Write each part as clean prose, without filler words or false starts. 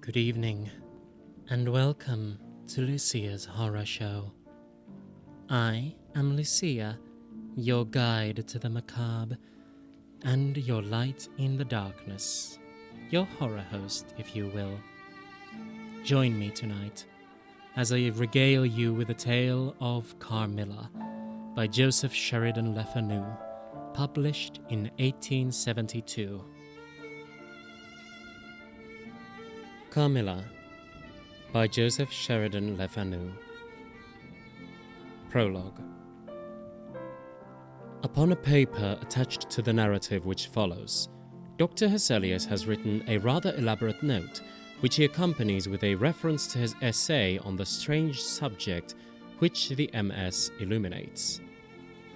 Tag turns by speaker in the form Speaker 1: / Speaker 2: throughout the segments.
Speaker 1: Good evening, and welcome to Lucia's Horror Show. I am Lucia, your guide to the macabre, and your light in the darkness, your horror host, if you will. Join me tonight as I regale you with a tale of Carmilla by Joseph Sheridan Le Fanu, published in 1872. Carmilla by Joseph Sheridan Le Fanu. Prologue. Upon a paper attached to the narrative which follows, Dr. Hesselius has written a rather elaborate note, which he accompanies with a reference to his essay on the strange subject which the MS illuminates.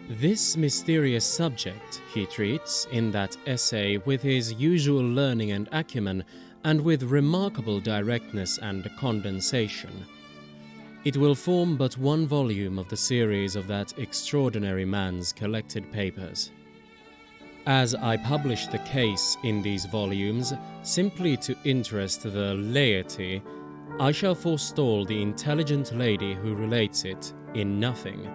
Speaker 1: This mysterious subject he treats in that essay with his usual learning and acumen, and with remarkable directness and condensation. It will form but one volume of the series of that extraordinary man's collected papers. As I publish the case in these volumes simply to interest the laity, I shall forestall the intelligent lady who relates it in nothing,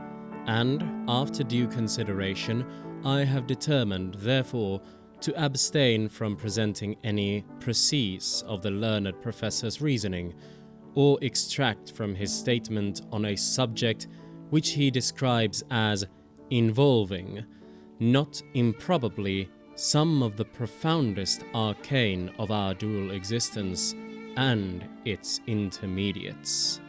Speaker 1: and, after due consideration, I have determined, therefore, to abstain from presenting any précis of the learned professor's reasoning, or extract from his statement on a subject which he describes as involving, not improbably, some of the profoundest arcane of our dual existence and its intermediates.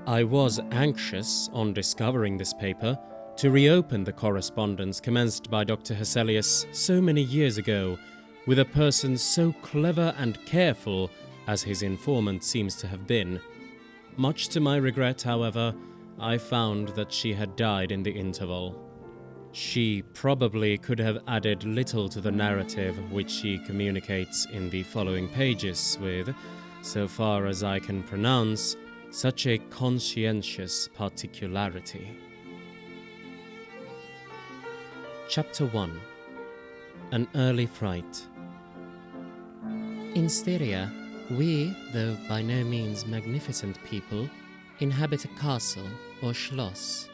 Speaker 1: I was anxious, on discovering this paper, to reopen the correspondence commenced by Dr. Hesselius so many years ago with a person so clever and careful as his informant seems to have been. Much to my regret, however, I found that she had died in the interval. She probably could have added little to the narrative which she communicates in the following pages with, so far as I can pronounce, such a conscientious particularity. Chapter 1. An Early Fright. In Styria, we, though by no means magnificent people, inhabit a castle or schloss.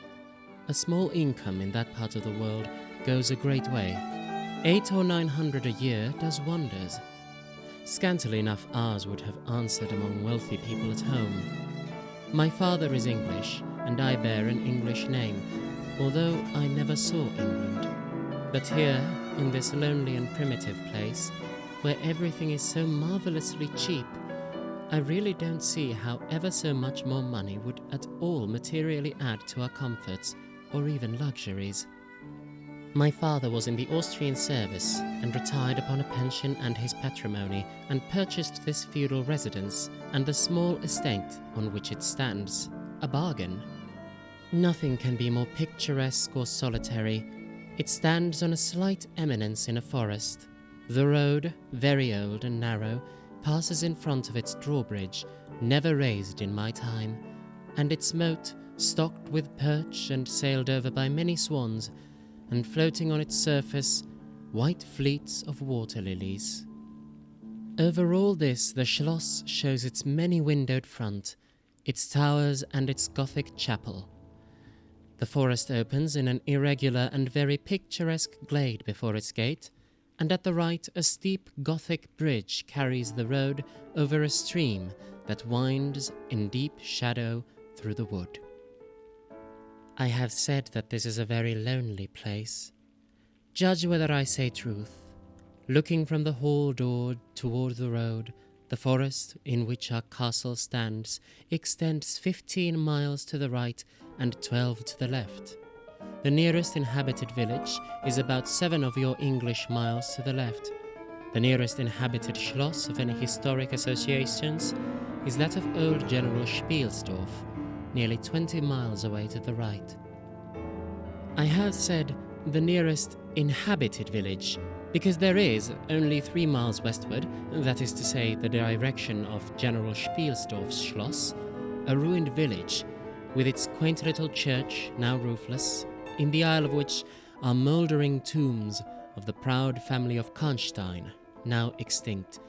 Speaker 1: A small income in that part of the world goes a great way. 800 or 900 a year does wonders. Scantily enough ours would have answered among wealthy people at home. My father is English, and I bear an English name, although I never saw England. But here, in this lonely and primitive place, where everything is so marvelously cheap, I really don't see how ever so much more money would at all materially add to our comforts, or even luxuries. My father was in the Austrian service, and retired upon a pension and his patrimony, and purchased this feudal residence, and the small estate on which it stands, a bargain. Nothing can be more picturesque or solitary. It stands on a slight eminence in a forest. The road, very old and narrow, passes in front of its drawbridge, never raised in my time, and its moat, stocked with perch and sailed over by many swans, and floating on its surface, white fleets of water lilies. Over all this the schloss shows its many-windowed front, its towers and its Gothic chapel. The forest opens in an irregular and very picturesque glade before its gate, and at the right a steep Gothic bridge carries the road over a stream that winds in deep shadow through the wood. I have said that this is a very lonely place. Judge whether I say truth. Looking from the hall door toward the road, the forest in which our castle stands extends 15 miles to the right and 12 to the left. The nearest inhabited village is about 7 of your English miles to the left. The nearest inhabited schloss of any historic associations is that of old General Spielsdorf, nearly 20 miles away to the right. I have said the nearest inhabited village because there is, only 3 miles westward, that is to say the direction of General Spielsdorf's schloss, a ruined village with its quaint little church, now roofless, in the aisle of which are mouldering tombs of the proud family of Karnstein, now extinct,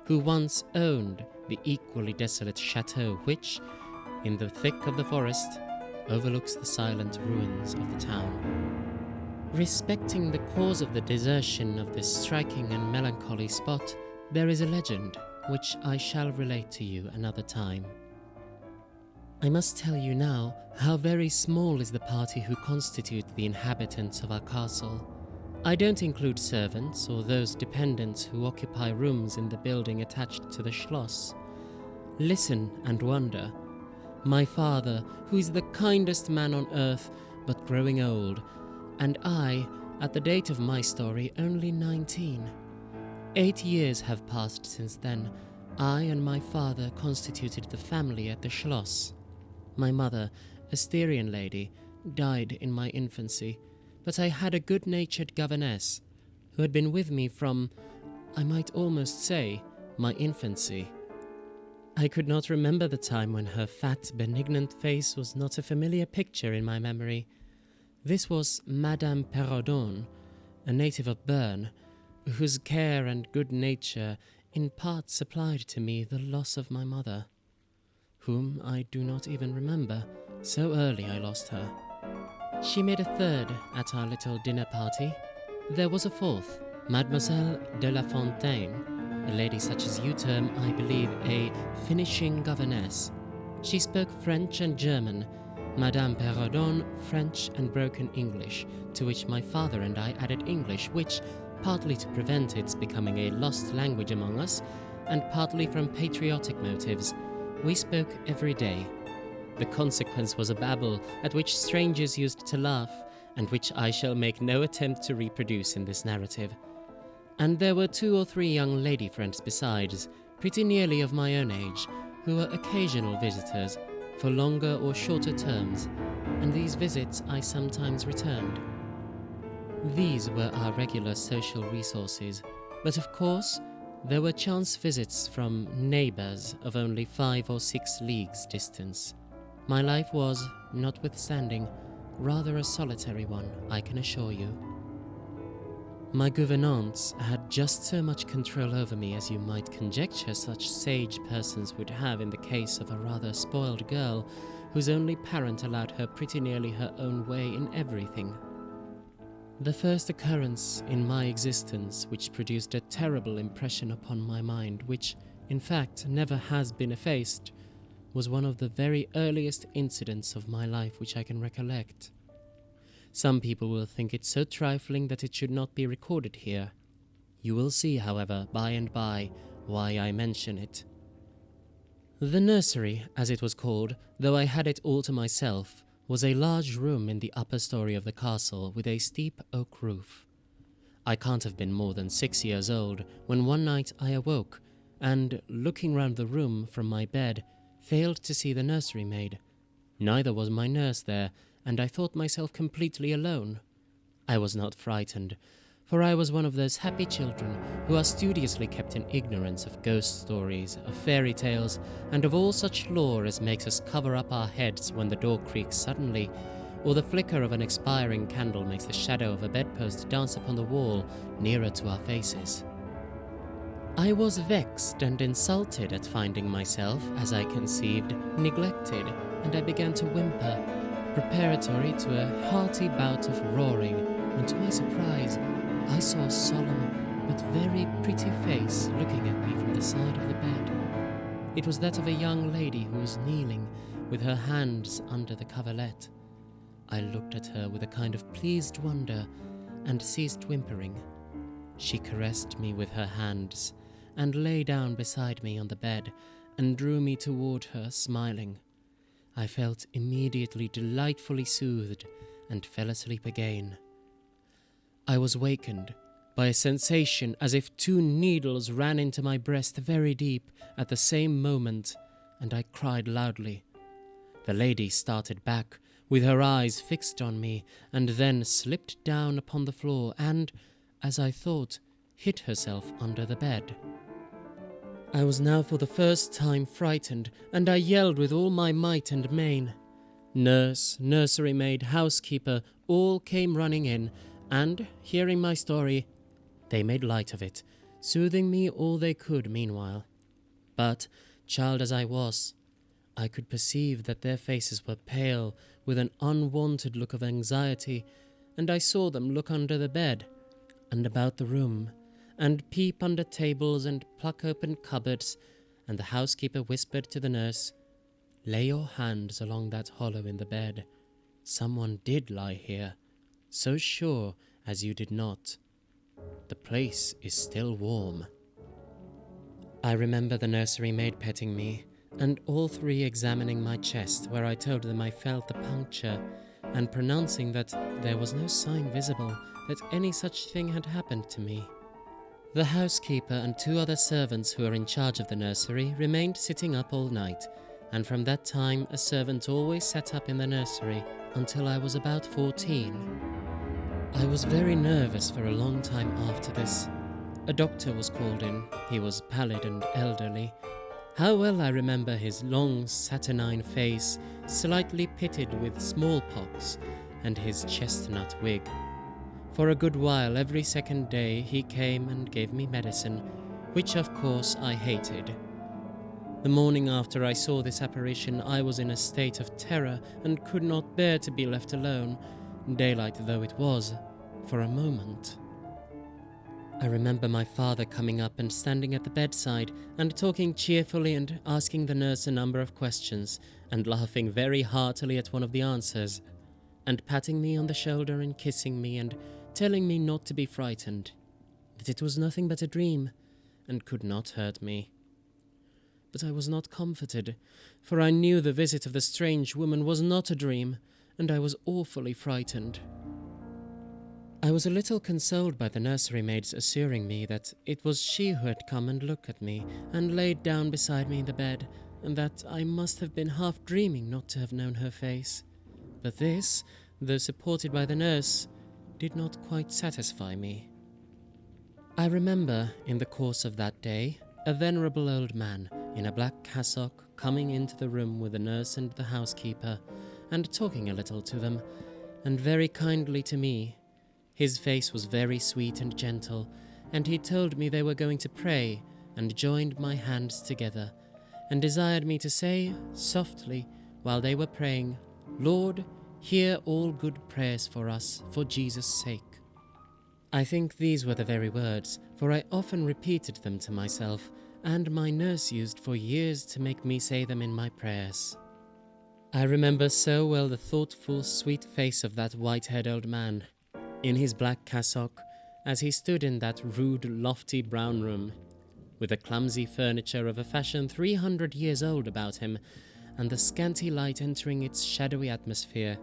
Speaker 1: who once owned the equally desolate chateau which, in the thick of the forest, overlooks the silent ruins of the town. Respecting the cause of the desertion of this striking and melancholy spot, there is a legend which I shall relate to you another time. I must tell you now how very small is the party who constitute the inhabitants of our castle. I don't include servants or those dependents who occupy rooms in the building attached to the Schloss. Listen and wonder. My father, who is the kindest man on earth, but growing old, and I, at the date of my story, only 19. 8 years have passed since then. I and my father constituted the family at the Schloss. My mother, a Styrian lady, died in my infancy, but I had a good-natured governess who had been with me from, I might almost say, my infancy. I could not remember the time when her fat, benignant face was not a familiar picture in my memory. This was Madame Perrodon, a native of Berne, whose care and good nature in part supplied to me the loss of my mother, whom I do not even remember, so early I lost her. She made a third at our little dinner party. There was a fourth, Mademoiselle de la Fontaine, a lady such as you term, I believe, a finishing governess. She spoke French and German, Madame Perrodon French and broken English, to which my father and I added English, which, partly to prevent its becoming a lost language among us, and partly from patriotic motives, we spoke every day. The consequence was a babble at which strangers used to laugh, and which I shall make no attempt to reproduce in this narrative. And there were 2 or 3 young lady friends besides, pretty nearly of my own age, who were occasional visitors, for longer or shorter terms, and these visits I sometimes returned. These were our regular social resources, but of course there were chance visits from neighbours of only 5 or 6 leagues distance. My life was, notwithstanding, rather a solitary one, I can assure you. My gouvernante had just so much control over me as you might conjecture such sage persons would have in the case of a rather spoiled girl whose only parent allowed her pretty nearly her own way in everything. The first occurrence in my existence which produced a terrible impression upon my mind, which, in fact, never has been effaced, was one of the very earliest incidents of my life which I can recollect. Some people will think it so trifling that it should not be recorded here. You will see, however, by and by, why I mention it. The nursery, as it was called, though I had it all to myself, was a large room in the upper story of the castle with a steep oak roof. I can't have been more than 6 years old when one night I awoke and, looking round the room from my bed, failed to see the nursery maid. Neither was my nurse there, and I thought myself completely alone. I was not frightened, for I was one of those happy children who are studiously kept in ignorance of ghost stories, of fairy tales, and of all such lore as makes us cover up our heads when the door creaks suddenly, or the flicker of an expiring candle makes the shadow of a bedpost dance upon the wall nearer to our faces. I was vexed and insulted at finding myself, as I conceived, neglected, and I began to whimper, preparatory to a hearty bout of roaring, when to my surprise I saw a solemn but very pretty face looking at me from the side of the bed. It was that of a young lady who was kneeling, with her hands under the coverlet. I looked at her with a kind of pleased wonder, and ceased whimpering. She caressed me with her hands, and lay down beside me on the bed, and drew me toward her, smiling. I felt immediately delightfully soothed, and fell asleep again. I was wakened by a sensation as if 2 needles ran into my breast very deep at the same moment, and I cried loudly. The lady started back, with her eyes fixed on me, and then slipped down upon the floor and, as I thought, hid herself under the bed. I was now for the first time frightened, and I yelled with all my might and main. Nurse, nursery maid, housekeeper, all came running in, and, hearing my story, they made light of it, soothing me all they could meanwhile. But, child as I was, I could perceive that their faces were pale with an unwonted look of anxiety, and I saw them look under the bed and about the room, and peep under tables and pluck open cupboards, and the housekeeper whispered to the nurse, "Lay your hands along that hollow in the bed. Someone did lie here, so sure as you did not. The place is still warm." I remember the nursery maid petting me, and all three examining my chest, where I told them I felt the puncture, and pronouncing that there was no sign visible that any such thing had happened to me. The housekeeper and 2 other servants who were in charge of the nursery remained sitting up all night, and from that time a servant always sat up in the nursery until I was about 14. I was very nervous for a long time after this. A doctor was called in. He was pallid and elderly. How well I remember his long saturnine face, slightly pitted with smallpox, and his chestnut wig. For a good while every second day he came and gave me medicine, which of course I hated. The morning after I saw this apparition I was in a state of terror and could not bear to be left alone, daylight though it was, for a moment. I remember my father coming up and standing at the bedside and talking cheerfully and asking the nurse a number of questions and laughing very heartily at one of the answers, and patting me on the shoulder and kissing me and telling me not to be frightened, that it was nothing but a dream and could not hurt me. But I was not comforted, for I knew the visit of the strange woman was not a dream, and I was awfully frightened. I was a little consoled by the nursery maid's assuring me that it was she who had come and looked at me and laid down beside me in the bed, and that I must have been half dreaming not to have known her face. But this, though supported by the nurse, did not quite satisfy me. I remember, in the course of that day, a venerable old man in a black cassock coming into the room with the nurse and the housekeeper, and talking a little to them, and very kindly to me. His face was very sweet and gentle, and he told me they were going to pray, and joined my hands together, and desired me to say, softly, while they were praying, "Lord, hear all good prayers for us, for Jesus' sake." I think these were the very words, for I often repeated them to myself, and my nurse used for years to make me say them in my prayers. I remember so well the thoughtful, sweet face of that white-haired old man, in his black cassock, as he stood in that rude, lofty brown room, with the clumsy furniture of a fashion 300 years old about him, and the scanty light entering its shadowy atmosphere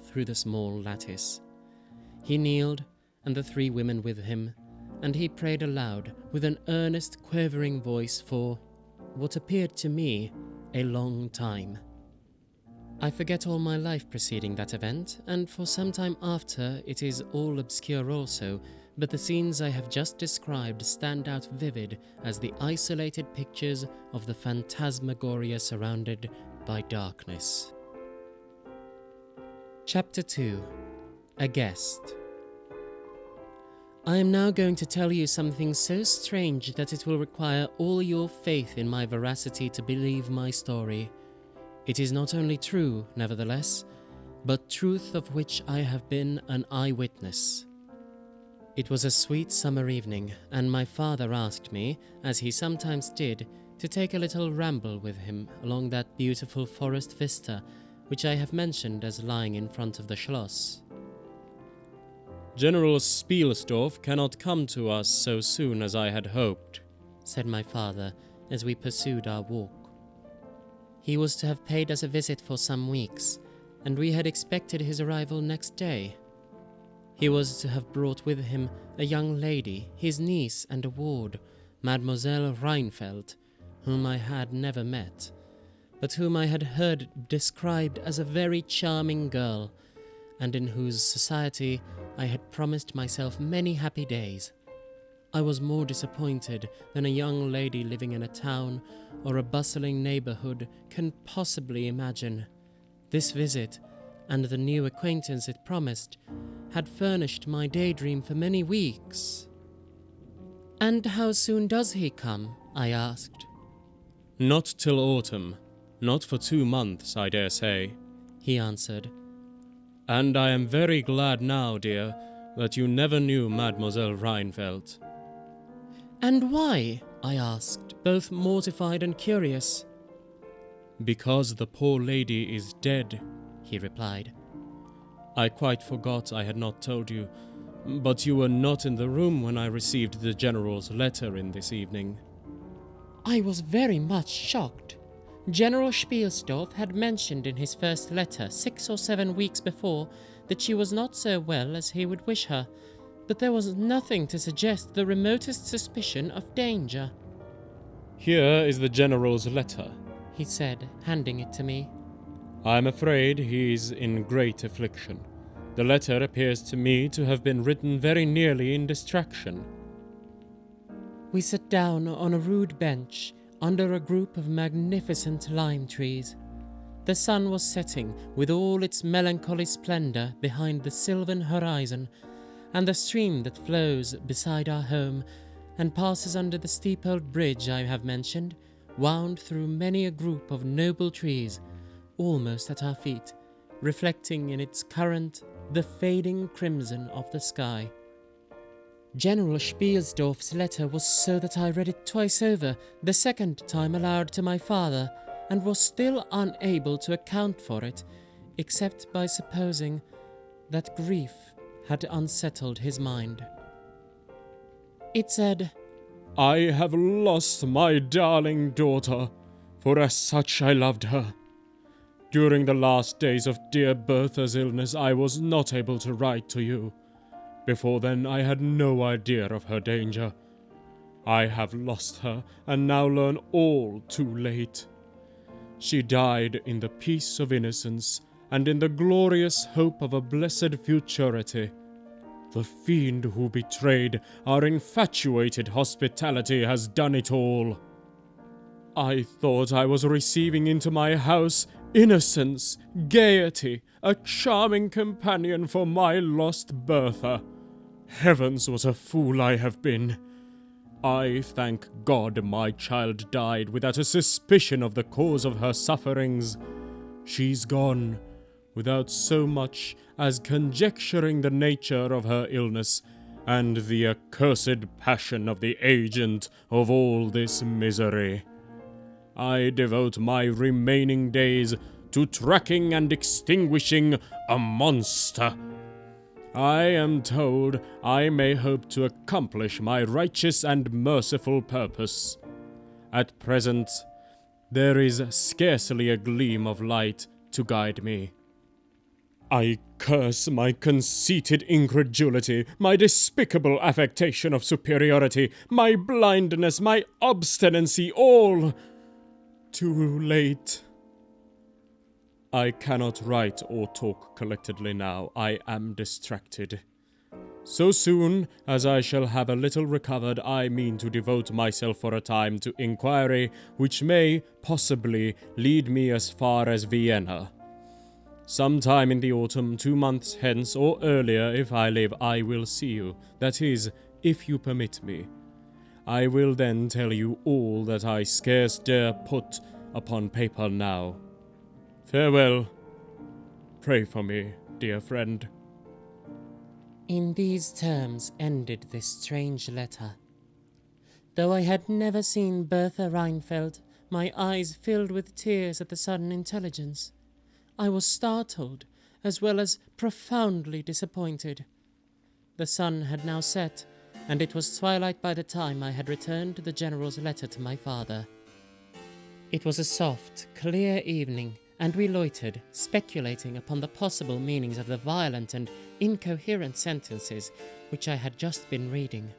Speaker 1: through the small lattice. He kneeled, and the 3 women with him, and he prayed aloud with an earnest, quavering voice for what appeared to me a long time. I forget all my life preceding that event, and for some time after it is all obscure also, but the scenes I have just described stand out vivid as the isolated pictures of the phantasmagoria surrounded by darkness. Chapter 2. A Guest. I am now going to tell you something so strange that it will require all your faith in my veracity to believe my story. It is not only true, nevertheless, but truth of which I have been an eyewitness. It was a sweet summer evening, and my father asked me, as he sometimes did, to take a little ramble with him along that beautiful forest vista which I have mentioned as lying in front of the Schloss. "General Spielsdorf cannot come to us so soon as I had hoped," said my father as we pursued our walk. He was to have paid us a visit for some weeks, and we had expected his arrival next day. He was to have brought with him a young lady, his niece and a ward, Mademoiselle Reinfeldt, whom I had never met, but whom I had heard described as a very charming girl, and in whose society I had promised myself many happy days. I was more disappointed than a young lady living in a town or a bustling neighborhood can possibly imagine. This visit, and the new acquaintance it promised, had furnished my daydream for many weeks. "And how soon does he come?" I asked.
Speaker 2: "Not till autumn. Not for 2 months, I dare say," he answered. "And I am very glad now, dear, that you never knew Mademoiselle Rheinfeldt."
Speaker 1: "And why?" I asked, both mortified and curious.
Speaker 2: "Because the poor lady is dead," he replied. "I quite forgot I had not told you, but you were not in the room when I received the General's letter in this evening."
Speaker 1: I was very much shocked. General Spielsdorf had mentioned in his first letter 6 or 7 weeks before that she was not so well as he would wish her, but there was nothing to suggest the remotest suspicion of danger.
Speaker 2: "Here is the General's letter,"
Speaker 1: he said, handing it to me.
Speaker 2: "I am afraid he is in great affliction. The letter appears to me to have been written very nearly in distraction."
Speaker 1: We sat down on a rude bench under a group of magnificent lime trees. The sun was setting with all its melancholy splendor behind the sylvan horizon, and the stream that flows beside our home and passes under the steep old bridge I have mentioned wound through many a group of noble trees almost at our feet, reflecting in its current the fading crimson of the sky. General Spielsdorf's letter was so that I read it twice over, the second time aloud to my father, and was still unable to account for it, except by supposing that grief had unsettled his mind. It said,
Speaker 2: "I have lost my darling daughter, for as such I loved her. During the last days of dear Bertha's illness I was not able to write to you. Before then I had no idea of her danger. I have lost her, and now learn all too late. She died in the peace of innocence, and in the glorious hope of a blessed futurity. The fiend who betrayed our infatuated hospitality has done it all. I thought I was receiving into my house innocence, gaiety, a charming companion for my lost Bertha. Heavens, what a fool I have been! I thank God my child died without a suspicion of the cause of her sufferings. She's gone, without so much as conjecturing the nature of her illness, and the accursed passion of the agent of all this misery. I devote my remaining days to tracking and extinguishing a monster. I am told I may hope to accomplish my righteous and merciful purpose. At present, there is scarcely a gleam of light to guide me. I curse my conceited incredulity, my despicable affectation of superiority, my blindness, my obstinacy, all too late. I cannot write or talk collectedly now. I am distracted. So soon as I shall have a little recovered, I mean to devote myself for a time to inquiry which may possibly lead me as far as Vienna. Sometime in the autumn, 2 months hence, or earlier if I live, I will see you. That is, if you permit me. I will then tell you all that I scarce dare put upon paper now. Farewell. Pray for me, dear friend."
Speaker 1: In these terms ended this strange letter. Though I had never seen Bertha Rheinfeldt, my eyes filled with tears at the sudden intelligence. I was startled, as well as profoundly disappointed. The sun had now set, and it was twilight by the time I had returned the General's letter to my father. It was a soft, clear evening, and we loitered, speculating upon the possible meanings of the violent and incoherent sentences which I had just been reading.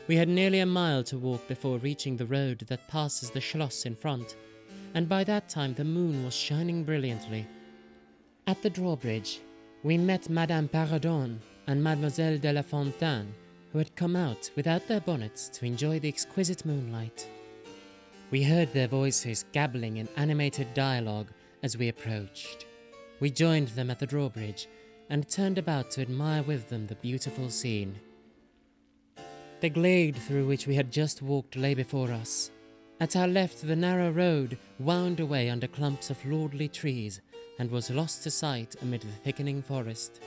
Speaker 1: We had nearly a mile to walk before reaching the road that passes the Schloss in front, and by that time the moon was shining brilliantly. At the drawbridge, we met Madame Paradon and Mademoiselle de la Fontaine, who had come out without their bonnets to enjoy the exquisite moonlight. We heard their voices gabbling in animated dialogue as we approached. We joined them at the drawbridge and turned about to admire with them the beautiful scene. The glade through which we had just walked lay before us. At our left, the narrow road wound away under clumps of lordly trees and was lost to sight amid the thickening forest.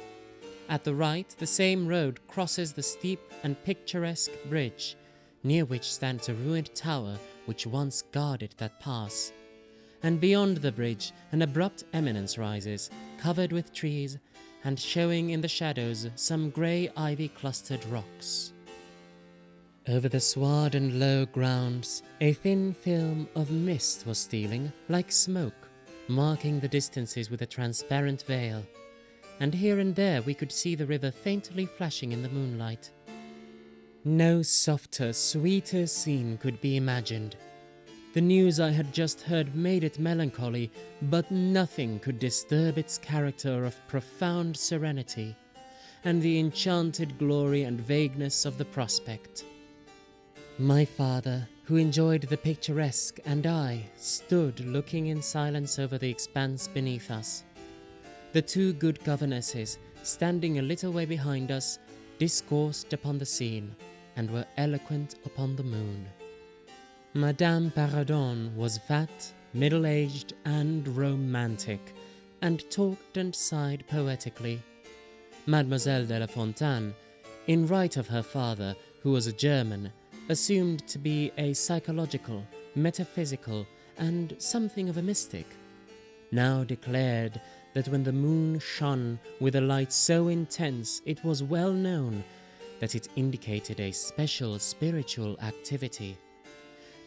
Speaker 1: At the right, the same road crosses the steep and picturesque bridge, near which stands a ruined tower which once guarded that pass. And beyond the bridge, an abrupt eminence rises, covered with trees, and showing in the shadows some grey ivy-clustered rocks. Over the sward and low grounds, a thin film of mist was stealing, like smoke, marking the distances with a transparent veil, and here and there we could see the river faintly flashing in the moonlight. No softer, sweeter scene could be imagined. The news I had just heard made it melancholy, but nothing could disturb its character of profound serenity, and the enchanted glory and vagueness of the prospect. My father, who enjoyed the picturesque, and I stood looking in silence over the expanse beneath us. The two good governesses, standing a little way behind us, discoursed upon the scene, and were eloquent upon the moon. Madame Paradon was fat, middle-aged, and romantic, and talked and sighed poetically. Mademoiselle de la Fontaine, in right of her father, who was a German, assumed to be a psychological, metaphysical, and something of a mystic, now declared that when the moon shone with a light so intense it was well known that it indicated a special spiritual activity.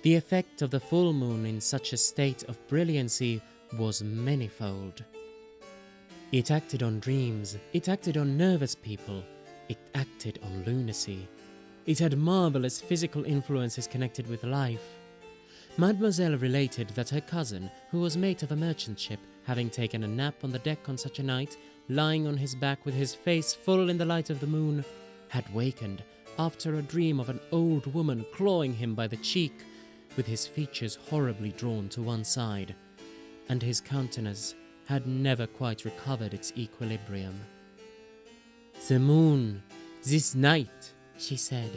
Speaker 1: The effect of the full moon in such a state of brilliancy was manifold. It acted on dreams, it acted on nervous people, it acted on lunacy. It had marvelous physical influences connected with life. Mademoiselle related that her cousin, who was mate of a merchant ship, having taken a nap on the deck on such a night, lying on his back with his face full in the light of the moon, had wakened after a dream of an old woman clawing him by the cheek, with his features horribly drawn to one side, and his countenance had never quite recovered its equilibrium. "The moon, this night," she said,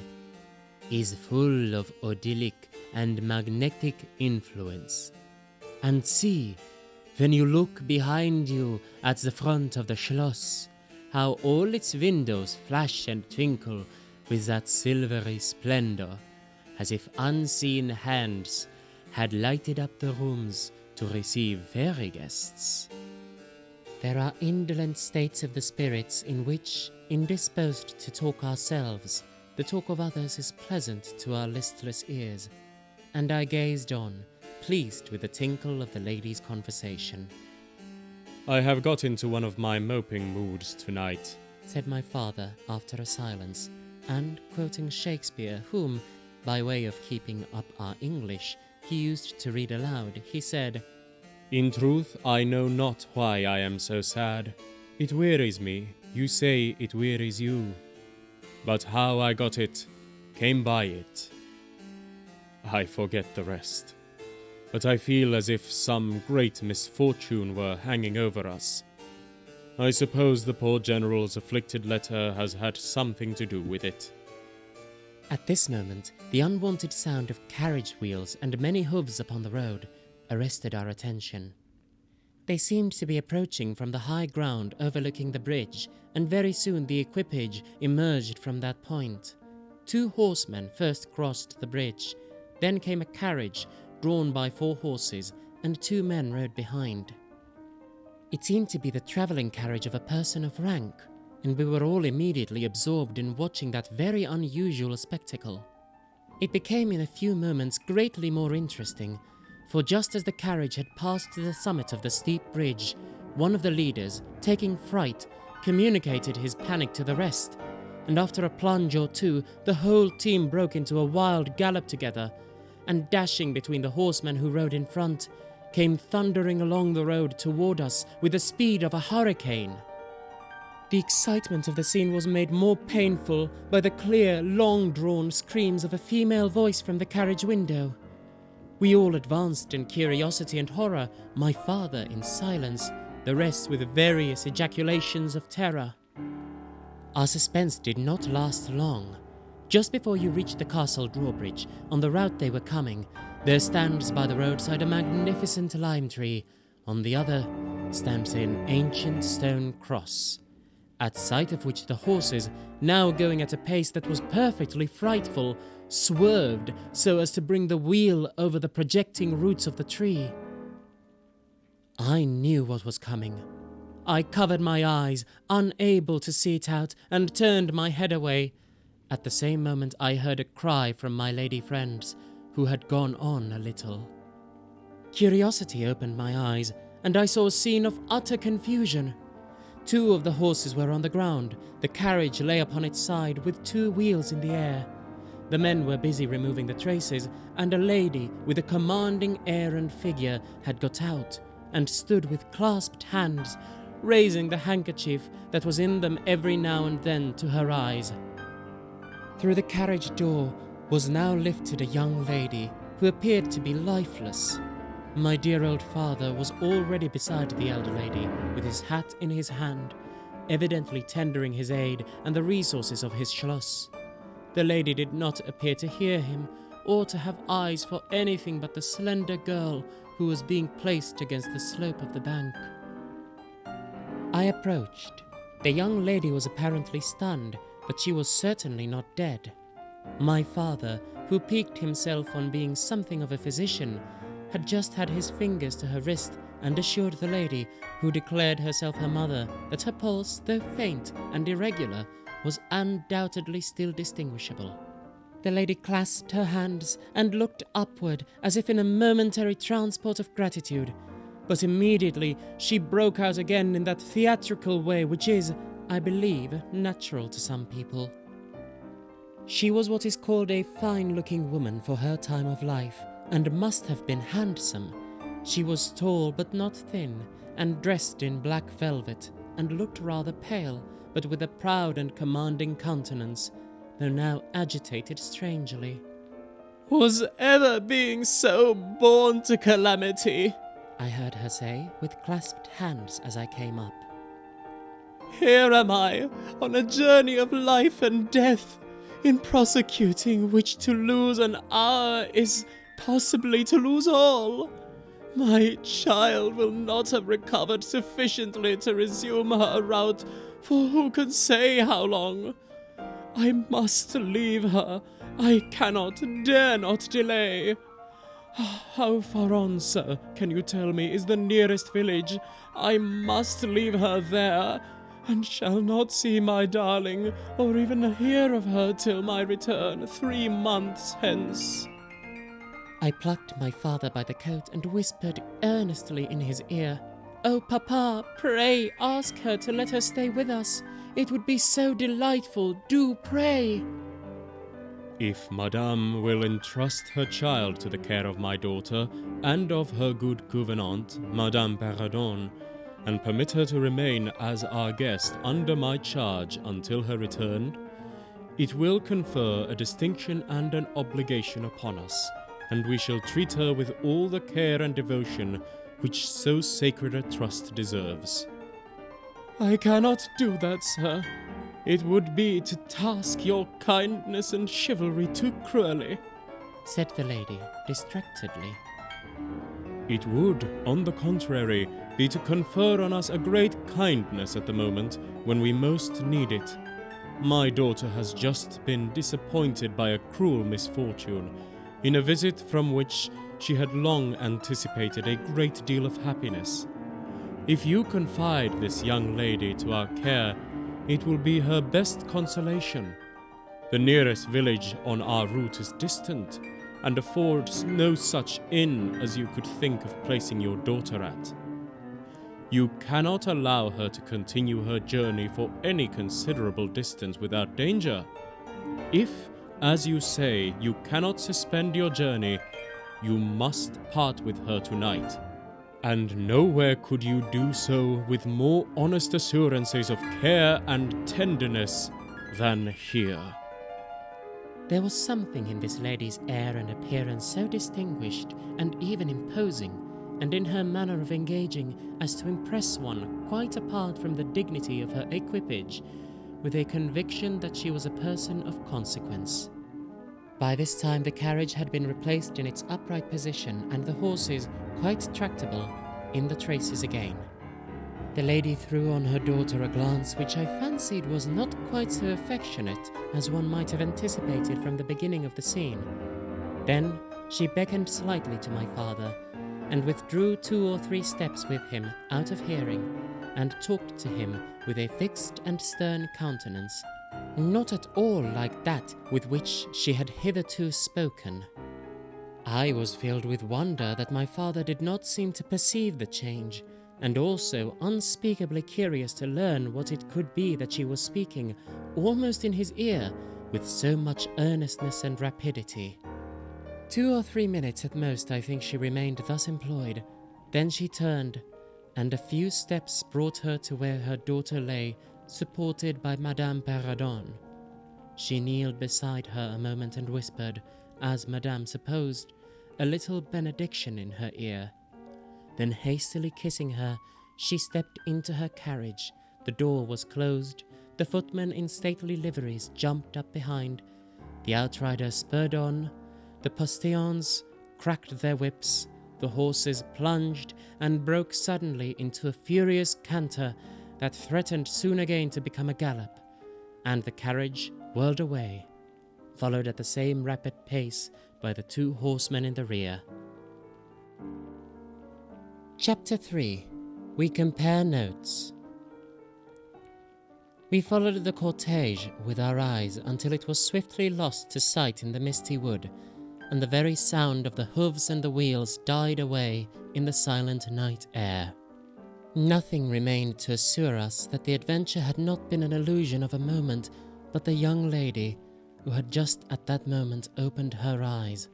Speaker 1: "is full of idyllic and magnetic influence. And see, when you look behind you at the front of the Schloss, how all its windows flash and twinkle with that silvery splendor, as if unseen hands had lighted up the rooms to receive fairy guests. There are indolent states of the spirits in which, indisposed to talk ourselves, the talk of others is pleasant to our listless ears, and I gazed on, pleased with the tinkle of the ladies' conversation.
Speaker 2: I have got into one of my moping moods tonight,
Speaker 1: said my father after a silence, and quoting Shakespeare, whom, by way of keeping up our English, he used to read aloud, he said,
Speaker 2: "In truth, I know not why I am so sad. It wearies me, you say it wearies you. But how I got it, came by it. I forget the rest. But I feel as if some great misfortune were hanging over us. I suppose the poor General's afflicted letter has had something to do with it."
Speaker 1: At this moment, the unwonted sound of carriage wheels and many hooves upon the road arrested our attention. They seemed to be approaching from the high ground overlooking the bridge, and very soon the equipage emerged from that point. 2 horsemen first crossed the bridge, then came a carriage drawn by 4 horses, and 2 men rode behind. It seemed to be the travelling carriage of a person of rank, and we were all immediately absorbed in watching that very unusual spectacle. It became in a few moments greatly more interesting, for just as the carriage had passed the summit of the steep bridge, one of the leaders, taking fright, communicated his panic to the rest, and after a plunge or 2, the whole team broke into a wild gallop together, and dashing between the horsemen who rode in front, came thundering along the road toward us with the speed of a hurricane. The excitement of the scene was made more painful by the clear, long-drawn screams of a female voice from the carriage window. We all advanced in curiosity and horror, my father in silence, the rest with various ejaculations of terror. Our suspense did not last long. Just before you reach the castle drawbridge, on the route they were coming, there stands by the roadside a magnificent lime tree. On the other stands an ancient stone cross, at sight of which the horses, now going at a pace that was perfectly frightful, swerved so as to bring the wheel over the projecting roots of the tree. I knew what was coming. I covered my eyes, unable to see it out, and turned my head away. At the same moment I heard a cry from my lady friends, who had gone on a little. Curiosity opened my eyes, and I saw a scene of utter confusion. 2 of the horses were on the ground. The carriage lay upon its side with 2 wheels in the air. The men were busy removing the traces, and a lady with a commanding air and figure had got out and stood with clasped hands, raising the handkerchief that was in them every now and then to her eyes. Through the carriage door was now lifted a young lady who appeared to be lifeless. My dear old father was already beside the elder lady, with his hat in his hand, evidently tendering his aid and the resources of his schloss. The lady did not appear to hear him, or to have eyes for anything but the slender girl who was being placed against the slope of the bank. I approached. The young lady was apparently stunned, but she was certainly not dead. My father, who piqued himself on being something of a physician, had just had his fingers to her wrist and assured the lady, who declared herself her mother, that her pulse, though faint and irregular, was undoubtedly still distinguishable. The lady clasped her hands and looked upward as if in a momentary transport of gratitude, but immediately she broke out again in that theatrical way which is, I believe, natural to some people. She was what is called a fine-looking woman for her time of life, and must have been handsome. She was tall but not thin, and dressed in black velvet, and looked rather pale, but with a proud and commanding countenance, though now agitated strangely.
Speaker 2: "Was ever being so born to calamity?"
Speaker 1: I heard her say, with clasped hands as I came up.
Speaker 2: "Here am I, on a journey of life and death, in prosecuting which to lose an hour is possibly to lose all. My child will not have recovered sufficiently to resume her route for who can say how long. I must leave her. I cannot, dare not delay. How far on, sir, can you tell me, is the nearest village? I must leave her there, and shall not see my darling, or even hear of her till my return 3 months hence."
Speaker 1: I plucked my father by the coat and whispered earnestly in his ear, "Oh, Papa, pray ask her to let her stay with us. It would be so delightful, do pray."
Speaker 2: "If Madame will entrust her child to the care of my daughter and of her good gouvernante, Madame Perrodon, and permit her to remain as our guest under my charge until her return, it will confer a distinction and an obligation upon us, and we shall treat her with all the care and devotion which so sacred a trust deserves." "I cannot do that, sir. It would be to task your kindness and chivalry too cruelly,"
Speaker 1: said the lady distractedly.
Speaker 2: "It would, on the contrary, be to confer on us a great kindness at the moment when we most need it. My daughter has just been disappointed by a cruel misfortune, in a visit from which she had long anticipated a great deal of happiness. If you confide this young lady to our care, it will be her best consolation. The nearest village on our route is distant, and affords no such inn as you could think of placing your daughter at. You cannot allow her to continue her journey for any considerable distance without danger. If, as you say, you cannot suspend your journey, you must part with her tonight. And nowhere could you do so with more honest assurances of care and tenderness than here."
Speaker 1: There was something in this lady's air and appearance so distinguished and even imposing, and in her manner of engaging, as to impress one quite apart from the dignity of her equipage, with a conviction that she was a person of consequence. By this time the carriage had been replaced in its upright position and the horses, quite tractable, in the traces again. The lady threw on her daughter a glance which I fancied was not quite so affectionate as one might have anticipated from the beginning of the scene. Then she beckoned slightly to my father, and withdrew 2 or 3 steps with him out of hearing, and talked to him with a fixed and stern countenance, not at all like that with which she had hitherto spoken. I was filled with wonder that my father did not seem to perceive the change, and also unspeakably curious to learn what it could be that she was speaking, almost in his ear, with so much earnestness and rapidity. 2 or 3 minutes at most I think she remained thus employed. Then she turned, and a few steps brought her to where her daughter lay, supported by Madame Perrodon. She kneeled beside her a moment and whispered, as Madame supposed, a little benediction in her ear. Then hastily kissing her, she stepped into her carriage. The door was closed, the footmen in stately liveries jumped up behind, the outriders spurred on, the postilions cracked their whips, the horses plunged and broke suddenly into a furious canter that threatened soon again to become a gallop, and the carriage whirled away, followed at the same rapid pace by the 2 horsemen in the rear. Chapter 3. We compare notes. We followed the cortege with our eyes until it was swiftly lost to sight in the misty wood, and the very sound of the hooves and the wheels died away in the silent night air. Nothing remained to assure us that the adventure had not been an illusion of a moment, but the young lady, who had just at that moment opened her eyes.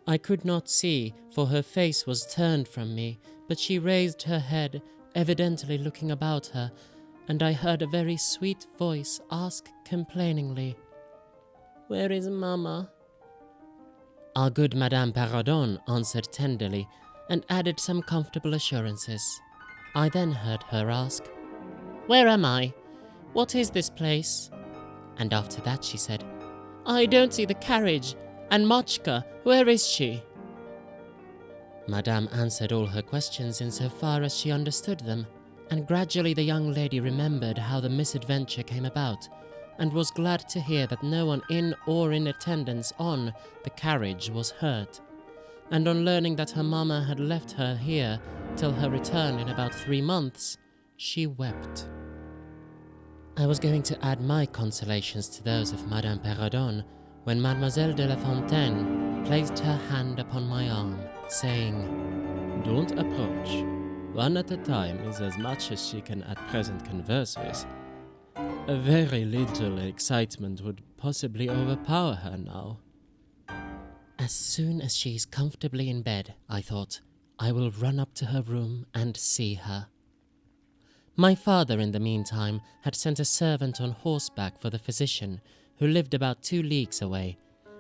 Speaker 1: I could not see, for her face was turned from me, but she raised her head, evidently looking about her, and I heard a very sweet voice ask complainingly, "Where is Mamma?" Our good Madame Perrodon answered tenderly, and added some comfortable assurances. I then heard her ask, "Where am I? What is this place?" And after that she said, "I don't see the carriage, and Machka, where is she?" Madame answered all her questions in so far as she understood them, and gradually the young lady remembered how the misadventure came about, and was glad to hear that no one in or in attendance on the carriage was hurt, and on learning that her mamma had left her here till her return in about 3 months, she wept. I was going to add my consolations to those of Madame Perrodon, when Mademoiselle de la Fontaine placed her hand upon my arm, saying, "Don't approach. One at a time is as much as she can at present converse with. A very little excitement would possibly overpower her now." As soon as she is comfortably in bed, I thought, I will run up to her room and see her. My father, in the meantime, had sent a servant on horseback for the physician, who lived about 2 leagues away,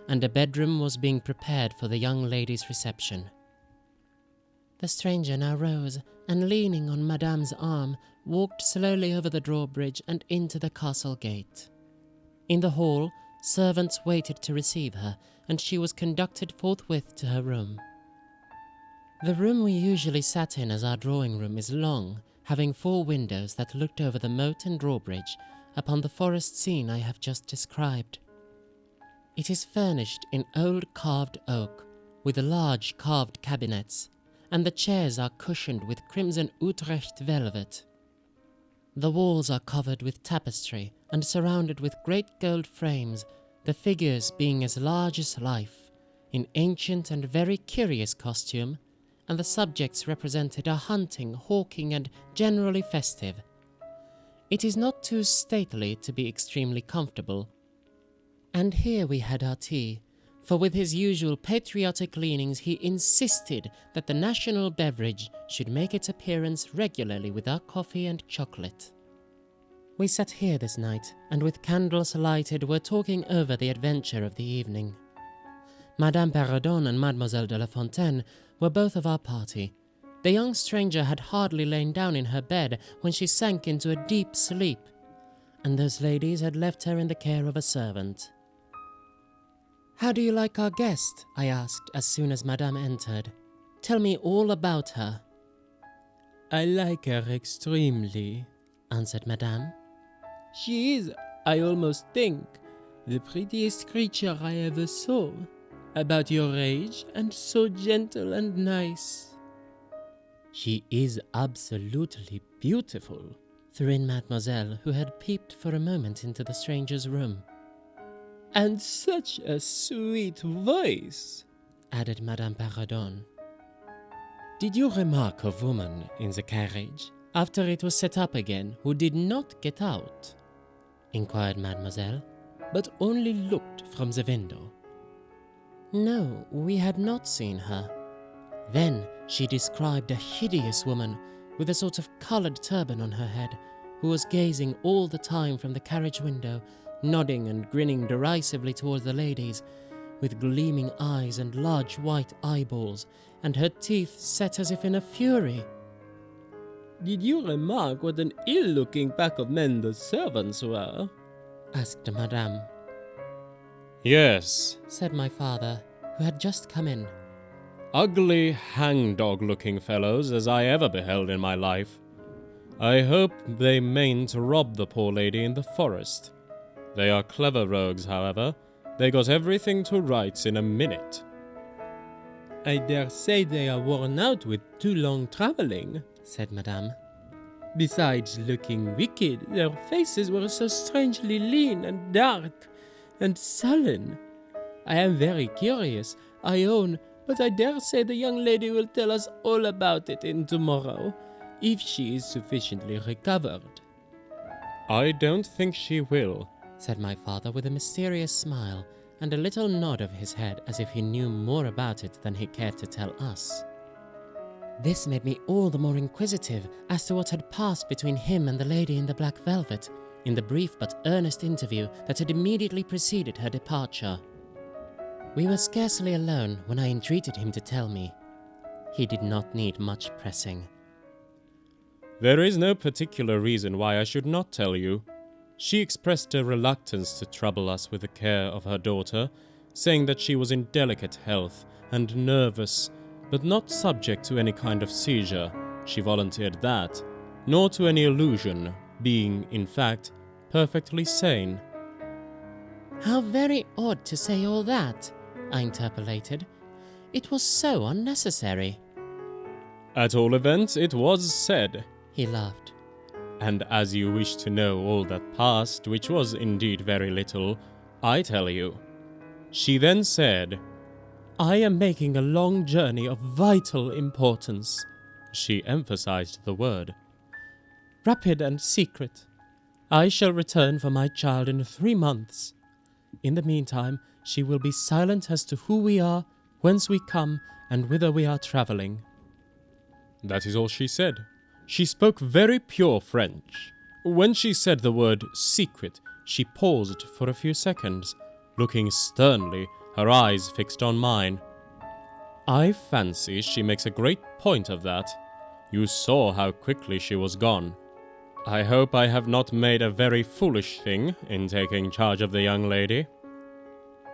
Speaker 1: and a bedroom was being prepared for the young lady's reception. The stranger now rose, and leaning on Madame's arm, walked slowly over the drawbridge and into the castle gate. In the hall, servants waited to receive her, and she was conducted forthwith to her room. The room we usually sat in as our drawing room is long, having 4 windows that looked over the moat and drawbridge upon the forest scene I have just described. It is furnished in old carved oak, with large carved cabinets, and the chairs are cushioned with crimson Utrecht velvet. The walls are covered with tapestry and surrounded with great gold frames, the figures being as large as life, in ancient and very curious costume, and the subjects represented are hunting, hawking, and generally festive. It is not too stately to be extremely comfortable. And here we had our tea, for with his usual patriotic leanings he insisted that the national beverage should make its appearance regularly with our coffee and chocolate. We sat here this night, and with candles lighted were talking over the adventure of the evening. Madame Perrodon and Mademoiselle de la Fontaine were both of our party. The young stranger had hardly lain down in her bed when she sank into a deep sleep, and those ladies had left her in the care of a servant. "How do you like our guest?" I asked as soon as Madame entered. "Tell me all about her."
Speaker 3: "I like her extremely," answered Madame. "She is, I almost think, the prettiest creature I ever saw, about your age and so gentle and nice."
Speaker 1: "She is absolutely beautiful," threw in Mademoiselle, who had peeped for a moment into the stranger's room.
Speaker 3: "And such a sweet voice,"
Speaker 1: added Madame Perrodon.
Speaker 3: "Did you remark a woman in the carriage, after it was set up again, who did not get out?" inquired Mademoiselle, "but only looked from the window."
Speaker 1: "No, we had not seen her." Then she described a hideous woman with a sort of coloured turban on her head, who was gazing all the time from the carriage window, nodding and grinning derisively toward the ladies, with gleaming eyes and large white eyeballs, and her teeth set as if in a fury.
Speaker 3: "Did you remark what an ill-looking pack of men the servants were?"
Speaker 1: asked Madame.
Speaker 2: "Yes,"
Speaker 1: said my father, who had just come in.
Speaker 2: "Ugly hangdog-looking fellows as I ever beheld in my life. I hope they mean to rob the poor lady in the forest. They are clever rogues, however. They got everything to rights in a minute."
Speaker 3: "I dare say they are worn out with too long travelling,"
Speaker 1: said Madame.
Speaker 3: "Besides looking wicked, their faces were so strangely lean and dark and sullen. I am very curious, I own, but I dare say the young lady will tell us all about it tomorrow, if she is sufficiently recovered."
Speaker 2: "I don't think she will,"
Speaker 1: said my father with a mysterious smile and a little nod of his head as if he knew more about it than he cared to tell us. This made me all the more inquisitive as to what had passed between him and the lady in the black velvet in the brief but earnest interview that had immediately preceded her departure. We were scarcely alone when I entreated him to tell me. He did not need much pressing.
Speaker 2: "There is no particular reason why I should not tell you. She expressed a reluctance to trouble us with the care of her daughter, saying that she was in delicate health and nervous, but not subject to any kind of seizure. She volunteered that, nor to any illusion, being, in fact, perfectly sane."
Speaker 1: "How very odd to say all that," I interpolated. "It was so unnecessary."
Speaker 2: "At all events, it was said,"
Speaker 1: he laughed.
Speaker 2: "and as you wish to know all that passed, which was indeed very little, I tell you. She then said,
Speaker 3: 'I am making a long journey of vital importance,'
Speaker 2: she emphasized the word,
Speaker 3: 'rapid and secret. I shall return for my child in 3 months. In the meantime, she will be silent as to who we are, whence we come, and whither we are travelling.'"
Speaker 2: That is all she said. She spoke very pure French. When she said the word secret, she paused for a few seconds, looking sternly, her eyes fixed on mine. I fancy she makes a great point of that. You saw how quickly she was gone. I hope I have not made a very foolish thing in taking charge of the young lady."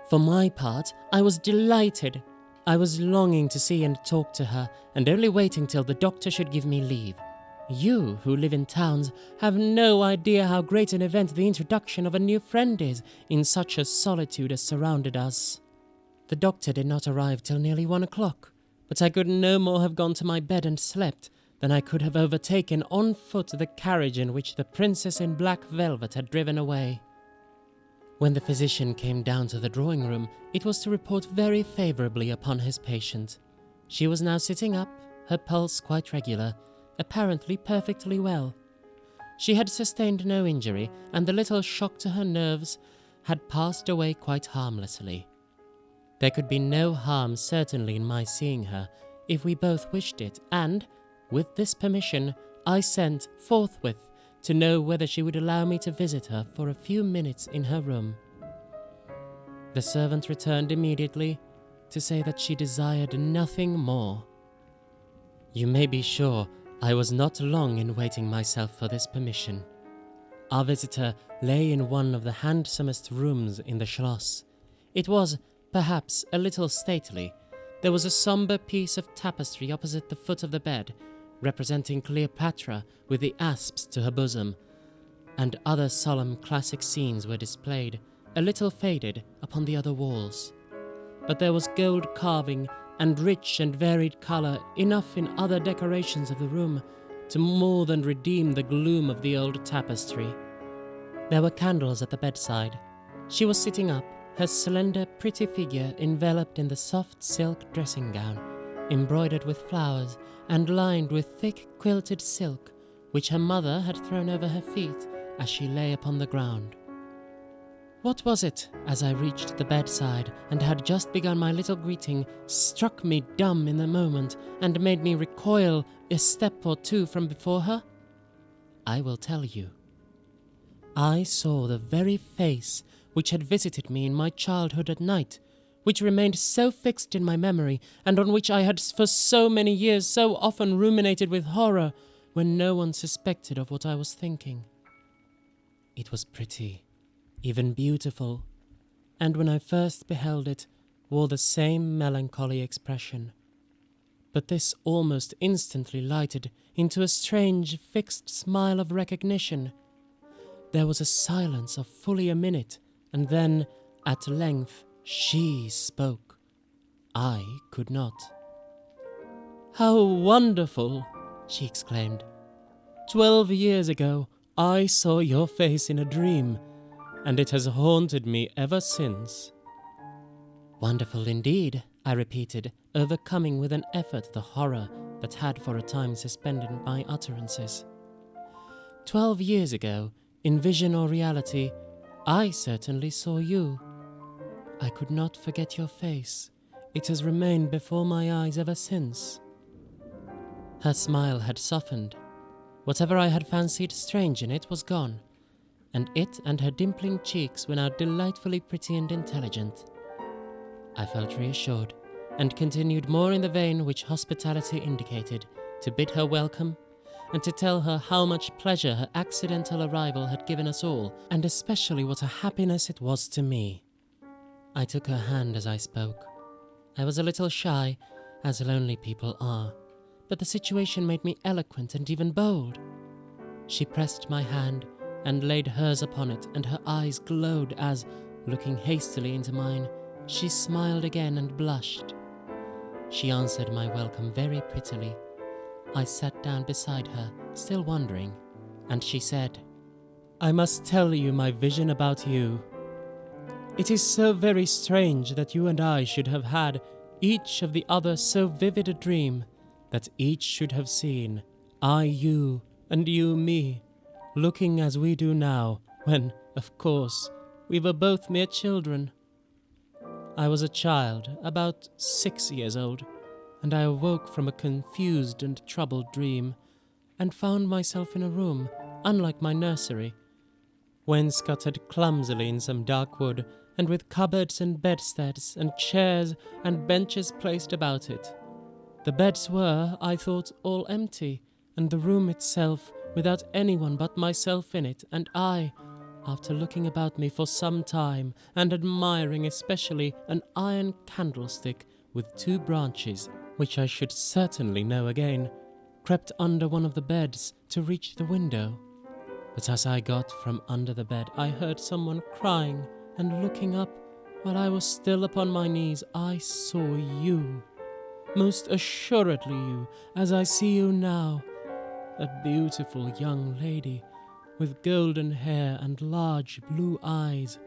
Speaker 1: For my part, I was delighted. I was longing to see and talk to her, and only waiting till the doctor should give me leave. You, who live in towns, have no idea how great an event the introduction of a new friend is in such a solitude as surrounded us. The doctor did not arrive till nearly 1 o'clock, but I could no more have gone to my bed and slept than I could have overtaken on foot the carriage in which the princess in black velvet had driven away. When the physician came down to the drawing-room, it was to report very favourably upon his patient. She was now sitting up, her pulse quite regular, apparently perfectly well. She had sustained no injury, and the little shock to her nerves had passed away quite harmlessly. There could be no harm certainly in my seeing her, if we both wished it, and, with this permission, I sent forthwith to know whether she would allow me to visit her for a few minutes in her room. The servant returned immediately to say that she desired nothing more. You may be sure I was not long in waiting myself for this permission. Our visitor lay in one of the handsomest rooms in the Schloss. It was, perhaps, a little stately. There was a sombre piece of tapestry opposite the foot of the bed, representing Cleopatra with the asps to her bosom, and other solemn classic scenes were displayed, a little faded, upon the other walls. But there was gold carving and rich and varied colour enough in other decorations of the room to more than redeem the gloom of the old tapestry. There were candles at the bedside. She was sitting up, her slender, pretty figure enveloped in the soft silk dressing gown, embroidered with flowers and lined with thick quilted silk, which her mother had thrown over her feet as she lay upon the ground. What was it, as I reached the bedside and had just begun my little greeting, struck me dumb in the moment and made me recoil a step or two from before her? I will tell you. I saw the very face which had visited me in my childhood at night, which remained so fixed in my memory, and on which I had for so many years so often ruminated with horror, when no one suspected of what I was thinking. It was pretty, even beautiful, and when I first beheld it, wore the same melancholy expression. But this almost instantly lighted into a strange, fixed smile of recognition. There was a silence of fully a minute, and then, at length, she spoke. I could not. "How wonderful!" she exclaimed. 12 years ago, I saw your face in a dream, and it has haunted me ever since." "Wonderful indeed," I repeated, overcoming with an effort the horror that had for a time suspended my utterances. 12 years ago, in vision or reality, I certainly saw you. I could not forget your face. It has remained before my eyes ever since." Her smile had softened. Whatever I had fancied strange in it was gone, and it and her dimpling cheeks were now delightfully pretty and intelligent. I felt reassured, and continued more in the vein which hospitality indicated, to bid her welcome, and to tell her how much pleasure her accidental arrival had given us all, and especially what a happiness it was to me. I took her hand as I spoke. I was a little shy, as lonely people are, but the situation made me eloquent and even bold. She pressed my hand and laid hers upon it, and her eyes glowed as, looking hastily into mine, she smiled again and blushed. She answered my welcome very prettily. I sat down beside her, still wondering, and she said, "I must tell you my vision about you. It is so very strange that you and I should have had each of the other so vivid a dream, that each should have seen, I you, and you me, looking as we do now, when, of course, we were both mere children. I was a child, about 6 years old, and I awoke from a confused and troubled dream, and found myself in a room, unlike my nursery, wainscoted clumsily in some dark wood, and with cupboards and bedsteads, and chairs and benches placed about it. The beds were, I thought, all empty, and the room itself without anyone but myself in it, and I, after looking about me for some time, and admiring especially an iron candlestick with 2 branches, which I should certainly know again, crept under one of the beds to reach the window. But as I got from under the bed, I heard someone crying, and looking up, while I was still upon my knees, I saw you. Most assuredly you, as I see you now, a beautiful young lady, with golden hair and large blue eyes,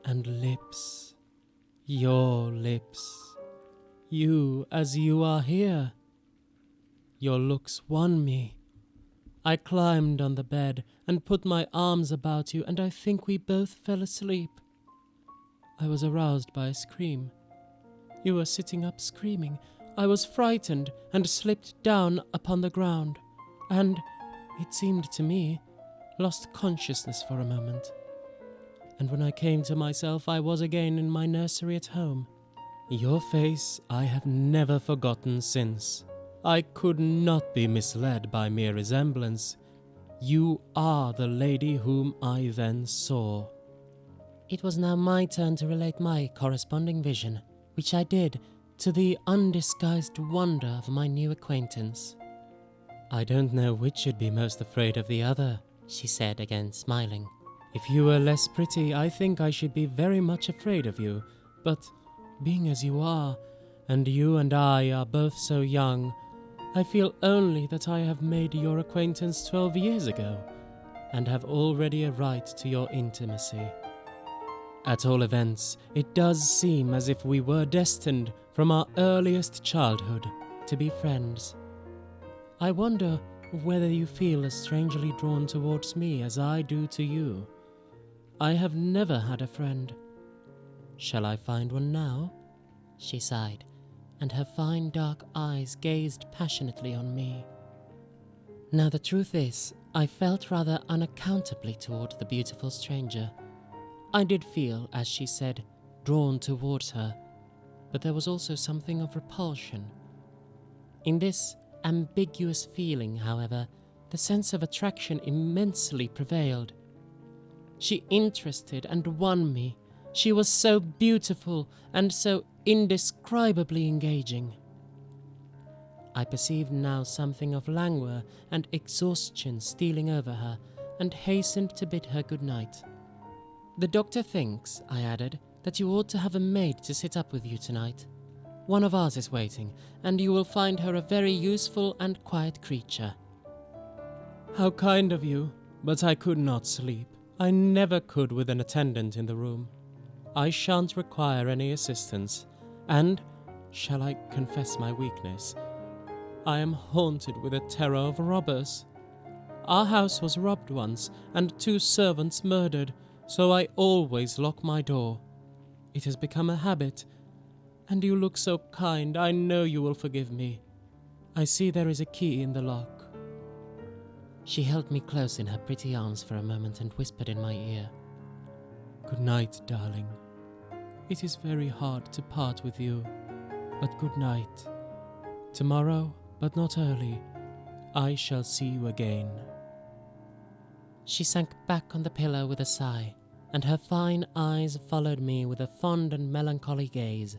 Speaker 1: and lips. Your lips. You as you are here. Your looks won me. I climbed on the bed and put my arms about you, and I think we both fell asleep. I was aroused by a scream. You were sitting up screaming. I was frightened and slipped down upon the ground, and, it seemed to me, lost consciousness for a moment. And when I came to myself, I was again in my nursery at home. Your face I have never forgotten since. I could not be misled by mere resemblance.
Speaker 3: You are the lady whom I then saw."
Speaker 1: It was now my turn to relate my corresponding vision, which I did, to the undisguised wonder of my new acquaintance.
Speaker 3: "I don't know which should be most afraid of the other,"
Speaker 1: she said, again smiling.
Speaker 3: "If you were less pretty, I think I should be very much afraid of you. But being as you are, and you and I are both so young, I feel only that I have made your acquaintance 12 years ago, and have already a right to your intimacy. At all events, it does seem as if we were destined from our earliest childhood to be friends. I wonder whether you feel as strangely drawn towards me as I do to you. I have never had a friend. Shall I find one now?"
Speaker 1: She sighed, and her fine dark eyes gazed passionately on me. Now the truth is, I felt rather unaccountably toward the beautiful stranger. I did feel, as she said, drawn towards her, but there was also something of repulsion. In this ambiguous feeling, however, the sense of attraction immensely prevailed. She interested and won me. She was so beautiful and so indescribably engaging. I perceived now something of languor and exhaustion stealing over her, and hastened to bid her good night. "The doctor thinks," I added, "that you ought to have a maid to sit up with you tonight. One of ours is waiting, and you will find her a very useful and quiet creature."
Speaker 3: "How kind of you, but I could not sleep. I never could with an attendant in the room. I shan't require any assistance, and, shall I confess my weakness, I am haunted with a terror of robbers. Our house was robbed once, and 2 servants murdered, so I always lock my door. It has become a habit, and you look so kind, I know you will forgive me. I see there is a key in the lock."
Speaker 1: She held me close in her pretty arms for a moment and whispered in my ear,
Speaker 3: "Good night, darling. It is very hard to part with you, but good night. Tomorrow, but not early, I shall see you again."
Speaker 1: She sank back on the pillow with a sigh, and her fine eyes followed me with a fond and melancholy gaze,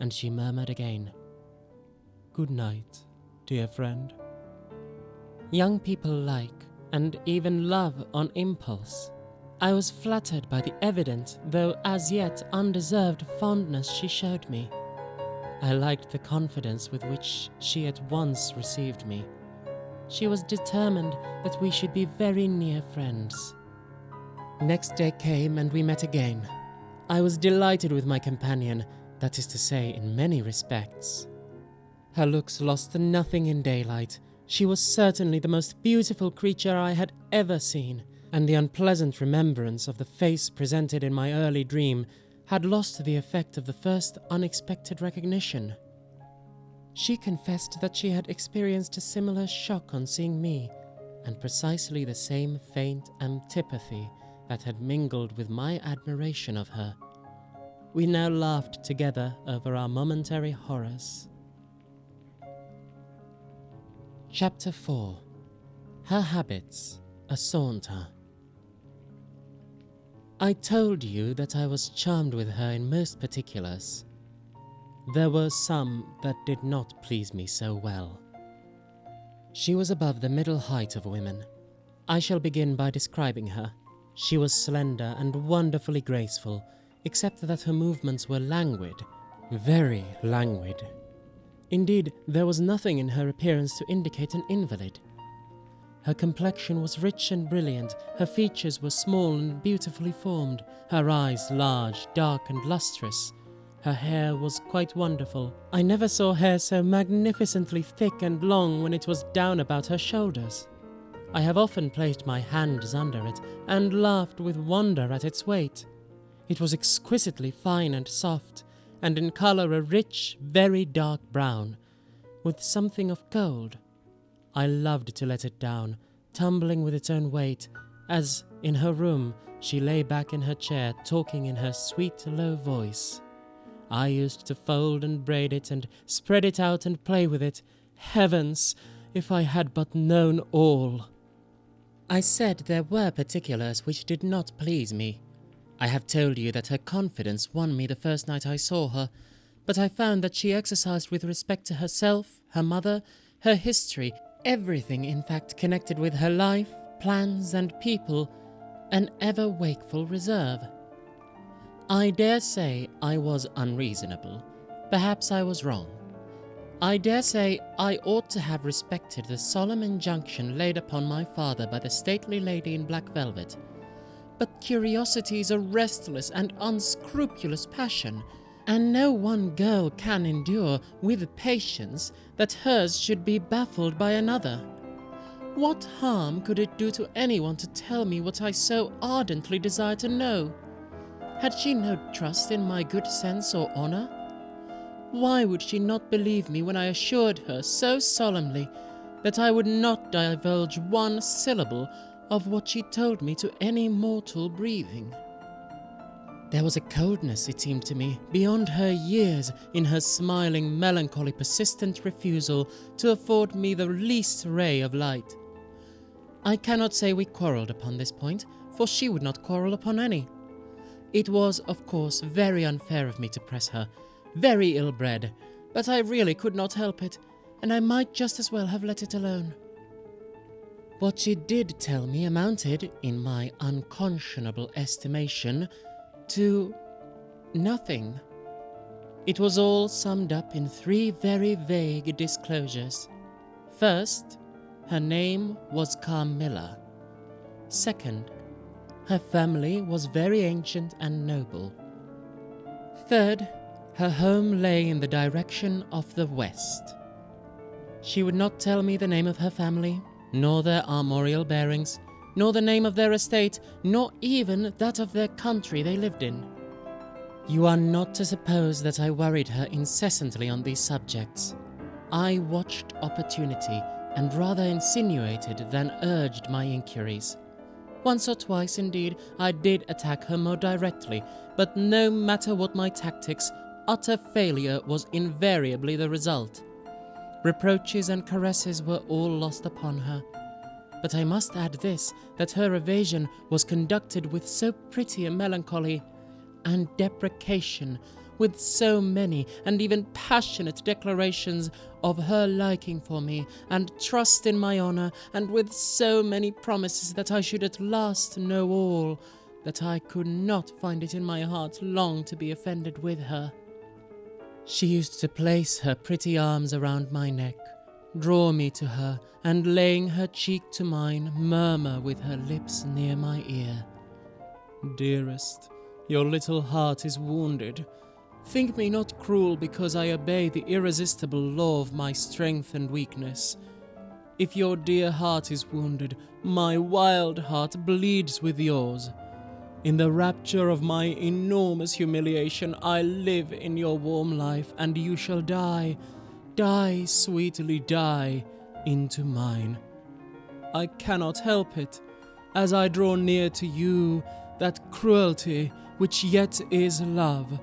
Speaker 1: and she murmured again,
Speaker 3: "Good night, dear friend."
Speaker 1: Young people like, and even love on impulse. I was flattered by the evident, though as yet undeserved, fondness she showed me. I liked the confidence with which she at once received me. She was determined that we should be very near friends. Next day came, and we met again. I was delighted with my companion, that is to say, in many respects. Her looks lost nothing in daylight. She was certainly the most beautiful creature I had ever seen, and the unpleasant remembrance of the face presented in my early dream had lost the effect of the first unexpected recognition. She confessed that she had experienced a similar shock on seeing me, and precisely the same faint antipathy that had mingled with my admiration of her. We now laughed together over our momentary horrors. Chapter 4. Her Habits, a Saunter. I told you that I was charmed with her in most particulars. There were some that did not please me so well. She was above the middle height of women. I shall begin by describing her. She was slender and wonderfully graceful, except that her movements were languid, very languid. Indeed, there was nothing in her appearance to indicate an invalid. Her complexion was rich and brilliant, her features were small and beautifully formed, her eyes large, dark and lustrous. Her hair was quite wonderful. I never saw hair so magnificently thick and long when it was down about her shoulders. I have often placed my hands under it and laughed with wonder at its weight. It was exquisitely fine and soft, and in colour a rich, very dark brown, with something of gold. I loved to let it down, tumbling with its own weight, as, in her room, she lay back in her chair talking in her sweet, low voice. I used to fold and braid it and spread it out and play with it. Heavens, if I had but known all! I said there were particulars which did not please me. I have told you that her confidence won me the first night I saw her, but I found that she exercised with respect to herself, her mother, her history, everything in fact connected with her life, plans and people, an ever-wakeful reserve. I dare say I was unreasonable. Perhaps I was wrong. I dare say I ought to have respected the solemn injunction laid upon my father by the stately lady in black velvet. But curiosity is a restless and unscrupulous passion, and no one girl can endure with patience that hers should be baffled by another. What harm could it do to anyone to tell me what I so ardently desire to know? Had she no trust in my good sense or honor? Why would she not believe me when I assured her so solemnly that I would not divulge one syllable of what she told me to any mortal breathing? There was a coldness, it seemed to me, beyond her years in her smiling, melancholy, persistent refusal to afford me the least ray of light. I cannot say we quarrelled upon this point, for she would not quarrel upon any. It was, of course, very unfair of me to press her, very ill-bred, but I really could not help it, and I might just as well have let it alone. What she did tell me amounted, in my unconscionable estimation, to nothing. It was all summed up in 3 very vague disclosures. First, her name was Carmilla. Second, her family was very ancient and noble. Third, her home lay in the direction of the west. She would not tell me the name of her family, nor their armorial bearings, nor the name of their estate, nor even that of their country they lived in. You are not to suppose that I worried her incessantly on these subjects. I watched opportunity, and rather insinuated than urged my inquiries. Once or twice, indeed, I did attack her more directly, but no matter what my tactics, utter failure was invariably the result. Reproaches and caresses were all lost upon her. But I must add this, that her evasion was conducted with so pretty a melancholy, and deprecation, with so many and even passionate declarations of her liking for me, and trust in my honour, and with so many promises that I should at last know all, that I could not find it in my heart long to be offended with her. She used to place her pretty arms around my neck, draw me to her, and laying her cheek to mine, murmur with her lips near my ear, "Dearest, your little heart is wounded. Think me not cruel because I obey the irresistible law of my strength and weakness. If your dear heart is wounded, my wild heart bleeds with yours. In the rapture of my enormous humiliation, I live in your warm life, and you shall die, sweetly die, into mine. I cannot help it, as I draw near to you, that cruelty which yet is love.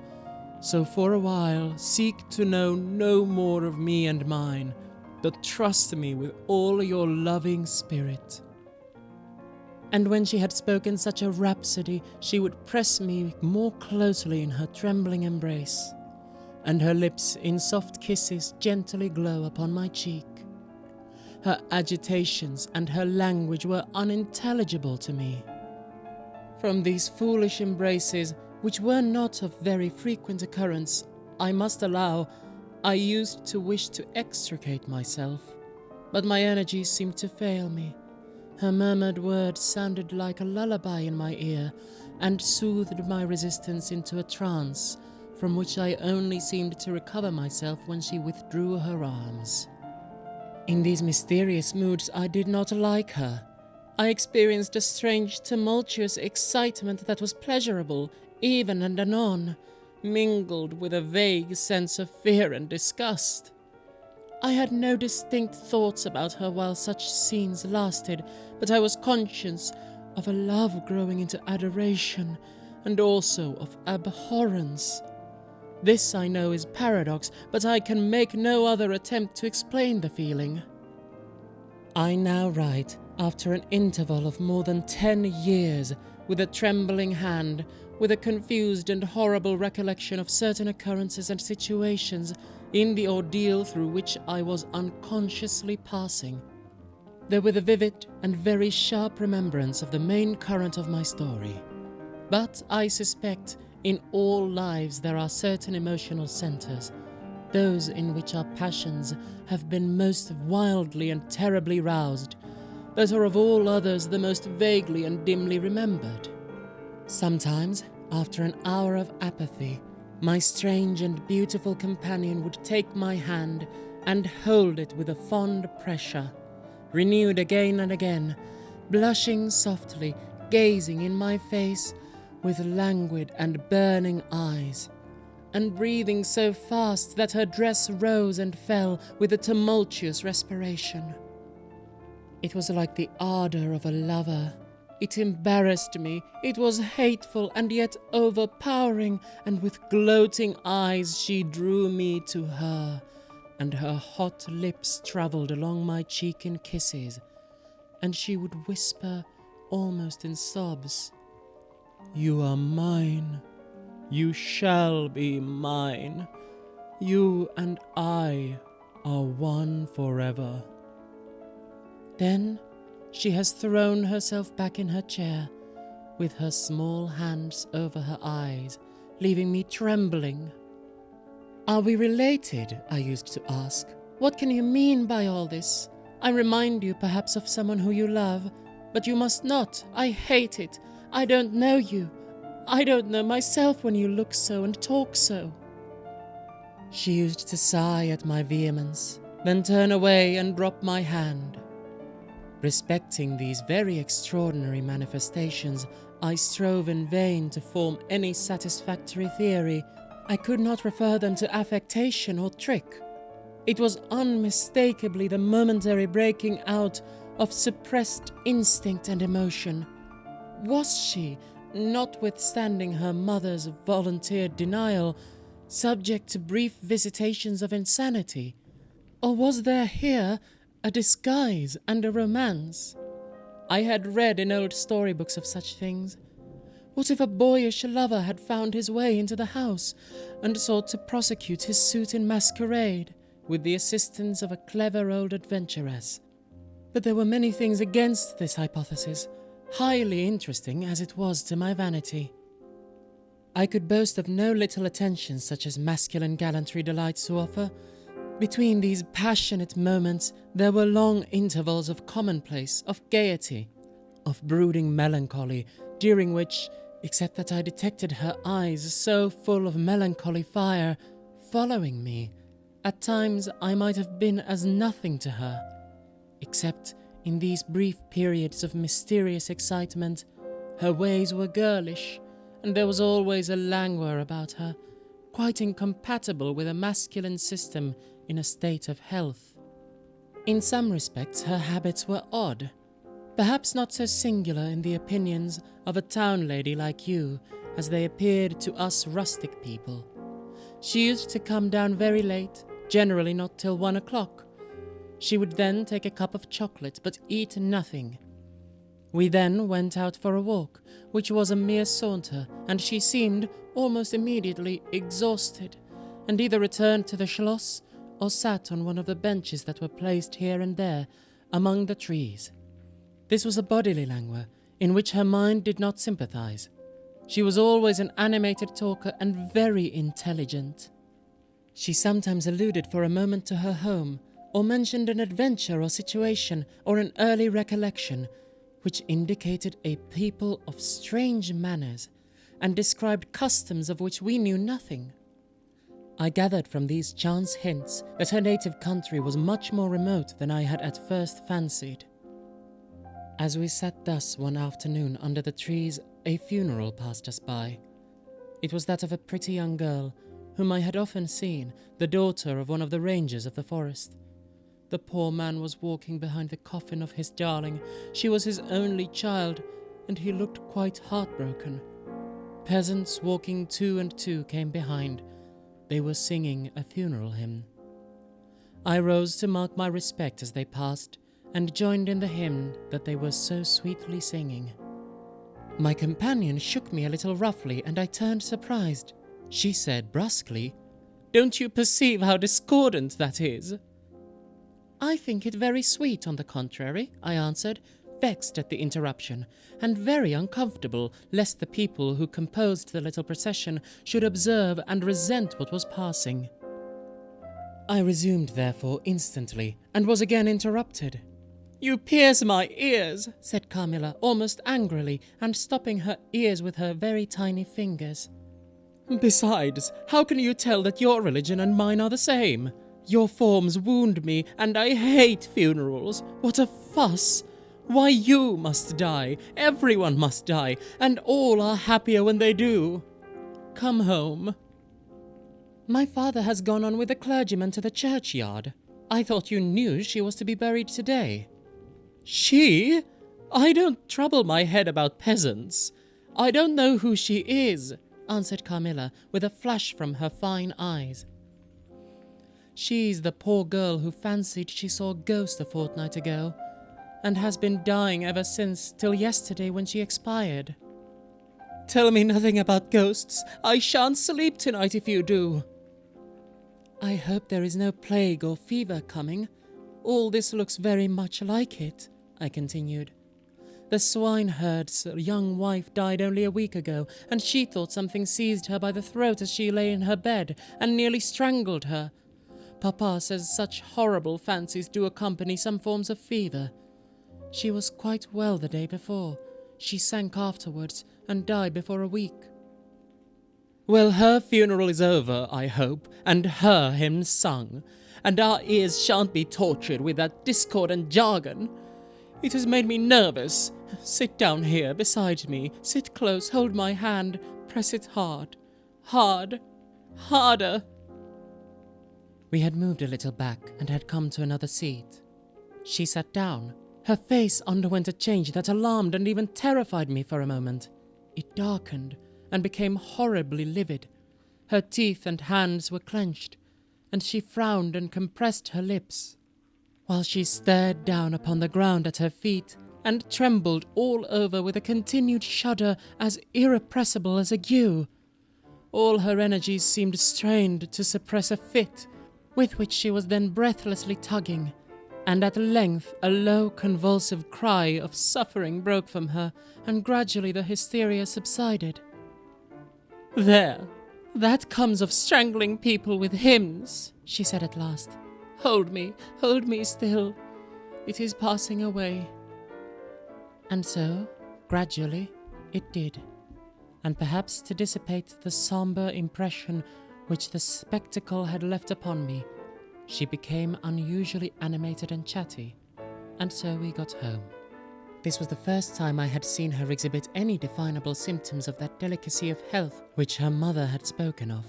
Speaker 1: So for a while seek to know no more of me and mine, but trust me with all your loving spirit." And when she had spoken such a rhapsody, she would press me more closely in her trembling embrace, and her lips in soft kisses gently glow upon my cheek. Her agitations and her language were unintelligible to me. From these foolish embraces, which were not of very frequent occurrence, I must allow, I used to wish to extricate myself, but my energies seemed to fail me. Her murmured words sounded like a lullaby in my ear, and soothed my resistance into a trance, from which I only seemed to recover myself when she withdrew her arms. In these mysterious moods I did not like her. I experienced a strange, tumultuous excitement that was pleasurable, even and anon, mingled with a vague sense of fear and disgust. I had no distinct thoughts about her while such scenes lasted, but I was conscious of a love growing into adoration, and also of abhorrence. This, I know, is paradox, but I can make no other attempt to explain the feeling. I now write After an interval of more than 10 years, with a trembling hand, with a confused and horrible recollection of certain occurrences and situations in the ordeal through which I was unconsciously passing, though with a vivid and very sharp remembrance of the main current of my story. But I suspect in all lives there are certain emotional centers, those in which our passions have been most wildly and terribly roused, that are of all others the most vaguely and dimly remembered. Sometimes, after an hour of apathy, my strange and beautiful companion would take my hand and hold it with a fond pressure, renewed again and again, blushing softly, gazing in my face with languid and burning eyes, and breathing so fast that her dress rose and fell with a tumultuous respiration. It was like the ardor of a lover. It embarrassed me, it was hateful and yet overpowering, and with gloating eyes she drew me to her, and her hot lips travelled along my cheek in kisses, and she would whisper, almost in sobs, "You are mine. You shall be mine. You and I are one forever." Then she has thrown herself back in her chair, with her small hands over her eyes, leaving me trembling. "Are we related?" I used to ask. "What can you mean by all this? I remind you perhaps of someone who you love, but you must not. I hate it. I don't know you. I don't know myself when you look so and talk so." She used to sigh at my vehemence, then turn away and drop my hand. Respecting these very extraordinary manifestations, I strove in vain to form any satisfactory theory. I could not refer them to affectation or trick. It was unmistakably the momentary breaking out of suppressed instinct and emotion. Was she, notwithstanding her mother's volunteered denial, subject to brief visitations of insanity? Or was there here a disguise and a romance? I had read in old storybooks of such things. What if a boyish lover had found his way into the house and sought to prosecute his suit in masquerade, with the assistance of a clever old adventuress? But there were many things against this hypothesis, highly interesting as it was to my vanity. I could boast of no little attentions such as masculine gallantry delights to offer. Between these passionate moments there were long intervals of commonplace, of gaiety, of brooding melancholy, during which, except that I detected her eyes so full of melancholy fire, following me, at times I might have been as nothing to her. Except in these brief periods of mysterious excitement, her ways were girlish, and there was always a languor about her, quite incompatible with a masculine system in a state of health. In some respects her habits were odd, perhaps not so singular in the opinions of a town lady like you as they appeared to us rustic people. She used to come down very late, generally not till 1 o'clock. She would then take a cup of chocolate, but eat nothing. We then went out for a walk, which was a mere saunter, and she seemed almost immediately exhausted, and either returned to the schloss or sat on one of the benches that were placed here and there among the trees. This was a bodily languor, in which her mind did not sympathize. She was always an animated talker and very intelligent. She sometimes alluded for a moment to her home, or mentioned an adventure or situation, or an early recollection, which indicated a people of strange manners, and described customs of which we knew nothing. I gathered from these chance hints that her native country was much more remote than I had at first fancied. As we sat thus one afternoon under the trees, a funeral passed us by. It was that of a pretty young girl, whom I had often seen, the daughter of one of the rangers of the forest. The poor man was walking behind the coffin of his darling. She was his only child, and he looked quite heartbroken. Peasants walking 2 and 2 came behind. They were singing a funeral hymn. I rose to mark my respect as they passed, and joined in the hymn that they were so sweetly singing. My companion shook me a little roughly, and I turned surprised. She said brusquely, "Don't you perceive how discordant that is?" "I think it very sweet, on the contrary," I answered, vexed at the interruption, and very uncomfortable lest the people who composed the little procession should observe and resent what was passing. I resumed, therefore, instantly, and was again interrupted. "You pierce my ears," said Carmilla, almost angrily, and stopping her ears with her very tiny fingers. "Besides, how can you tell that your religion and mine are the same? Your forms wound me, and I hate funerals. What a fuss! Why, you must die, everyone must die, and all are happier when they do. Come home." "My father has gone on with the clergyman to the churchyard. I thought you knew she was to be buried today." "She? I don't trouble my head about peasants. I don't know who she is," answered Carmilla, with a flash from her fine eyes. "She's the poor girl who fancied she saw a ghost a fortnight ago, and has been dying ever since, till yesterday when she expired." "Tell me nothing about ghosts. I shan't sleep tonight if you do." "I hope there is no plague or fever coming. All this looks very much like it," I continued. "The swineherd's young wife died only a week ago, and she thought something seized her by the throat as she lay in her bed, and nearly strangled her. Papa says such horrible fancies do accompany some forms of fever. She was quite well the day before. She sank afterwards, and died before a week." "Well, her funeral is over, I hope, and her hymns sung, and our ears shan't be tortured with that discordant jargon. It has made me nervous. Sit down here beside me. Sit close, hold my hand, press it hard. Hard. Harder." We had moved a little back and had come to another seat. She sat down. Her face underwent a change that alarmed and even terrified me for a moment. It darkened and became horribly livid. Her teeth and hands were clenched, and she frowned and compressed her lips, while she stared down upon the ground at her feet and trembled all over with a continued shudder as irrepressible as ague. All her energies seemed strained to suppress a fit, with which she was then breathlessly tugging, and at length a low convulsive cry of suffering broke from her, and gradually the hysteria subsided. "There, that comes of strangling people with hymns," she said at last. Hold me still. It is passing away." And so, gradually, it did, and perhaps to dissipate the sombre impression which the spectacle had left upon me, she became unusually animated and chatty, and so we got home. This was the first time I had seen her exhibit any definable symptoms of that delicacy of health which her mother had spoken of.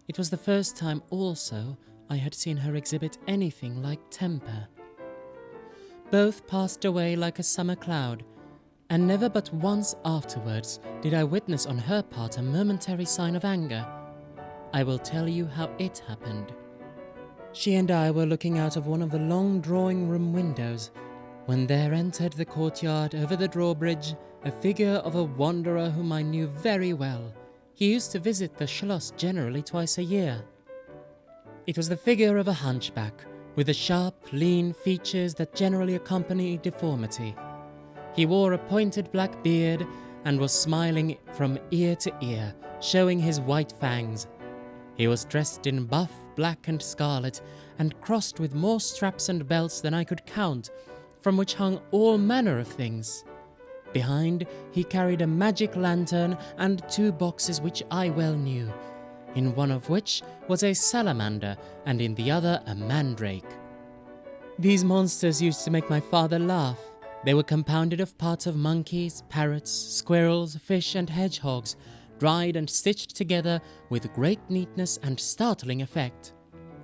Speaker 1: It was the first time also I had seen her exhibit anything like temper. Both passed away like a summer cloud, and never but once afterwards did I witness on her part a momentary sign of anger. I will tell you how it happened. She and I were looking out of one of the long drawing-room windows, when there entered the courtyard over the drawbridge a figure of a wanderer whom I knew very well. He used to visit the Schloss generally twice a year. It was the figure of a hunchback, with the sharp, lean features that generally accompany deformity. He wore a pointed black beard and was smiling from ear to ear, showing his white fangs. He was dressed in buff, black and scarlet, and crossed with more straps and belts than I could count, from which hung all manner of things. Behind, he carried a magic lantern and 2 boxes which I well knew, in one of which was a salamander, and in the other a mandrake. These monsters used to make my father laugh. They were compounded of parts of monkeys, parrots, squirrels, fish, and hedgehogs, dried and stitched together with great neatness and startling effect.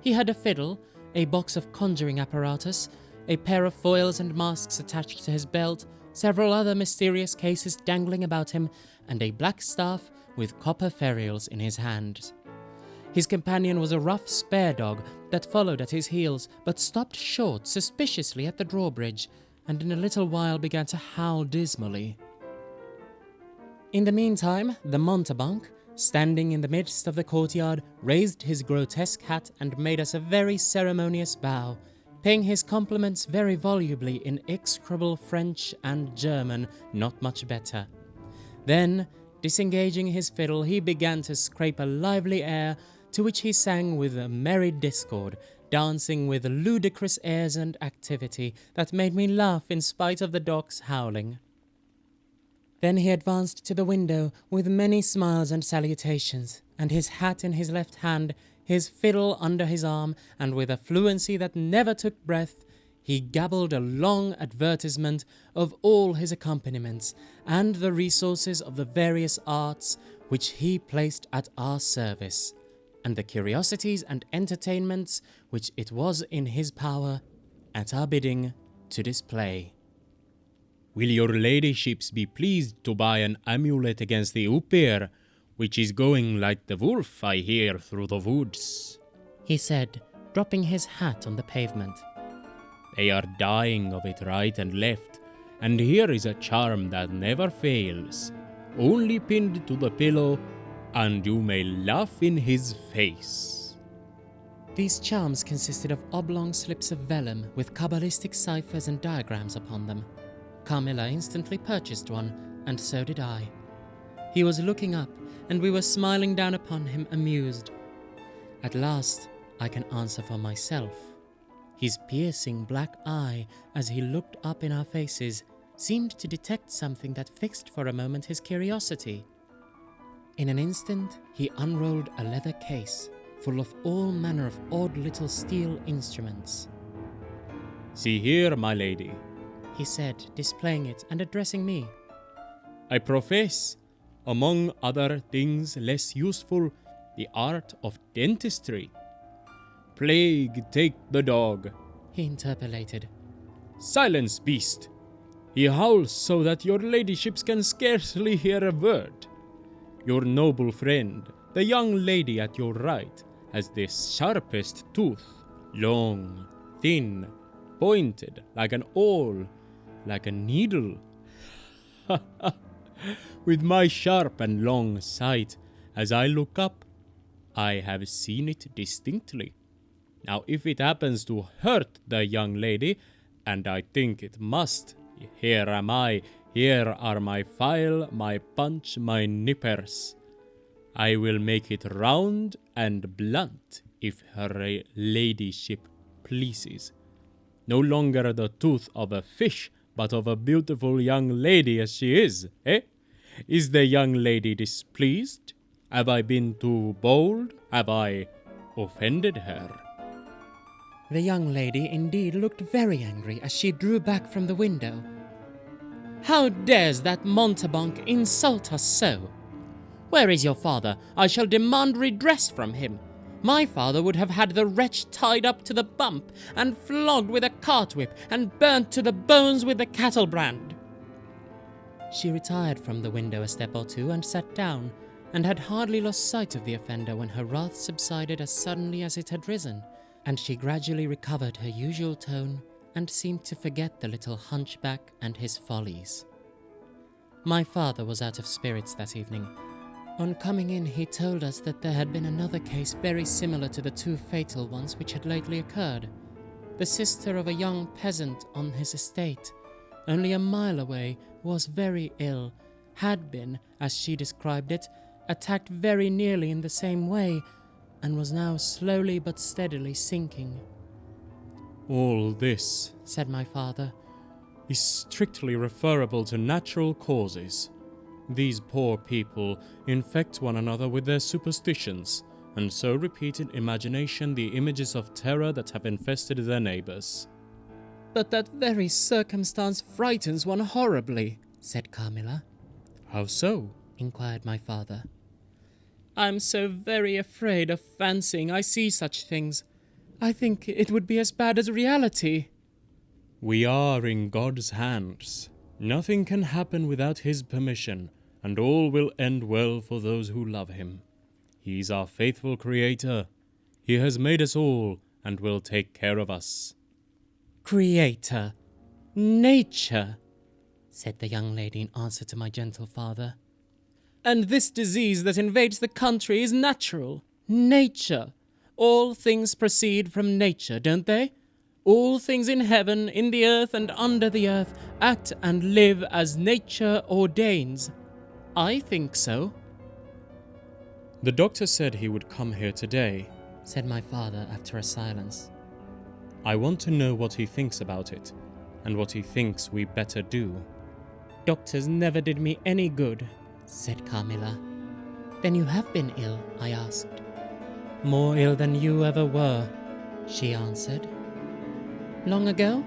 Speaker 1: He had a fiddle, a box of conjuring apparatus, a pair of foils and masks attached to his belt, several other mysterious cases dangling about him, and a black staff with copper ferrules in his hands. His companion was a rough spare dog that followed at his heels, but stopped short suspiciously at the drawbridge, and in a little while began to howl dismally. In the meantime, the mountebank, standing in the midst of the courtyard, raised his grotesque hat and made us a very ceremonious bow, paying his compliments very volubly in execrable French and German, not much better. Then, disengaging his fiddle, he began to scrape a lively air, to which he sang with a merry discord, dancing with ludicrous airs and activity that made me laugh in spite of the dog's howling. Then he advanced to the window with many smiles and salutations, and his hat in his left hand, his fiddle under his arm, and with a fluency that never took breath, he gabbled a long advertisement of all his accompaniments, and the resources of the various arts which he placed at our service, and the curiosities and entertainments which it was in his power, at our bidding, to display.
Speaker 4: Will your ladyships be pleased to buy an amulet against the Upir, which is going like the wolf, I hear, through the woods?
Speaker 1: He said, dropping his hat on the pavement.
Speaker 4: They are dying of it right and left, and here is a charm that never fails, only pinned to the pillow, and you may laugh in his face.
Speaker 1: These charms consisted of oblong slips of vellum with cabalistic ciphers and diagrams upon them. Carmilla instantly purchased one, and so did I. He was looking up, and we were smiling down upon him, amused. At last, I can answer for myself. His piercing black eye, as he looked up in our faces, seemed to detect something that fixed for a moment his curiosity. In an instant, he unrolled a leather case, full of all manner of odd little steel instruments.
Speaker 4: See here, my lady,
Speaker 1: he said, displaying it and addressing me.
Speaker 4: I profess, among other things less useful, the art of dentistry. Plague take the dog,
Speaker 1: he interpolated.
Speaker 4: Silence, beast! He howls so that your ladyships can scarcely hear a word. Your noble friend, the young lady at your right, has the sharpest tooth, long, thin, pointed, like an awl, like a needle. With my sharp and long sight, as I look up, I have seen it distinctly. Now if it happens to hurt the young lady, and I think it must, here am I, here are my file, my punch, my nippers. I will make it round and blunt, if her ladyship pleases. No longer the tooth of a fish, but of a beautiful young lady as she is, eh? Is the young lady displeased? Have I been too bold? Have I offended her?
Speaker 1: The young lady indeed looked very angry as she drew back from the window. How dares that mountebank insult us so? Where is your father? I shall demand redress from him. My father would have had the wretch tied up to the bump, and flogged with a cart-whip, and burnt to the bones with the cattle-brand. She retired from the window a step or two and sat down, and had hardly lost sight of the offender when her wrath subsided as suddenly as it had risen, and she gradually recovered her usual tone, and seemed to forget the little hunchback and his follies. My father was out of spirits that evening. On coming in, he told us that there had been another case very similar to the two fatal ones which had lately occurred. The sister of a young peasant on his estate, only a mile away, was very ill, had been, as she described it, attacked very nearly in the same way, and was now slowly but steadily sinking.
Speaker 2: All this,
Speaker 1: said my father,
Speaker 2: is strictly referable to natural causes. These poor people infect one another with their superstitions, and so repeat in imagination the images of terror that have infested their neighbors.
Speaker 1: But that very circumstance frightens one horribly, said Carmilla.
Speaker 2: How so?
Speaker 1: Inquired my father. I'm so very afraid of fancying I see such things. I think it would be as bad as reality.
Speaker 2: We are in God's hands. Nothing can happen without His permission, and all will end well for those who love Him.
Speaker 4: He's our faithful creator. He has made us all and will take care of us.
Speaker 1: Creator, nature, said the young lady in answer to my gentle father.
Speaker 3: And this disease that invades the country is natural. Nature. All things proceed from nature, don't they? All things in heaven, in the earth, and under the earth act and live as nature ordains. I think so.
Speaker 4: The doctor said he would come here today,
Speaker 1: said my father after a silence.
Speaker 4: I want to know what he thinks about it, and what he thinks we better do.
Speaker 3: Doctors never did me any good,
Speaker 1: said Carmilla. Then you have been ill, I asked.
Speaker 3: More ill than you ever were,
Speaker 1: she answered. Long ago?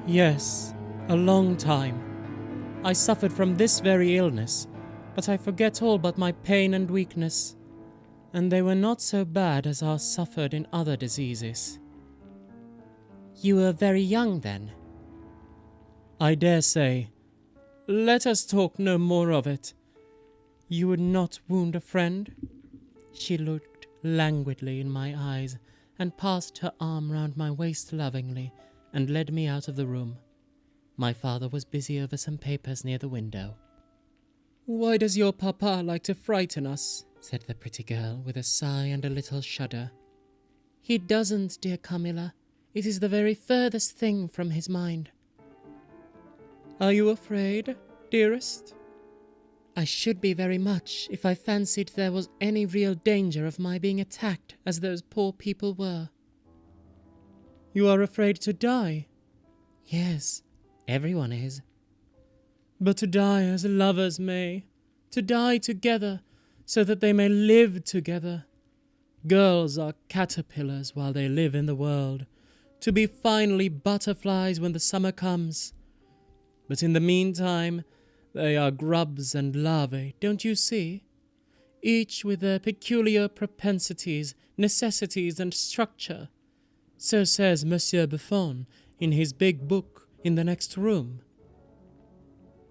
Speaker 3: Yes, a long time. I suffered from this very illness, but I forget all but my pain and weakness, and they were not so bad as are suffered in other diseases.
Speaker 1: You were very young then?
Speaker 3: I dare say. Let us talk no more of it. You would not wound a friend?
Speaker 1: She looked languidly in my eyes and passed her arm round my waist lovingly and led me out of the room. My father was busy over some papers near the window.
Speaker 3: Why does your papa like to frighten us?
Speaker 1: Said the pretty girl with a sigh and a little shudder. He doesn't, dear Carmilla. It is the very furthest thing from his mind.
Speaker 3: Are you afraid, dearest?
Speaker 1: I should be very much if I fancied there was any real danger of my being attacked as those poor people were.
Speaker 3: You are afraid to die?
Speaker 1: Yes, everyone is.
Speaker 3: But to die as lovers may, to die together, so that they may live together. Girls are caterpillars while they live in the world, to be finally butterflies when the summer comes. But in the meantime, they are grubs and larvae, don't you see? Each with their peculiar propensities, necessities, and structure. So says Monsieur Buffon in his big book in the next room.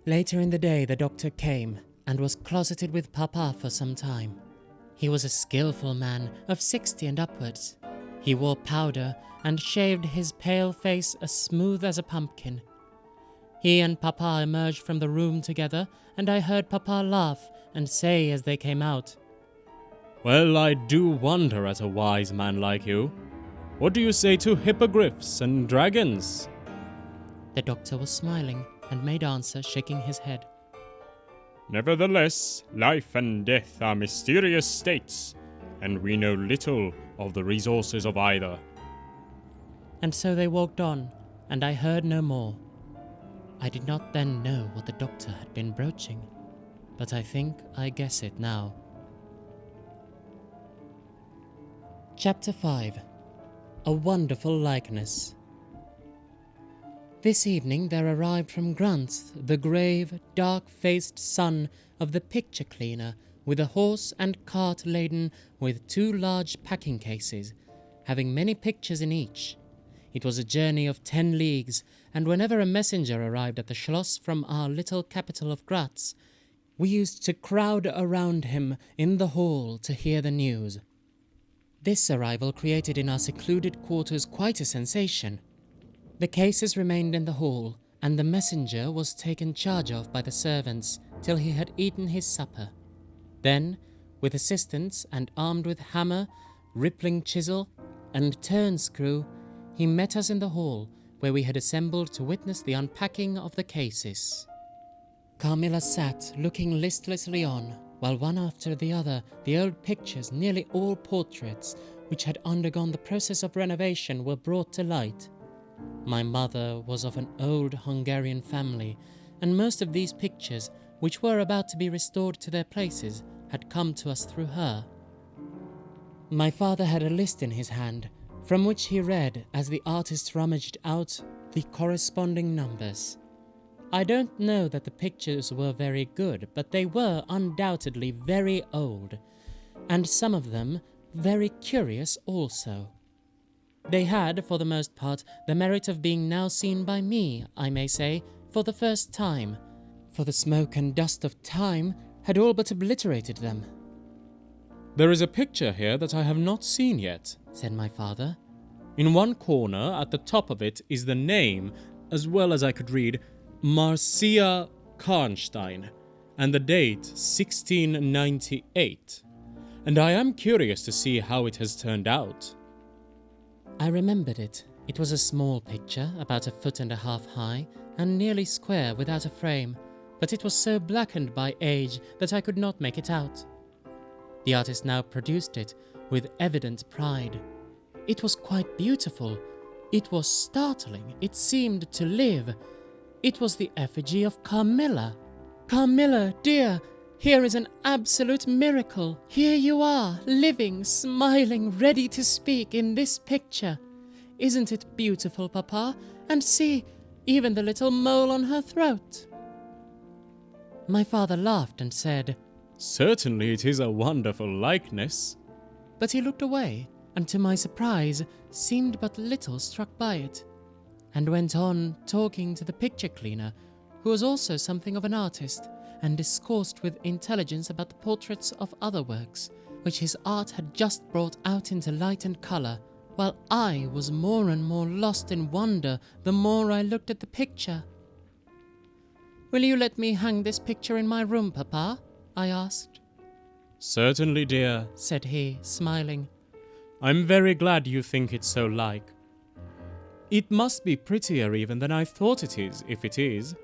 Speaker 1: Later in the day the doctor came and was closeted with Papa for some time. He was a skilful man of 60 and upwards. He wore powder and shaved his pale face as smooth as a pumpkin. He and Papa emerged from the room together, and I heard Papa laugh and say as they came out,
Speaker 4: Well, I do wonder at a wise man like you. What do you say to hippogriffs and dragons?
Speaker 1: The doctor was smiling and made answer, shaking his head.
Speaker 2: Nevertheless, life and death are mysterious states, and we know little of the resources of either.
Speaker 1: And so they walked on, and I heard no more. I did not then know what the doctor had been broaching, but I think I guess it now. Chapter 5. A Wonderful Likeness. This evening there arrived from Grant the grave, dark-faced son of the picture cleaner, with a horse and cart laden with 2 large packing cases, having many pictures in each. It was a journey of 10 leagues, and whenever a messenger arrived at the Schloss from our little capital of Graz, we used to crowd around him in the hall to hear the news. This arrival created in our secluded quarters quite a sensation. The cases remained in the hall, and the messenger was taken charge of by the servants till he had eaten his supper. Then, with assistants and armed with hammer, rippling chisel, and turn-screw, he met us in the hall, where we had assembled to witness the unpacking of the cases. Carmilla sat looking listlessly on, while one after the other the old pictures, nearly all portraits, which had undergone the process of renovation, were brought to light. My mother was of an old Hungarian family, and most of these pictures, which were about to be restored to their places, had come to us through her. My father had a list in his hand, from which he read as the artist rummaged out the corresponding numbers. I don't know that the pictures were very good, but they were undoubtedly very old, and some of them very curious also. They had, for the most part, the merit of being now seen by me, I may say, for the first time, for the smoke and dust of time had all but obliterated them.
Speaker 4: There is a picture here that I have not seen yet,
Speaker 1: said my father.
Speaker 4: In one corner, at the top of it, is the name, as well as I could read, Marcia Karnstein, and the date 1698. And I am curious to see how it has turned out.
Speaker 1: I remembered it. It was a small picture, about 1.5 feet high, and nearly square without a frame, but it was so blackened by age that I could not make it out. The artist now produced it with evident pride. It was quite beautiful. It was startling. It seemed to live. It was the effigy of Carmilla. Carmilla, dear, here is an absolute miracle. Here you are, living, smiling, ready to speak in this picture. Isn't it beautiful, Papa? And see, even the little mole on her throat. My father laughed and said,
Speaker 4: Certainly it is a wonderful likeness.
Speaker 1: But he looked away, and to my surprise, seemed but little struck by it, and went on talking to the picture cleaner, who was also something of an artist, and discoursed with intelligence about the portraits of other works, which his art had just brought out into light and colour, while I was more and more lost in wonder the more I looked at the picture. "Will you let me hang this picture in my room, Papa?" I asked.
Speaker 4: Certainly, dear,
Speaker 1: said he, smiling.
Speaker 4: I'm very glad you think it so like. It must be prettier even than I thought it is, if it is.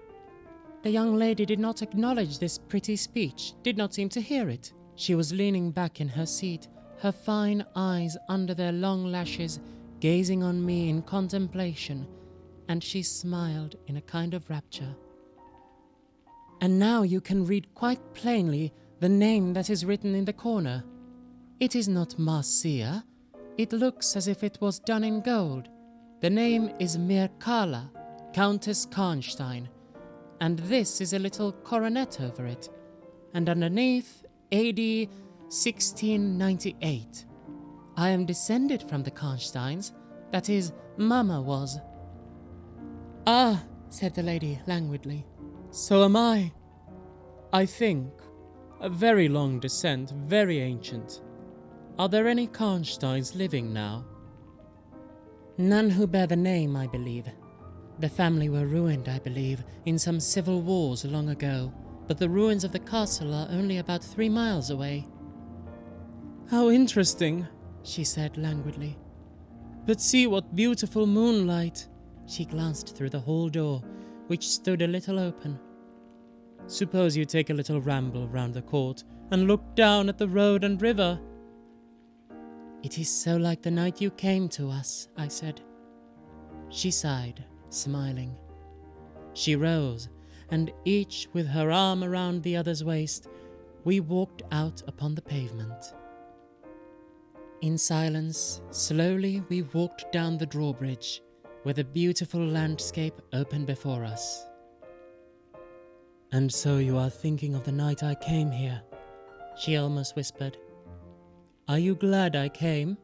Speaker 1: The young lady did not acknowledge this pretty speech, did not seem to hear it. She was leaning back in her seat, her fine eyes under their long lashes, gazing on me in contemplation, and she smiled in a kind of rapture. And now you can read quite plainly the name that is written in the corner. It is not Marcia. It looks as if it was done in gold. The name is Mirkala, Countess Karnstein, and this is a little coronet over it, and underneath, AD 1698. I am descended from the Karnsteins, that is, Mama was. "Ah," said the lady languidly, "so am I. I think. A very long descent, very ancient. Are there any Karnsteins living now?" "None who bear the name, I believe. The family were ruined, I believe, in some civil wars long ago, but the ruins of the castle are only about 3 miles away." "How interesting," she said languidly. "But see what beautiful moonlight." She glanced through the hall door, which stood a little open. "Suppose you take a little ramble round the court and look down at the road and river." "It is so like the night you came to us," I said. She sighed, smiling. She rose, and each with her arm around the other's waist, we walked out upon the pavement. In silence, slowly we walked down the drawbridge, where the beautiful landscape opened before us. "And so you are thinking of the night I came here," she almost whispered. "Are you glad I came?"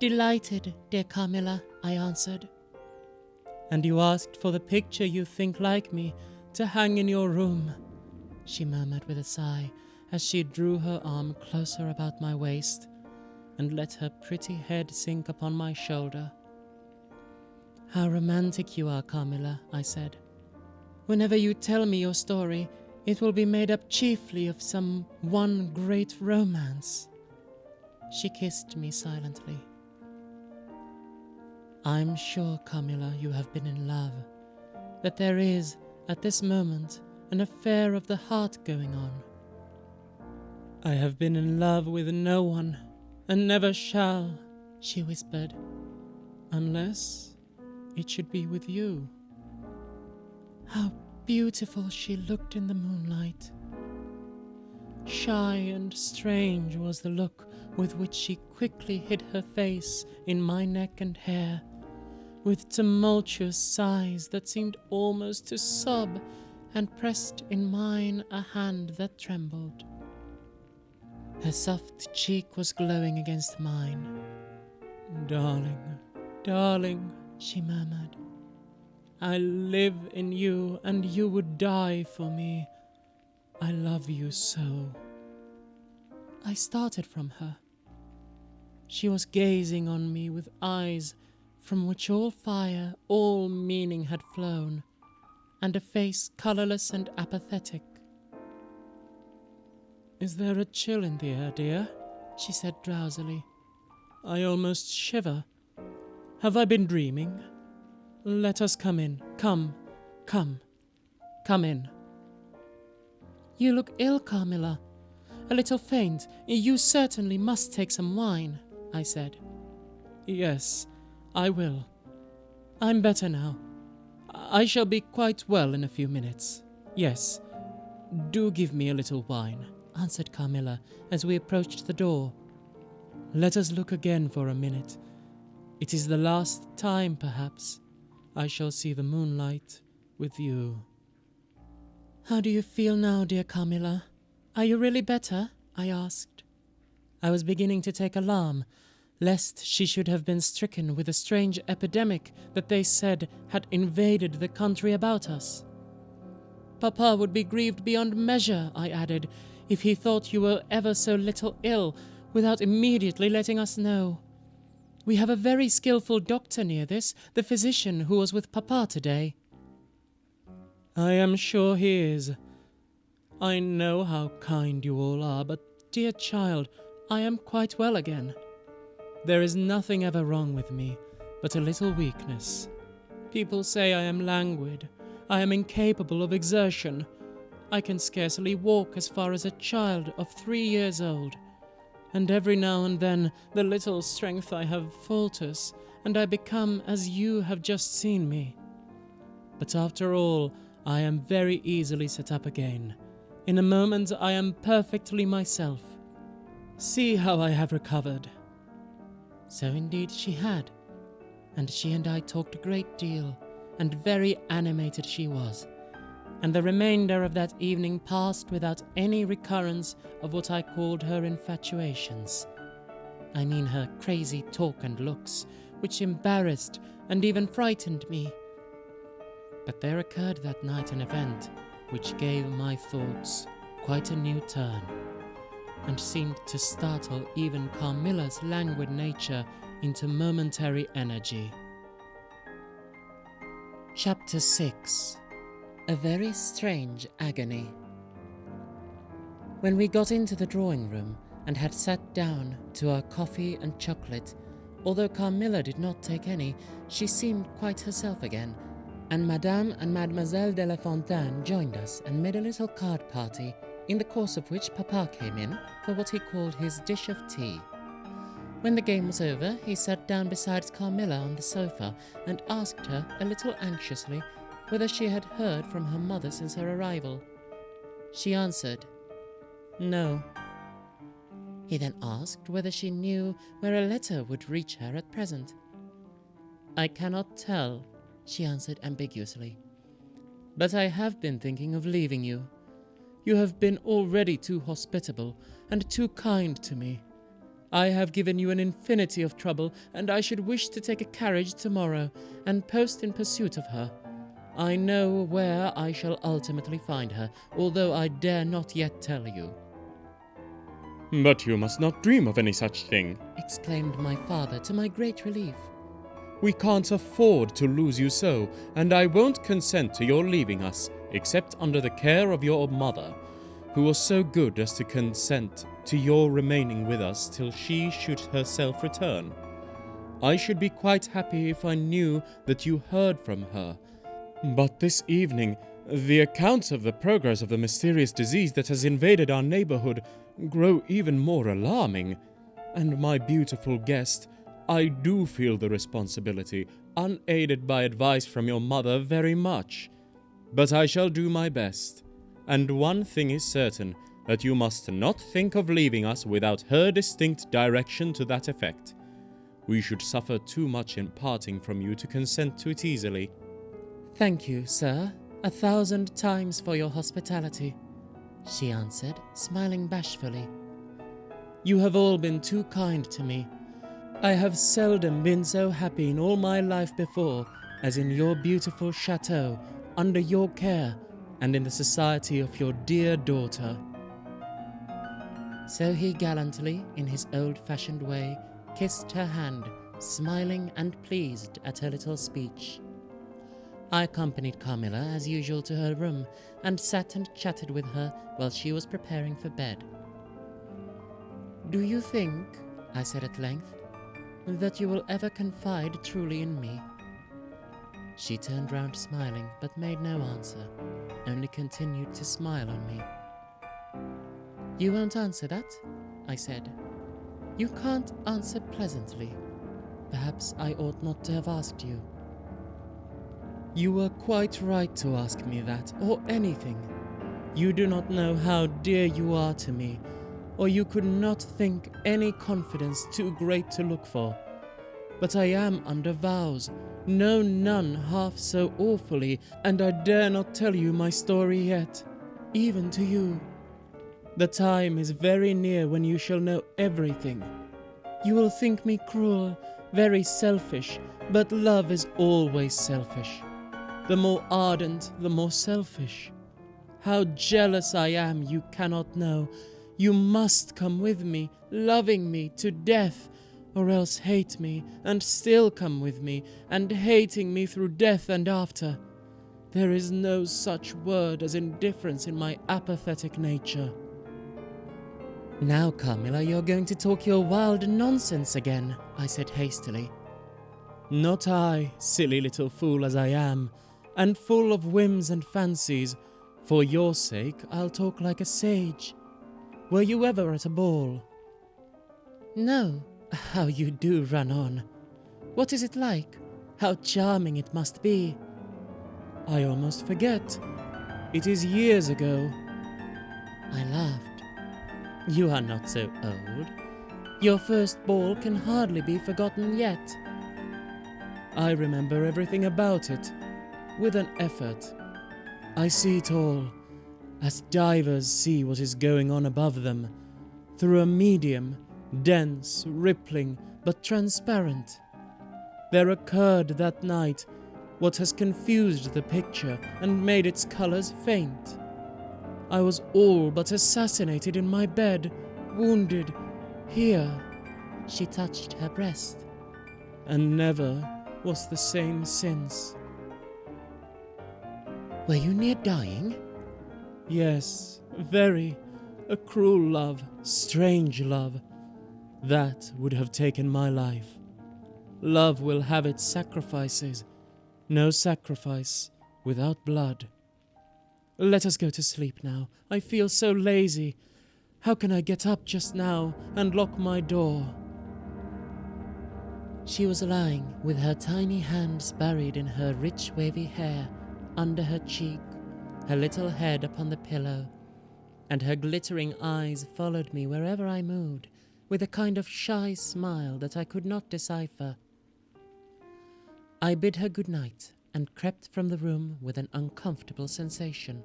Speaker 1: "Delighted, dear Carmilla," I answered. "And you asked for the picture you think like me to hang in your room," she murmured with a sigh as she drew her arm closer about my waist and let her pretty head sink upon my shoulder. "How romantic you are, Carmilla," I said. "Whenever you tell me your story, it will be made up chiefly of some one great romance." She kissed me silently. "I'm sure, Carmilla, you have been in love, that there is, at this moment, an affair of the heart going on." "I have been in love with no one, and never shall," she whispered, "unless it should be with you." How beautiful she looked in the moonlight. Shy and strange was the look with which she quickly hid her face in my neck and hair, with tumultuous sighs that seemed almost to sob, and pressed in mine a hand that trembled. Her soft cheek was glowing against mine. "Darling, darling," she murmured, "I live in you, and you would die for me. I love you so."
Speaker 3: I started from her. She was gazing on me with eyes from which all fire, all meaning had flown, and a face colourless and apathetic. "Is there a chill in the air, dear?" she said drowsily. "I almost shiver. Have I been dreaming? Let us come in. Come in." "You look ill, Carmilla. A little faint. You certainly must take some wine," I said. "Yes, I will. I'm better now. I shall be quite well in a few minutes. Yes, do give me a little wine," answered Carmilla as we approached the door. "Let us look again for a minute. It is the last time, perhaps, I shall see the moonlight with you." "How do you feel now, dear Carmilla? Are you really better?" I asked. I was beginning to take alarm, lest she should have been stricken with a strange epidemic that they said had invaded the country about us. "Papa would be grieved beyond measure," I added, "if he thought you were ever so little ill, without immediately letting us know. We have a very skillful doctor near this, the physician who was with Papa today." "I am sure he is. I know how kind you all are, but, dear child, I am quite well again. There is nothing ever wrong with me, but a little weakness. People say I am languid. I am incapable of exertion. I can scarcely walk as far as a child of 3 years old. And every now and then the little strength I have falters, and I become as you have just seen me. But after all, I am very easily set up again. In a moment I am perfectly myself. See how I have recovered." So indeed she had, and she and I talked a great deal, and very animated she was. And the remainder of that evening passed without any recurrence of what I called her infatuations. I mean her crazy talk and looks, which embarrassed and even frightened me. But there occurred that night an event which gave my thoughts quite a new turn, and seemed to startle even Carmilla's languid nature into momentary energy. Chapter 6. A very strange agony. When we got into the drawing room and had sat down to our coffee and chocolate, although Carmilla did not take any, she seemed quite herself again, and Madame and Mademoiselle de la Fontaine joined us and made a little card party, in the course of which Papa came in for what he called his dish of tea. When the game was over, he sat down beside Carmilla on the sofa and asked her, a little anxiously, whether she had heard from her mother since her arrival. She answered, "No." He then asked whether she knew where a letter would reach her at present. "I cannot tell," she answered ambiguously. "But I have been thinking of leaving you. You have been already too hospitable and too kind to me. I have given you an infinity of trouble, and I should wish to take a carriage tomorrow and post in pursuit of her. I know where I shall ultimately find her, although I dare not yet tell you."
Speaker 2: "But you must not dream of any such thing,"
Speaker 3: exclaimed my father, to my great relief.
Speaker 2: "We can't afford to lose you so, and I won't consent to your leaving us, except under the care of your mother, who was so good as to consent to your remaining with us till she should herself return. I should be quite happy if I knew that you heard from her. But this evening, the accounts of the progress of the mysterious disease that has invaded our neighborhood grow even more alarming, and my beautiful guest, I do feel the responsibility, unaided by advice from your mother, very much. But I shall do my best, and one thing is certain, that you must not think of leaving us without her distinct direction to that effect. We should suffer too much in parting from you to consent to it easily."
Speaker 3: "Thank you, sir, 1,000 times for your hospitality," she answered, smiling bashfully. "You have all been too kind to me. I have seldom been so happy in all my life before as in your beautiful chateau, under your care, and in the society of your dear daughter."
Speaker 1: So he gallantly, in his old-fashioned way, kissed her hand, smiling and pleased at her little speech. I accompanied Carmilla as usual to her room and sat and chatted with her while she was preparing for bed. "Do you think," I said at length, "that you will ever confide truly in me?" She turned round smiling, but made no answer, only continued to smile on me. "You won't answer that?" I said. "You can't answer pleasantly. Perhaps I ought not to have asked you." "You were quite right to ask me that, or anything. You do not know how dear you are to me, or you could not think any confidence too great to look for. But I am under vows, know none half so awfully, and I dare not tell you my story yet, even to you. The time is very near when you shall know everything. You will think me cruel, very selfish, but love is always selfish. The more ardent, the more selfish. How jealous I am you cannot know. You must come with me, loving me to death, or else hate me, and still come with me, and hating me through death and after. There is no such word as indifference in my apathetic nature." "Now, Carmilla, you're going to talk your wild nonsense again," I said hastily. "Not I, silly little fool as I am, and full of whims and fancies. For your sake, I'll talk like a sage. Were you ever at a ball?" "No. How you do run on. What is it like? How charming it must be." "I almost forget. It is years ago." I laughed. "You are not so old. Your first ball can hardly be forgotten yet." "I remember everything about it, with an effort. I see it all, as divers see what is going on above them, through a medium, dense, rippling, but transparent. There occurred that night what has confused the picture and made its colors faint. I was all but assassinated in my bed, wounded, here." She touched her breast. "And never was the same since." "Were you near dying?" "Yes, very. A cruel love, strange love. That would have taken my life. Love will have its sacrifices. No sacrifice without blood. Let us go to sleep now. I feel so lazy. How can I get up just now and lock my door?" She was lying with her tiny hands buried in her rich wavy hair, under her cheek, her little head upon the pillow, and her glittering eyes followed me wherever I moved, with a kind of shy smile that I could not decipher. I bid her good night and crept from the room with an uncomfortable sensation.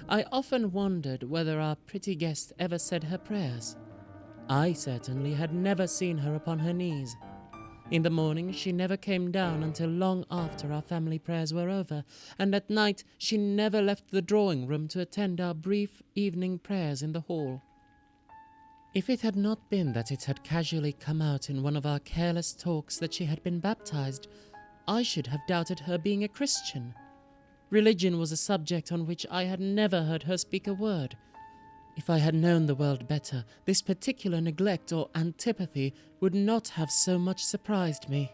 Speaker 1: I often wondered whether our pretty guest ever said her prayers. I certainly had never seen her upon her knees. In the morning she never came down until long after our family prayers were over, and at night she never left the drawing room to attend our brief evening prayers in the hall. If it had not been that it had casually come out in one of our careless talks that she had been baptized, I should have doubted her being a Christian. Religion was a subject on which I had never heard her speak a word. If I had known the world better, this particular neglect or antipathy would not have so much surprised me.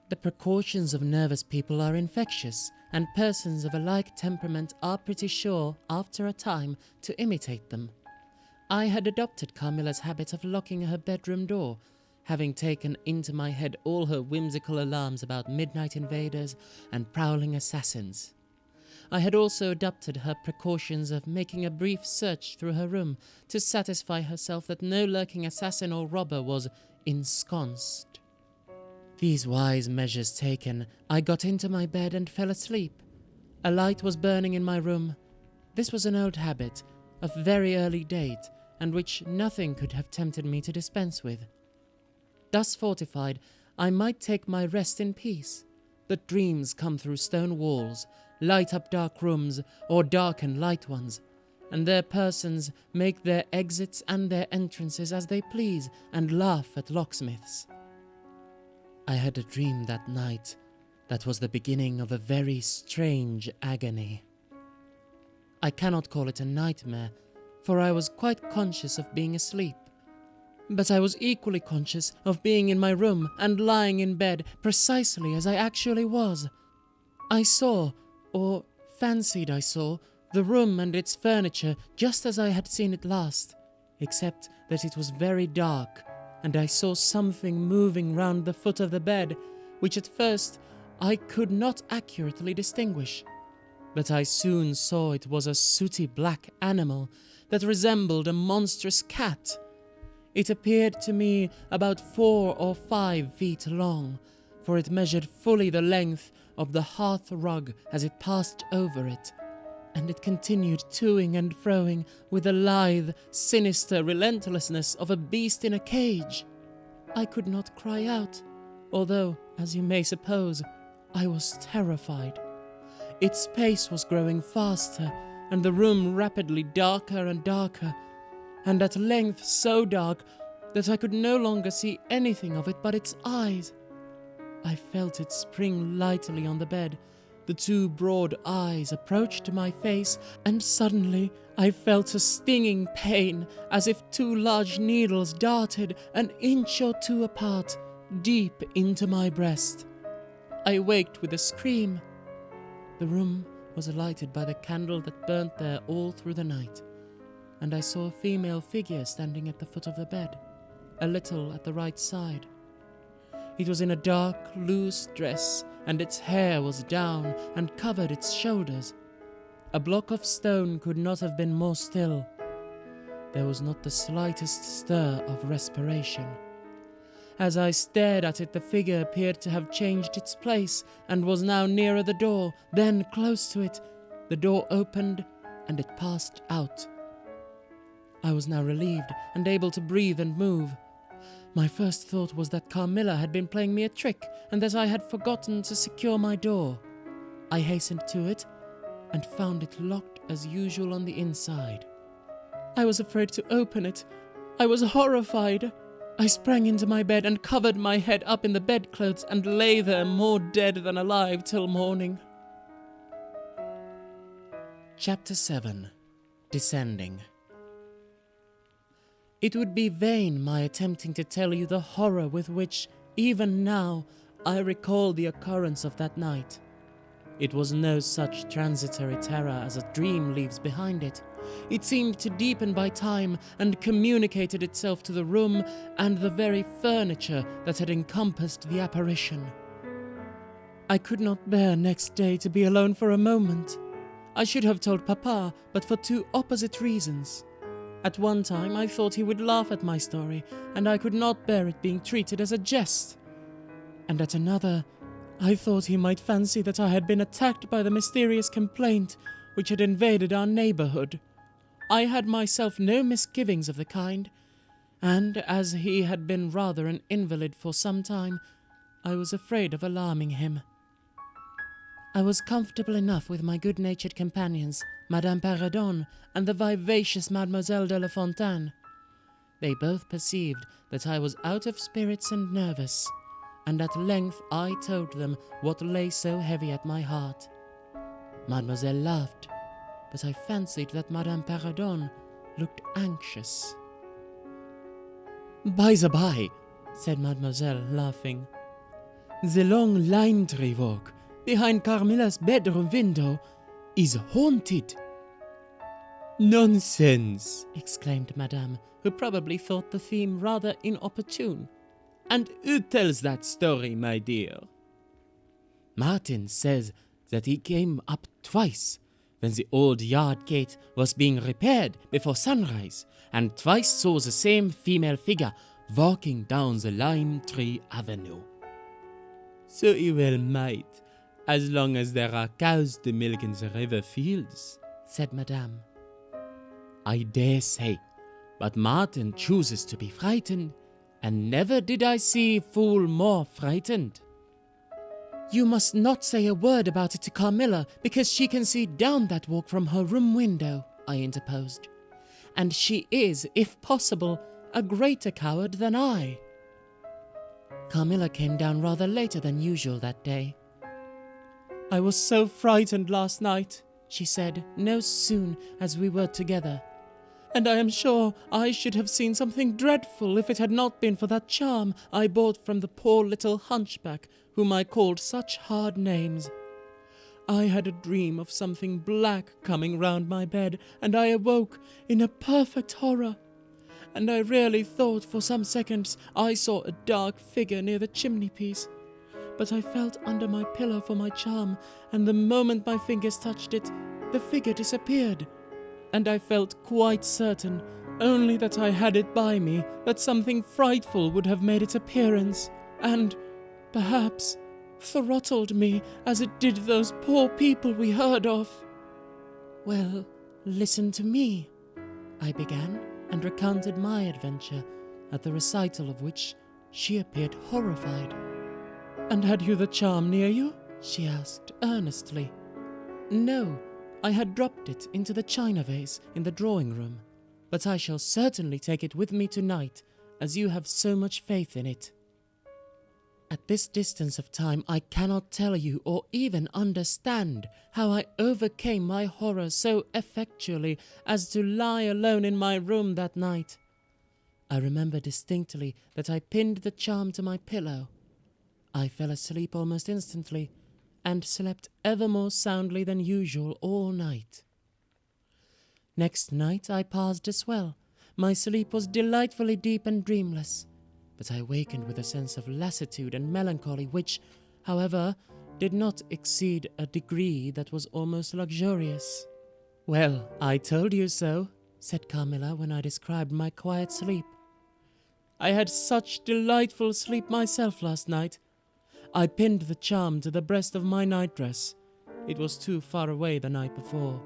Speaker 1: The precautions of nervous people are infectious, and persons of a like temperament are pretty sure, after a time, to imitate them. I had adopted Carmilla's habit of locking her bedroom door, having taken into my head all her whimsical alarms about midnight invaders and prowling assassins. I had also adopted her precautions of making a brief search through her room to satisfy herself that no lurking assassin or robber was ensconced. These wise measures taken, I got into my bed and fell asleep. A light was burning in my room. This was an old habit, of very early date, and which nothing could have tempted me to dispense with. Thus fortified, I might take my rest in peace, but dreams come through stone walls, light up dark rooms, or darken light ones, and their persons make their exits and their entrances as they please, and laugh at locksmiths. I had a dream that night that was the beginning of a very strange agony. I cannot call it a nightmare, for I was quite conscious of being asleep. But I was equally conscious of being in my room and lying in bed precisely as I actually was. I saw, or fancied I saw, the room and its furniture just as I had seen it last, except that it was very dark, and I saw something moving round the foot of the bed, which at first I could not accurately distinguish. But I soon saw it was a sooty black animal that resembled a monstrous cat. It appeared to me about 4 or 5 feet long, for it measured fully the length of the hearth rug as it passed over it, and it continued toing and froing with the lithe, sinister relentlessness of a beast in a cage. I could not cry out, although, as you may suppose, I was terrified. Its pace was growing faster, and the room rapidly darker and darker, and at length so dark that I could no longer see anything of it but its eyes. I felt it spring lightly on the bed. The 2 broad eyes approached my face, and suddenly I felt a stinging pain, as if 2 large needles darted an inch or 2 apart, deep into my breast. I waked with a scream. The room was lighted by the candle that burnt there all through the night, and I saw a female figure standing at the foot of the bed, a little at the right side. It was in a dark, loose dress, and its hair was down and covered its shoulders. A block of stone could not have been more still. There was not the slightest stir of respiration. As I stared at it, the figure appeared to have changed its place and was now nearer the door, then close to it. The door opened, and it passed out. I was now relieved and able to breathe and move. My first thought was that Carmilla had been playing me a trick and that I had forgotten to secure my door. I hastened to it and found it locked as usual on the inside. I was afraid to open it. I was horrified. I sprang into my bed and covered my head up in the bedclothes and lay there more dead than alive till morning. Chapter 7. Descending. It would be vain my attempting to tell you the horror with which, even now, I recall the occurrence of that night. It was no such transitory terror as a dream leaves behind it. It seemed to deepen by time and communicated itself to the room and the very furniture that had encompassed the apparition. I could not bear next day to be alone for a moment. I should have told Papa, but for 2 opposite reasons. At one time I thought he would laugh at my story, and I could not bear it being treated as a jest. And at another, I thought he might fancy that I had been attacked by the mysterious complaint which had invaded our neighborhood. I had myself no misgivings of the kind, and as he had been rather an invalid for some time, I was afraid of alarming him. I was comfortable enough with my good-natured companions, Madame Perrodon and the vivacious Mademoiselle de la Fontaine. They both perceived that I was out of spirits and nervous, and at length I told them what lay so heavy at my heart. Mademoiselle laughed, but I fancied that Madame Perrodon looked anxious. "By the by," said Mademoiselle, laughing, "the long lime tree walk behind Carmilla's bedroom window is haunted." "Nonsense!" exclaimed Madame, who probably thought the theme rather inopportune. "And who tells that story, my dear?" "Martin says that he came up twice when the old yard gate was being repaired before sunrise, and twice saw the same female figure walking down the lime tree avenue." "So he well might, as long as there are cows to milk in the river fields," said Madame. "I dare say, but Martin chooses to be frightened, and never did I see fool more frightened." "You must not say a word about it to Carmilla, because she can see down that walk from her room window," I interposed. And she is, if possible, a greater coward than I. Carmilla came down rather later than usual that day. I was so frightened last night, she said, no soon as we were together. And I am sure I should have seen something dreadful if it had not been for that charm I bought from the poor little hunchback whom I called such hard names. I had a dream of something black coming round my bed, and I awoke in a perfect horror. And I really thought for some seconds I saw a dark figure near the chimney-piece. But I felt under my pillow for my charm, and the moment my fingers touched it, the figure disappeared. And I felt quite certain, only that I had it by me, that something frightful would have made its appearance, and, perhaps, throttled me as it did those poor people we heard of. Well, listen to me, I began, and recounted my adventure, at the recital of which she appeared horrified. And had you the charm near you? She asked earnestly. No, I had dropped it into the china vase in the drawing room, but I shall certainly take it with me tonight, as you have so much faith in it. At this distance of time I cannot tell you or even understand how I overcame my horror so effectually as to lie alone in my room that night. I remember distinctly that I pinned the charm to my pillow. I fell asleep almost instantly, and slept ever more soundly than usual all night. Next night I passed as well. My sleep was delightfully deep and dreamless, but I wakened with a sense of lassitude and melancholy which, however, did not exceed a degree that was almost luxurious. Well, I told you so, said Carmilla when I described my quiet sleep. I had such delightful sleep myself last night. I pinned the charm to the breast of my nightdress. It was too far away the night before.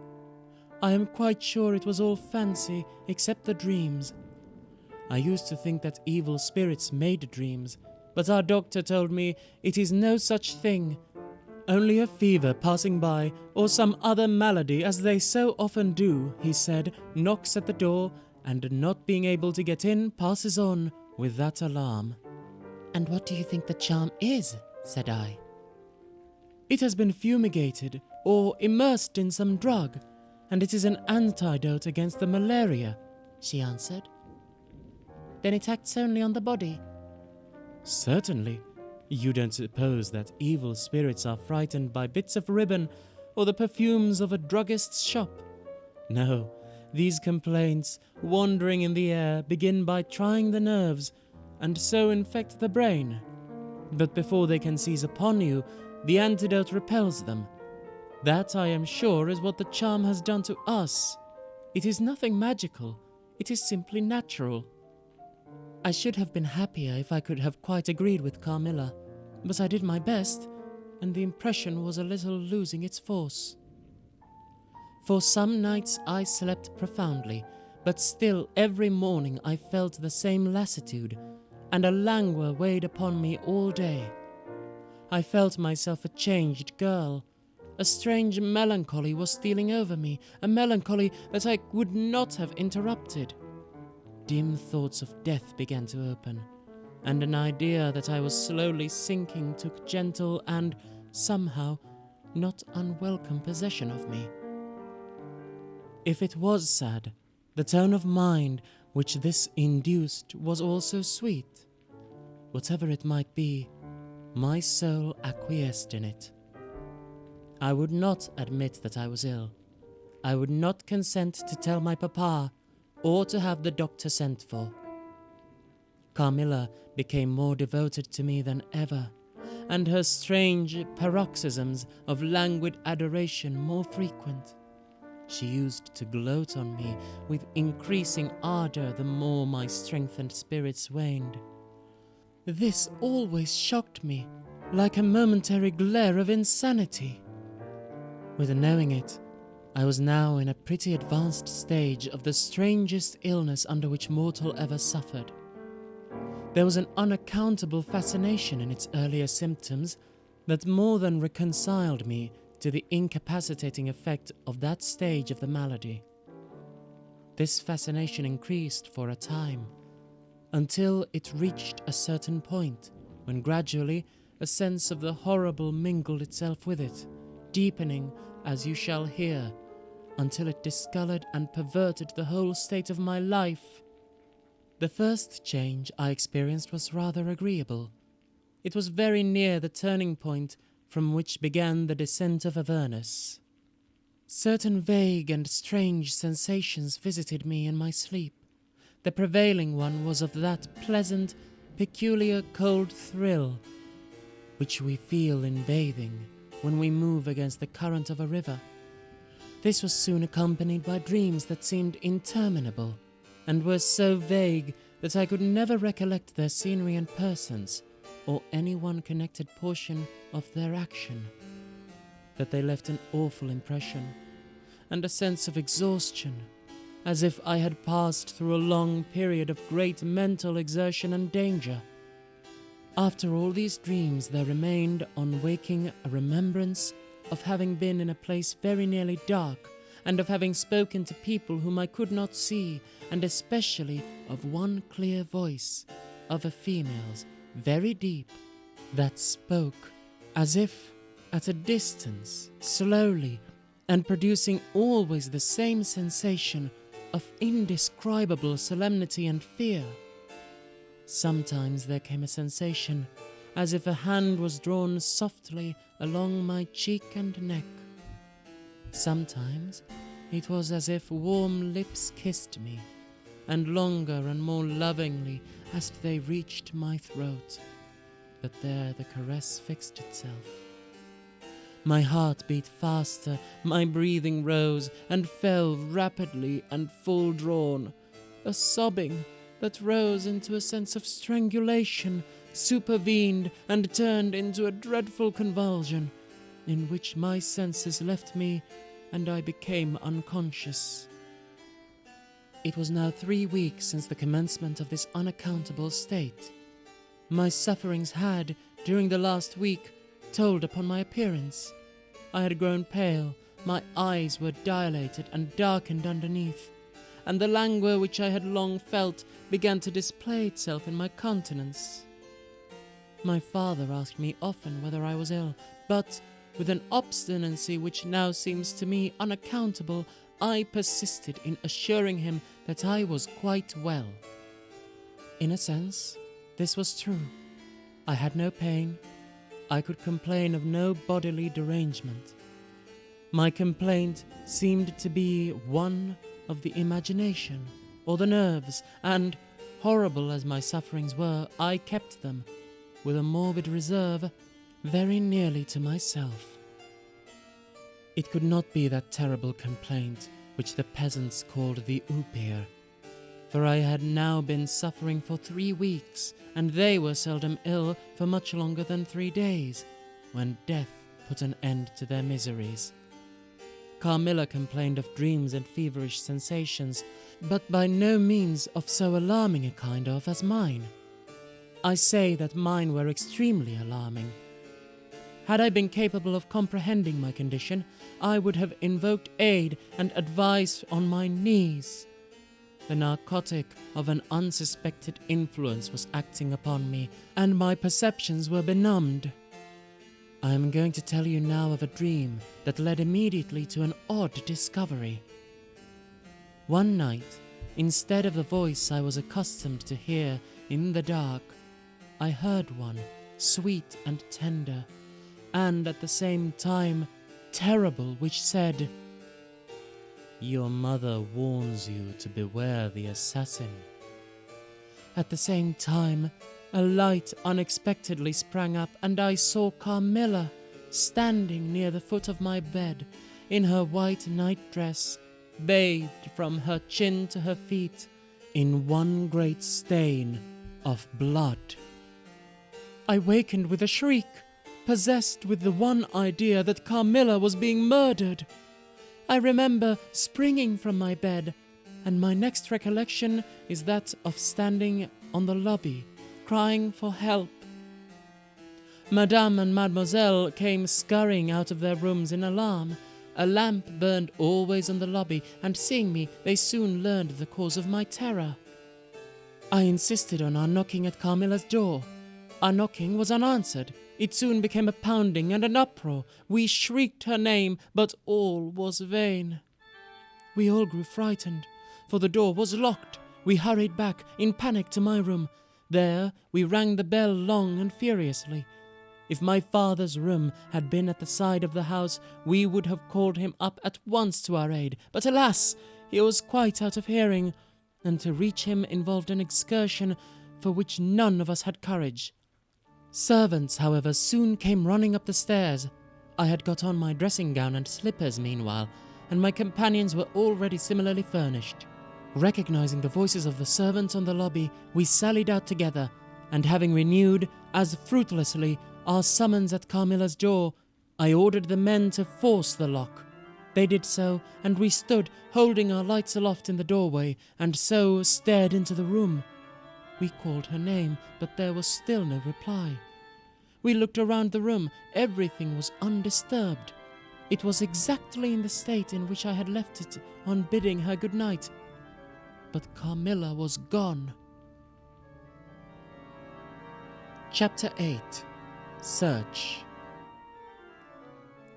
Speaker 1: I am quite sure it was all fancy, except the dreams. I used to think that evil spirits made dreams, but our doctor told me it is no such thing. Only a fever passing by, or some other malady, as they so often do, he said, knocks at the door, and not being able to get in, passes on with that alarm. And what do you think the charm is? Said I. It has been fumigated, or immersed in some drug, and it is an antidote against the malaria, she answered. Then it acts only on the body? Certainly. You don't suppose that evil spirits are frightened by bits of ribbon or the perfumes of a druggist's shop? No, these complaints, wandering in the air, begin by trying the nerves, and so infect the brain. But before they can seize upon you, the antidote repels them. That, I am sure, is what the charm has done to us. It is nothing magical, it is simply natural. I should have been happier if I could have quite agreed with Carmilla, but I did my best, and the impression was a little losing its force. For some nights I slept profoundly, but still every morning I felt the same lassitude, and a languor weighed upon me all day. I felt myself a changed girl. A strange melancholy was stealing over me, a melancholy that I would not have interrupted. Dim thoughts of death began to open, and an idea that I was slowly sinking took gentle and, somehow, not unwelcome possession of me. If it was sad, the tone of mind which this induced was also sweet. Whatever it might be, my soul acquiesced in it. I would not admit that I was ill. I would not consent to tell my papa, or to have the doctor sent for. Carmilla became more devoted to me than ever, and her strange paroxysms of languid adoration more frequent. She used to gloat on me with increasing ardor the more my strength and spirits waned. This always shocked me, like a momentary glare of insanity. With knowing it, I was now in a pretty advanced stage of the strangest illness under which mortal ever suffered. There was an unaccountable fascination in its earlier symptoms that more than reconciled me to the incapacitating effect of that stage of the malady. This fascination increased for a time, until it reached a certain point, when gradually a sense of the horrible mingled itself with it, deepening, as you shall hear, until it discolored and perverted the whole state of my life. The first change I experienced was rather agreeable. It was very near the turning point from which began the descent of Avernus. Certain vague and strange sensations visited me in my sleep. The prevailing one was of that pleasant, peculiar cold thrill which we feel in bathing when we move against the current of a river. This was soon accompanied by dreams that seemed interminable, and were so vague that I could never recollect their scenery and persons, or any one connected portion of their action. That they left an awful impression, and a sense of exhaustion, as if I had passed through a long period of great mental exertion and danger. After all these dreams, there remained on waking a remembrance of having been in a place very nearly dark, and of having spoken to people whom I could not see, and especially of one clear voice, of a female's, very deep, that spoke as if at a distance, slowly, and producing always the same sensation of indescribable solemnity and fear. Sometimes there came a sensation as if a hand was drawn softly along my cheek and neck. Sometimes it was as if warm lips kissed me, and longer and more lovingly as they reached my throat. But there the caress fixed itself. My heart beat faster, my breathing rose and fell rapidly and full drawn. A sobbing that rose into a sense of strangulation supervened and turned into a dreadful convulsion, in which my senses left me and I became unconscious. It was now 3 weeks since the commencement of this unaccountable state. My sufferings had, during the last week, told upon my appearance. I had grown pale, my eyes were dilated and darkened underneath, and the languor which I had long felt began to display itself in my countenance. My father asked me often whether I was ill, but, with an obstinacy which now seems to me unaccountable, I persisted in assuring him that I was quite well. In a sense, this was true. I had no pain. I could complain of no bodily derangement. My complaint seemed to be one of the imagination or the nerves, and, horrible as my sufferings were, I kept them, with a morbid reserve, very nearly to myself. It could not be that terrible complaint which the peasants called the oupir, for I had now been suffering for 3 weeks, and they were seldom ill for much longer than 3 days, when death put an end to their miseries. Carmilla complained of dreams and feverish sensations, but by no means of so alarming a kind of as mine. I say that mine were extremely alarming. Had I been capable of comprehending my condition, I would have invoked aid and advice on my knees. The narcotic of an unsuspected influence was acting upon me, and my perceptions were benumbed. I am going to tell you now of a dream that led immediately to an odd discovery. One night, instead of the voice I was accustomed to hear in the dark, I heard one, sweet and tender, and at the same time terrible, which said, "Your mother warns you to beware the assassin." At the same time, a light unexpectedly sprang up, and I saw Carmilla standing near the foot of my bed, in her white nightdress, bathed from her chin to her feet in one great stain of blood. I wakened with a shriek, possessed with the one idea that Carmilla was being murdered. I remember springing from my bed, and my next recollection is that of standing on the lobby, crying for help. Madame and Mademoiselle came scurrying out of their rooms in alarm, A lamp burned always in the lobby, and seeing me, they soon learned the cause of my terror. I insisted on our knocking at Carmilla's door. Our knocking was unanswered. It soon became a pounding and an uproar. We shrieked her name, but all was vain. We all grew frightened, for the door was locked. We hurried back, in panic, to my room. There we rang the bell long and furiously. If my father's room had been at the side of the house, we would have called him up at once to our aid. But alas, he was quite out of hearing, and to reach him involved an excursion for which none of us had courage. Servants, however, soon came running up the stairs. I had got on my dressing gown and slippers meanwhile, and my companions were already similarly furnished. Recognizing the voices of the servants on the lobby, we sallied out together, and having renewed, as fruitlessly, our summons at Carmilla's door, I ordered the men to force the lock. They did so, and we stood, holding our lights aloft in the doorway, and so stared into the room. We called her name, but there was still no reply. We looked around the room. Everything was undisturbed. It was exactly in the state in which I had left it on bidding her good night. But Carmilla was gone. Chapter 8. Search.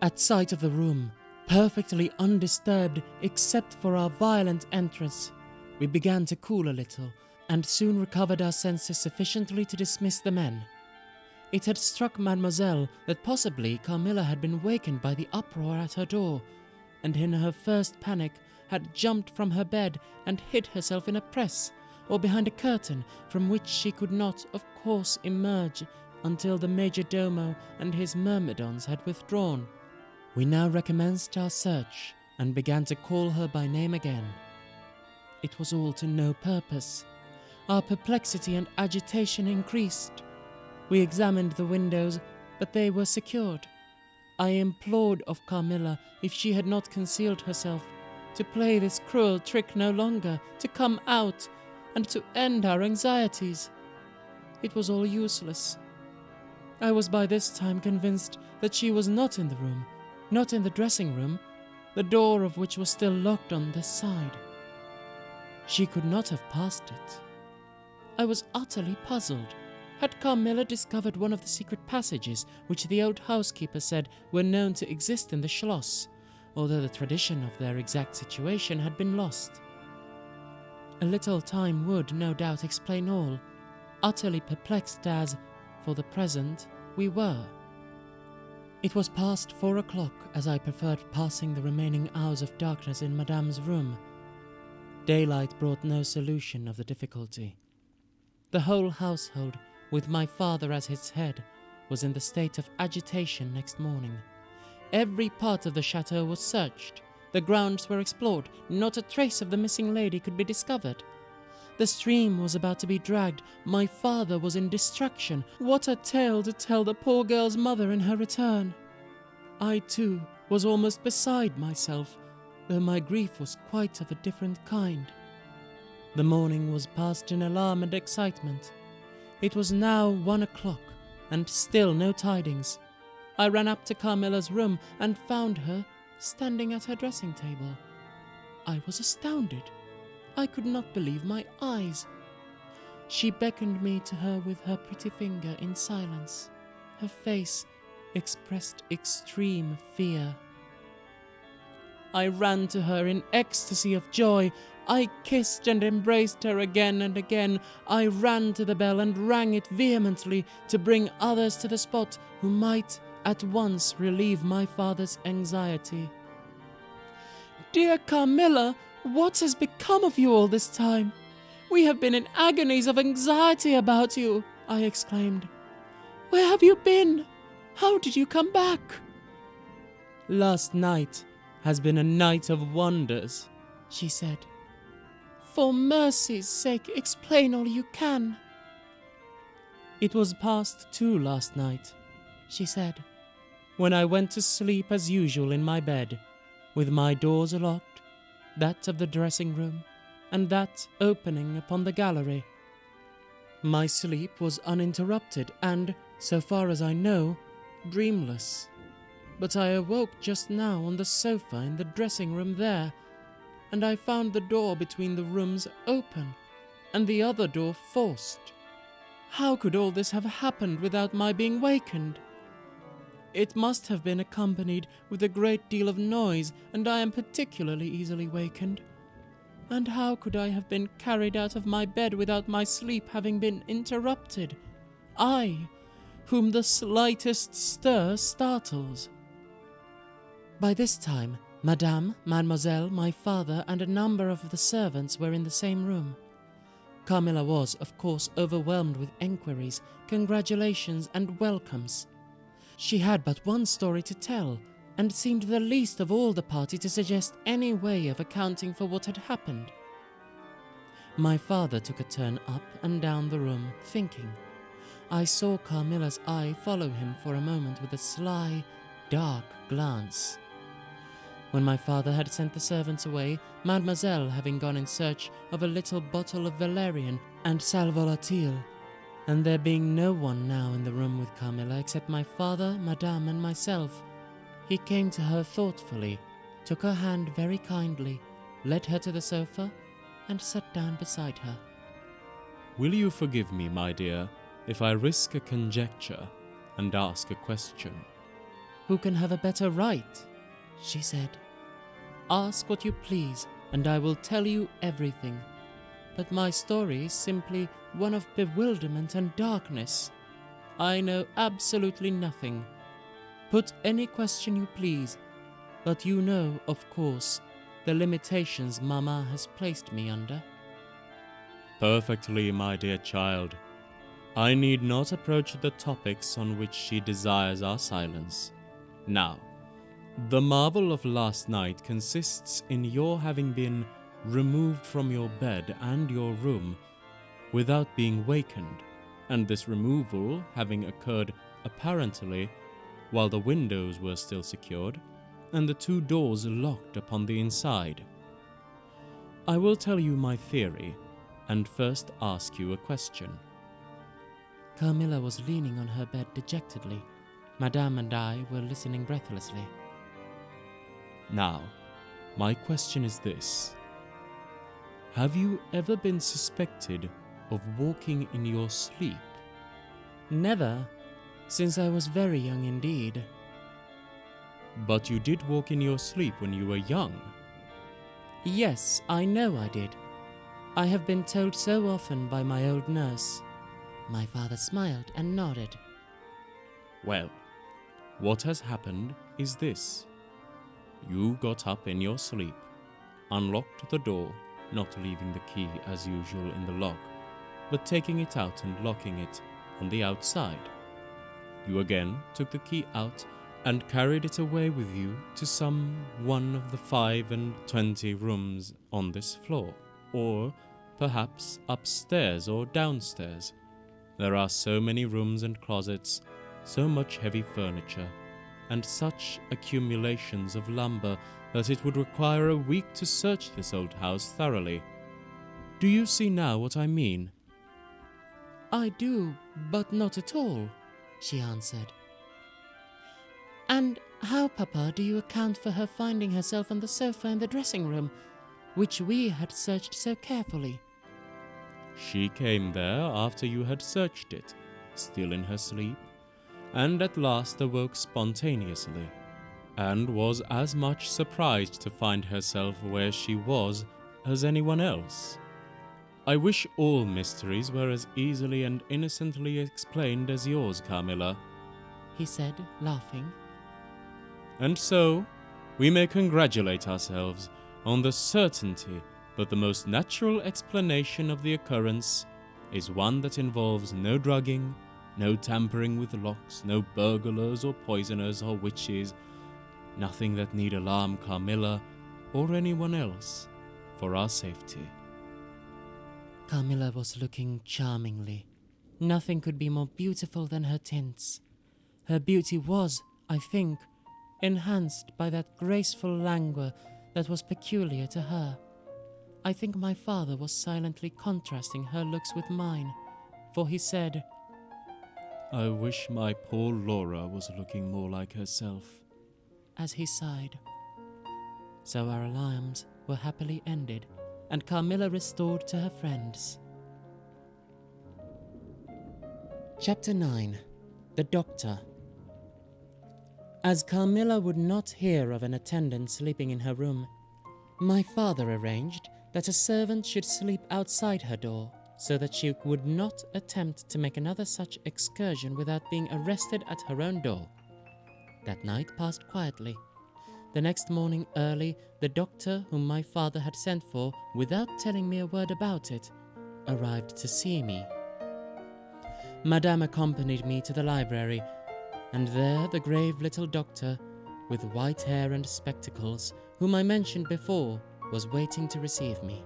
Speaker 1: At sight of the room, perfectly undisturbed except for our violent entrance, we began to cool a little, and soon recovered our senses sufficiently to dismiss the men. It had struck Mademoiselle that possibly Carmilla had been wakened by the uproar at her door, and in her first panic had jumped from her bed and hid herself in a press, or behind a curtain from which she could not, of course, emerge until the major domo and his myrmidons had withdrawn. We now recommenced our search, and began to call her by name again. It was all to no purpose. Our perplexity and agitation increased. We examined the windows, but they were secured. I implored of Carmilla, if she had not concealed herself, to play this cruel trick no longer, to come out, and to end our anxieties. It was all useless. I was by this time convinced that she was not in the room, not in the dressing room, the door of which was still locked on this side. She could not have passed it. I was utterly puzzled. Had Carmilla discovered one of the secret passages which the old housekeeper said were known to exist in the Schloss, although the tradition of their exact situation had been lost? A little time would, no doubt, explain all, utterly perplexed as, for the present, we were. It was past 4 o'clock, as I preferred passing the remaining hours of darkness in Madame's room. Daylight brought no solution of the difficulty. The whole household, with my father as its head, was in the state of agitation next morning. Every part of the chateau was searched. The grounds were explored. Not a trace of the missing lady could be discovered. The stream was about to be dragged. My father was in distraction. What a tale to tell the poor girl's mother in her return! I, too, was almost beside myself, though my grief was quite of a different kind. The morning was passed in alarm and excitement. It was now 1 o'clock, and still no tidings. I ran up to Carmilla's room and found her standing at her dressing table. I was astounded. I could not believe my eyes. She beckoned me to her with her pretty finger in silence. Her face expressed extreme fear. I ran to her in ecstasy of joy. I kissed and embraced her again and again. I ran to the bell and rang it vehemently to bring others to the spot who might at once relieve my father's anxiety. "Dear Carmilla, what has become of you all this time? We have been in agonies of anxiety about you," I exclaimed. "Where have you been? How did you come back?" "Last night has been a night of wonders," she said. "For mercy's sake, explain all you can." "It was past 2 last night," she said, "when I went to sleep as usual in my bed, with my doors locked, that of the dressing room, and that opening upon the gallery. My sleep was uninterrupted and, so far as I know, dreamless.
Speaker 3: but I awoke just now on the sofa in the dressing room there, and I found the door between the rooms open, and the other door forced. How could all this have happened without my being wakened? It must have been accompanied with a great deal of noise, and I am particularly easily wakened. And how could I have been carried out of my bed without my sleep having been interrupted? I, whom the slightest stir startles. By this time, Madame, Mademoiselle, my father, and a number of the servants were in the same room. Carmilla was, of course, overwhelmed with enquiries, congratulations, and welcomes. She had but one story to tell, and seemed the least of all the party to suggest any way of accounting for what had happened. My father took a turn up and down the room, thinking. I saw Carmilla's eye follow him for a moment with a sly, dark glance. When my father had sent the servants away, Mademoiselle having gone in search of a little bottle of valerian and sal volatile, and there being no one now in the room with Carmilla except my father, Madame, and myself, he came to her thoughtfully, took her hand very kindly, led her to the sofa, and sat down beside her.
Speaker 4: Will you forgive me, my dear, if I risk a conjecture and ask a question?
Speaker 3: Who can have a better right? She said. Ask what you please, and I will tell you everything. But my story is simply one of bewilderment and darkness. I know absolutely nothing. Put any question you please, but you know, of course, the limitations Mamma has placed me under.
Speaker 4: Perfectly, my dear child. I need not approach the topics on which she desires our silence. Now, the marvel of last night consists in your having been removed from your bed and your room without being wakened, and this removal having occurred apparently while the windows were still secured and the two doors locked upon the inside. I will tell you my theory, and first ask you a question.
Speaker 3: Carmilla was leaning on her bed dejectedly. Madame and I were listening breathlessly.
Speaker 4: Now, my question is this. Have you ever been suspected of walking in your sleep?
Speaker 3: Never, since I was very young indeed.
Speaker 4: But you did walk in your sleep when you were young.
Speaker 3: Yes, I know I did. I have been told so often by my old nurse. My father smiled and nodded.
Speaker 4: Well, what has happened is this. You got up in your sleep, unlocked the door, not leaving the key as usual in the lock, but taking it out and locking it on the outside. You again took the key out and carried it away with you to some one of the 25 rooms on this floor, or perhaps upstairs or downstairs. There are so many rooms and closets, so much heavy furniture, and such accumulations of lumber that it would require a week to search this old house thoroughly. Do you see now what I mean?
Speaker 3: I do, but not at all, she answered. And how, Papa, do you account for her finding herself on the sofa in the dressing room, which we had searched so carefully?
Speaker 4: She came there after you had searched it, still in her sleep, and at last awoke spontaneously, and was as much surprised to find herself where she was as anyone else. I wish all mysteries were as easily and innocently explained as yours, Carmilla,
Speaker 3: he said, laughing.
Speaker 4: And so, we may congratulate ourselves on the certainty that the most natural explanation of the occurrence is one that involves no drugging, no tampering with locks, no burglars or poisoners or witches, nothing that need alarm Carmilla or anyone else for our safety.
Speaker 3: Carmilla was looking charmingly. Nothing could be more beautiful than her tints. Her beauty was, I think, enhanced by that graceful languor that was peculiar to her. I think my father was silently contrasting her looks with mine, for he said,
Speaker 4: I wish my poor Laura was looking more like herself.
Speaker 1: as he sighed. So our alarms were happily ended, and Carmilla restored to her friends. Chapter 9. The Doctor. As Carmilla would not hear of an attendant sleeping in her room, my father arranged that a servant should sleep outside her door, so that she would not attempt to make another such excursion without being arrested at her own door. That night passed quietly. The next morning early, the doctor whom my father had sent for, without telling me a word about it, arrived to see me. Madame accompanied me to the library, and there the grave little doctor, with white hair and spectacles, whom I mentioned before, was waiting to receive me.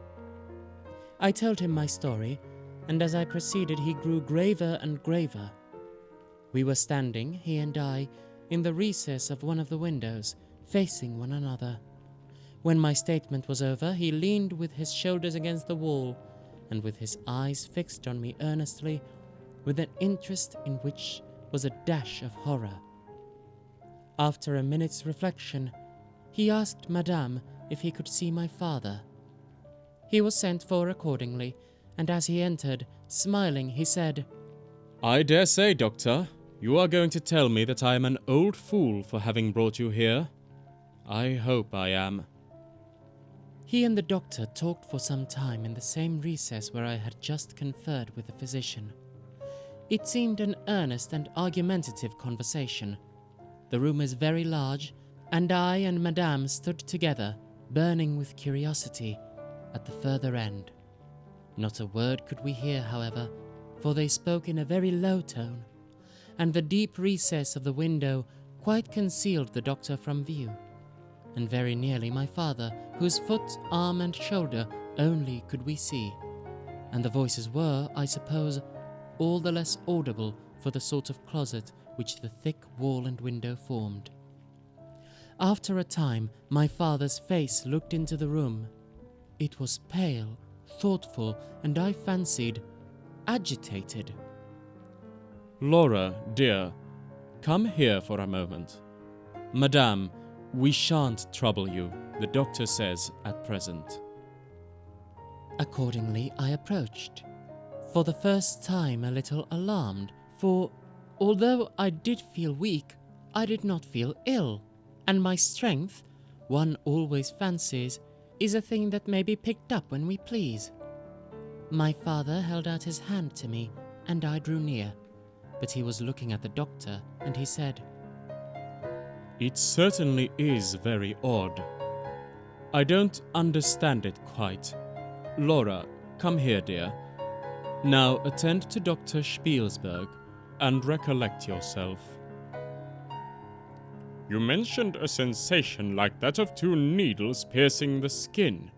Speaker 1: I told him my story, and as I proceeded he grew graver and graver. We were standing, he and I, in the recess of one of the windows, facing one another. When my statement was over, he leaned with his shoulders against the wall, and with his eyes fixed on me earnestly, with an interest in which was a dash of horror. After a minute's reflection, he asked Madame if he could see my father. He was sent for accordingly, and as he entered, smiling, he said,
Speaker 4: "I dare say, Doctor, you are going to tell me that I am an old fool for having brought you here. I hope I am."
Speaker 1: He and the doctor talked for some time in the same recess where I had just conferred with the physician. It seemed an earnest and argumentative conversation. The room is very large, and I and Madame stood together, burning with curiosity, at the further end. Not a word could we hear, however, for they spoke in a very low tone, and the deep recess of the window quite concealed the doctor from view, and very nearly my father, whose foot, arm, and shoulder only could we see, and the voices were, I suppose, all the less audible for the sort of closet which the thick wall and window formed. After a time, my father's face looked into the room. It was pale, thoughtful, and I fancied agitated.
Speaker 4: "Laura, dear, come here for a moment. Madame, we shan't trouble you, the doctor says, at present."
Speaker 1: Accordingly, I approached, for the first time a little alarmed, for although I did feel weak, I did not feel ill, and my strength, one always fancies, is a thing that may be picked up when we please. My father held out his hand to me, and I drew near, but he was looking at the doctor, and he said,
Speaker 4: "It certainly is very odd. I don't understand it quite. Laura, come here, dear. Now attend to Dr. Spielsberg, and recollect yourself." "You mentioned a sensation like that of two needles piercing the skin,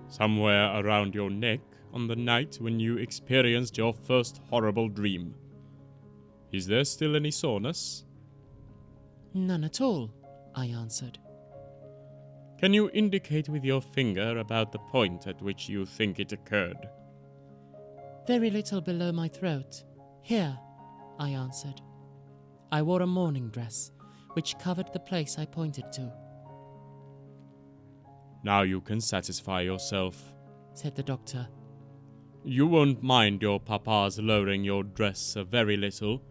Speaker 4: somewhere around your neck on the night when you experienced your first horrible dream. Is there still any soreness?"
Speaker 1: "None at all," I answered.
Speaker 4: "Can you indicate with your finger about the point at which you think it occurred?"
Speaker 1: "Very little below my throat. Here," I answered. I wore a morning dress, which covered the place I pointed to.
Speaker 4: "Now you can satisfy yourself,"
Speaker 1: said the doctor.
Speaker 4: "You won't mind your papa's lowering your dress a very little.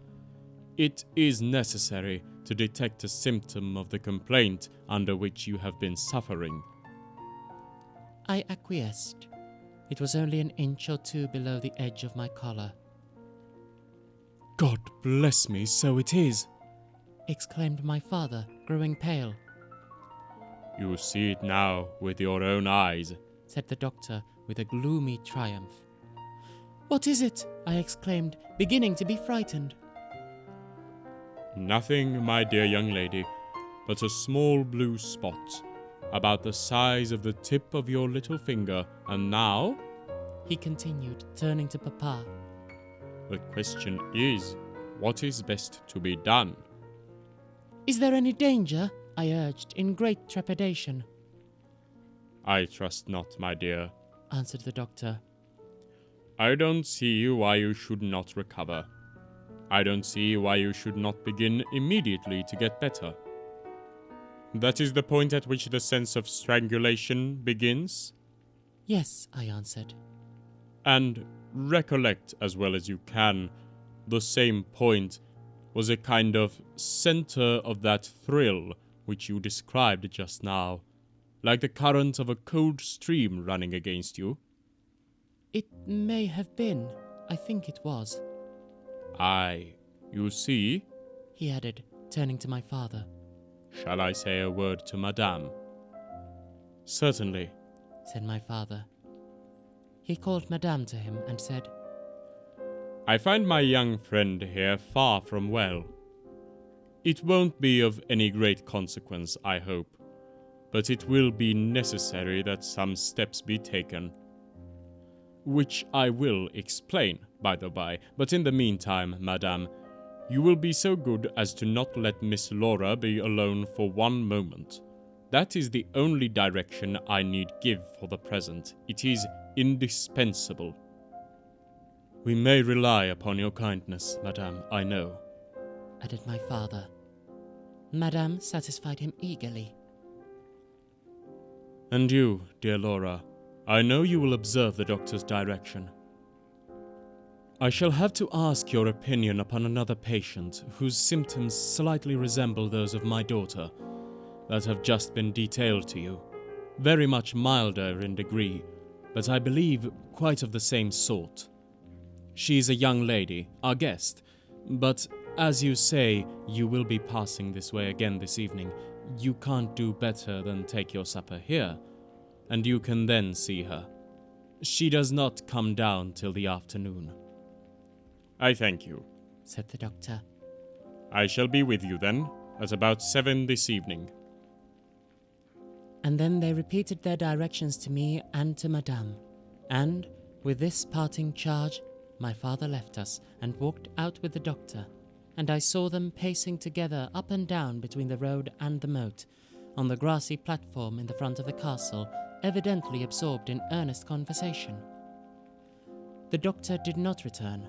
Speaker 4: It is necessary to detect a symptom of the complaint under which you have been suffering."
Speaker 1: I acquiesced. It was only an inch or two below the edge of my collar.
Speaker 4: "God bless me, so it is!"
Speaker 1: exclaimed my father, growing pale.
Speaker 4: "You see it now with your own eyes,"
Speaker 1: said the doctor with a gloomy triumph. "What is it?" I exclaimed, beginning to be frightened.
Speaker 4: "Nothing, my dear young lady, but a small blue spot, about the size of the tip of your little finger. And now,"
Speaker 1: he continued, turning to Papa,
Speaker 4: "the question is, what is best to be done?"
Speaker 1: "Is there any danger?" I urged, in great trepidation.
Speaker 4: "I trust not, my dear,"
Speaker 1: answered the doctor.
Speaker 4: "I don't see why you should not recover. I don't see why you should not begin immediately to get better.
Speaker 2: That is the point at which the sense of strangulation begins?
Speaker 1: Yes, I answered.
Speaker 2: And recollect as well as you can, the same point was a kind of center of that thrill which you described just now, like the current of a cold stream running against you.
Speaker 1: It may have been. I think it was.
Speaker 2: Aye, you see?
Speaker 1: He added, turning to my father.
Speaker 2: Shall I say a word to Madame? Certainly,
Speaker 1: Said my father. He called Madame to him and said,
Speaker 2: I find my young friend here far from well. It won't be of any great consequence, I hope, but it will be necessary that some steps be taken. Which I will explain, by the by, but in the meantime, Madame, you will be so good as to not let Miss Laura be alone for one moment. That is the only direction I need give for the present. It is indispensable. We may rely upon your kindness, Madame, I know,
Speaker 1: added my father. Madame satisfied him eagerly.
Speaker 2: And you, dear Laura, I know you will observe the doctor's direction. I shall have to ask your opinion upon another patient whose symptoms slightly resemble those of my daughter, that have just been detailed to you. Very much milder in degree, but I believe quite of the same sort. She is a young lady, our guest, but as you say, you will be passing this way again this evening. You can't do better than take your supper here, and you can then see her. She does not come down till the afternoon. I thank you,
Speaker 1: said the doctor.
Speaker 2: I shall be with you then, at about 7 this evening.
Speaker 1: And then they repeated their directions to me and to Madame, and, with this parting charge, my father left us and walked out with the doctor, and I saw them pacing together up and down between the road and the moat, on the grassy platform in the front of the castle, evidently absorbed in earnest conversation. The doctor did not return.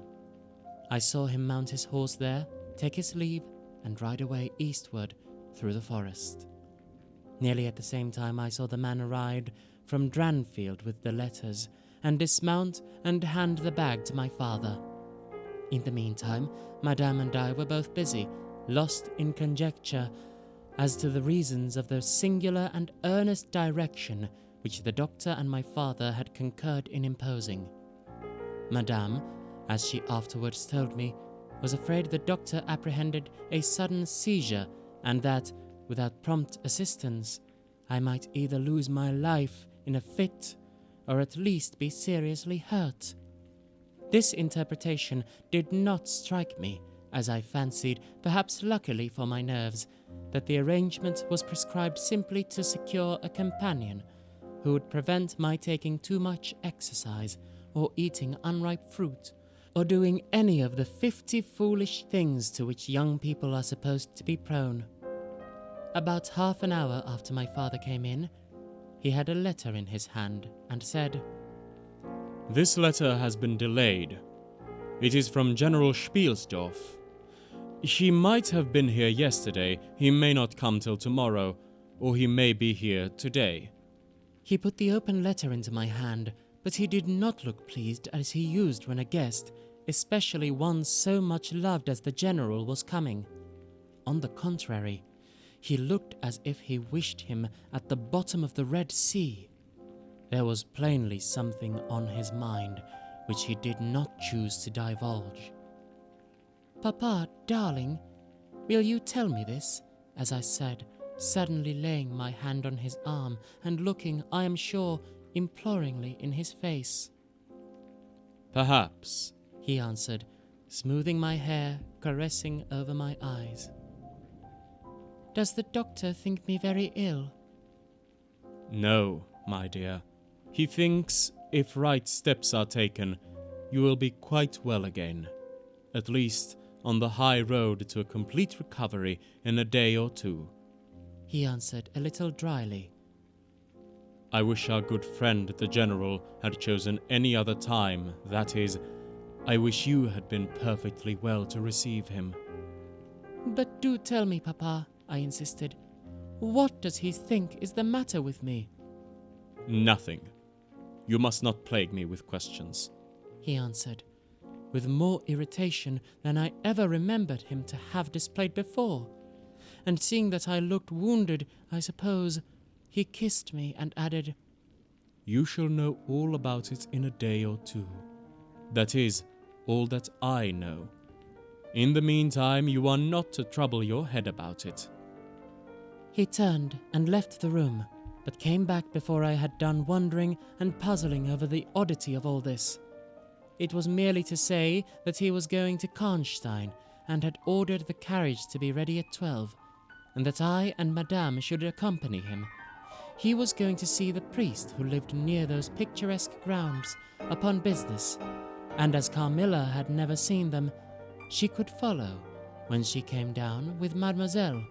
Speaker 1: I saw him mount his horse there, take his leave, and ride away eastward through the forest. Nearly at the same time I saw the man ride from Dranfield with the letters, and dismount and hand the bag to my father. In the meantime, Madame and I were both busy, lost in conjecture as to the reasons of the singular and earnest direction which the doctor and my father had concurred in imposing. Madame, as she afterwards told me, was afraid the doctor apprehended a sudden seizure, and that, without prompt assistance, I might either lose my life in a fit, or at least be seriously hurt. This interpretation did not strike me, as I fancied, perhaps luckily for my nerves, that the arrangement was prescribed simply to secure a companion who would prevent my taking too much exercise, or eating unripe fruit, or doing any of the 50 foolish things to which young people are supposed to be prone. About half an hour after my father came in, he had a letter in his hand and said,
Speaker 2: This letter has been delayed. It is from General Spielsdorf. He might have been here yesterday, he may not come till tomorrow, or he may be here today.
Speaker 1: He put the open letter into my hand, but he did not look pleased as he used when a guest, especially one so much loved as the General, was coming. On the contrary, he looked as if he wished him at the bottom of the Red Sea. There was plainly something on his mind which he did not choose to divulge. "Papa, darling, will you tell me this?" as I said, suddenly laying my hand on his arm and looking, I am sure, imploringly in his face.
Speaker 2: Perhaps,
Speaker 1: he answered, smoothing my hair, caressing over my eyes. "Does the doctor think me very ill?"
Speaker 2: No, my dear. He thinks, if right steps are taken, you will be quite well again. At least, on the high road to a complete recovery in a day or two.
Speaker 1: He answered a little dryly.
Speaker 2: I wish our good friend the General had chosen any other time, that is, I wish you had been perfectly well to receive him.
Speaker 1: "But do tell me, Papa," I insisted.
Speaker 3: What does he think is the matter with me?
Speaker 4: Nothing. You must not plague me with questions,
Speaker 3: he answered, with more irritation than I ever remembered him to have displayed before. And seeing that I looked wounded, I suppose, he kissed me and added,
Speaker 4: You shall know all about it in a day or two. That is, all that I know. In the meantime, you are not to trouble your head about it.
Speaker 3: He turned and left the room, but came back before I had done wondering and puzzling over the oddity of all this. It was merely to say that he was going to Karnstein and had ordered the carriage to be ready at 12, and that I and Madame should accompany him. He was going to see the priest who lived near those picturesque grounds upon business, and as Carmilla had never seen them, she could follow when she came down with Mademoiselle,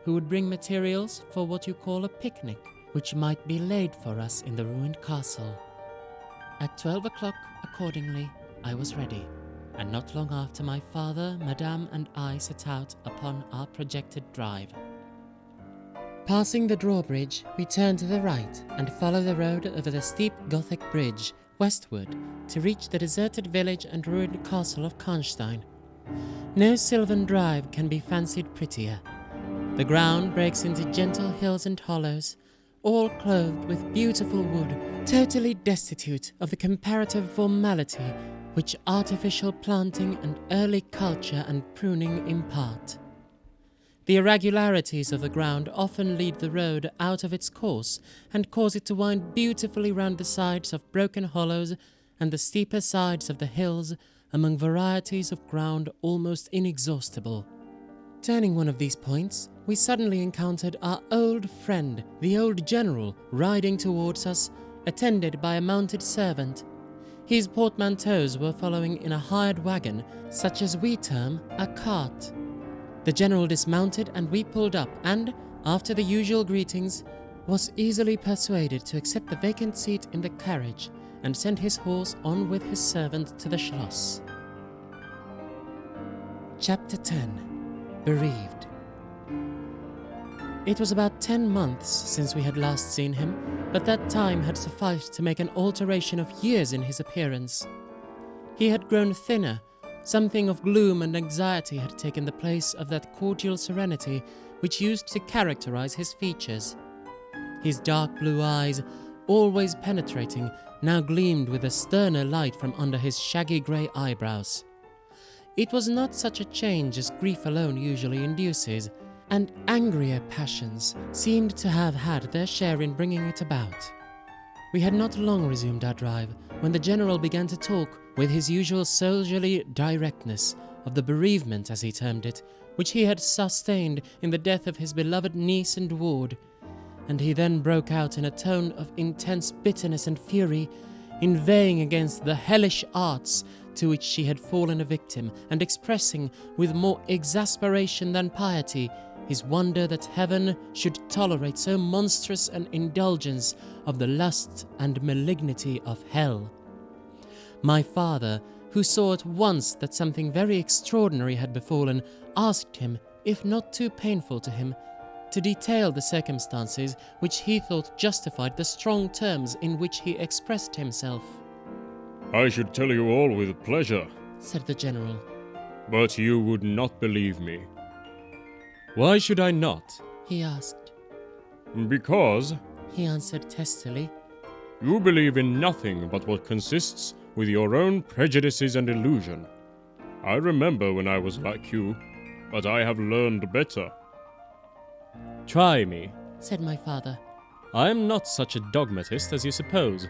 Speaker 3: who would bring materials for what you call a picnic, which might be laid for us in the ruined castle. At 12 o'clock, accordingly, I was ready, and not long after my father, Madame, and I set out upon our projected drive. Passing the drawbridge, we turned to the right and followed the road over the steep Gothic bridge westward to reach the deserted village and ruined castle of Karnstein. No sylvan drive can be fancied prettier. The ground breaks into gentle hills and hollows, all clothed with beautiful wood, totally destitute of the comparative formality which artificial planting and early culture and pruning impart. The irregularities of the ground often lead the road out of its course and cause it to wind beautifully round the sides of broken hollows and the steeper sides of the hills among varieties of ground almost inexhaustible. Turning one of these points, we suddenly encountered our old friend, the old general, riding towards us, attended by a mounted servant. His portmanteaus were following in a hired wagon, such as we term a cart. The general dismounted and we pulled up and, after the usual greetings, was easily persuaded to accept the vacant seat in the carriage and send his horse on with his servant to the Schloss. Chapter 10. Bereaved. It was about 10 months since we had last seen him, but that time had sufficed to make an alteration of years in his appearance. He had grown thinner. Something of gloom and anxiety had taken the place of that cordial serenity which used to characterize his features. His dark blue eyes, always penetrating, now gleamed with a sterner light from under his shaggy grey eyebrows. It was not such a change as grief alone usually induces, and angrier passions seemed to have had their share in bringing it about. We had not long resumed our drive when the general began to talk, with his usual soldierly directness, of the bereavement, as he termed it, which he had sustained in the death of his beloved niece and ward, and he then broke out in a tone of intense bitterness and fury, inveighing against the hellish arts to which she had fallen a victim, and expressing, with more exasperation than piety, his wonder that heaven should tolerate so monstrous an indulgence of the lust and malignity of hell. My father, who saw at once that something very extraordinary had befallen, asked him, if not too painful to him, to detail the circumstances which he thought justified the strong terms in which he expressed himself.
Speaker 2: I should tell you all with pleasure,
Speaker 3: said the general.
Speaker 2: but you would not believe me.
Speaker 4: Why should I not?
Speaker 3: He asked.
Speaker 2: Because
Speaker 3: He answered testily.
Speaker 2: you believe in nothing but what consists with your own prejudices and illusion. I remember when I was like you, but I have learned better.
Speaker 4: Try me.
Speaker 3: Said my father.
Speaker 4: I am not such a dogmatist as you suppose.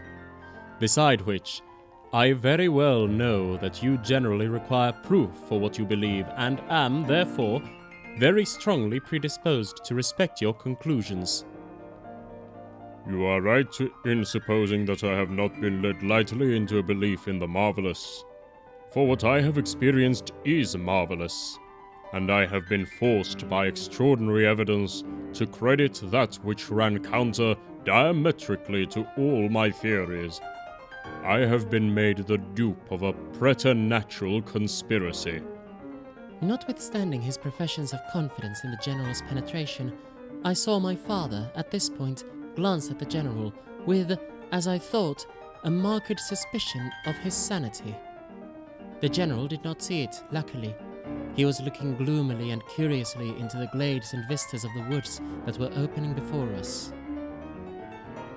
Speaker 4: Beside which, I very well know that you generally require proof for what you believe, and am, therefore, very strongly predisposed to respect your conclusions.
Speaker 2: You are right in supposing that I have not been led lightly into a belief in the marvelous. For what I have experienced is marvelous, and I have been forced by extraordinary evidence to credit that which ran counter diametrically to all my theories. I have been made the dupe of a preternatural conspiracy.
Speaker 3: Notwithstanding his professions of confidence in the general's penetration,
Speaker 1: I saw my father, at this point, glance at the general with, as I thought, a marked suspicion of his sanity. The general did not see it, luckily. He was looking gloomily and curiously into the glades and vistas of the woods that were opening before us.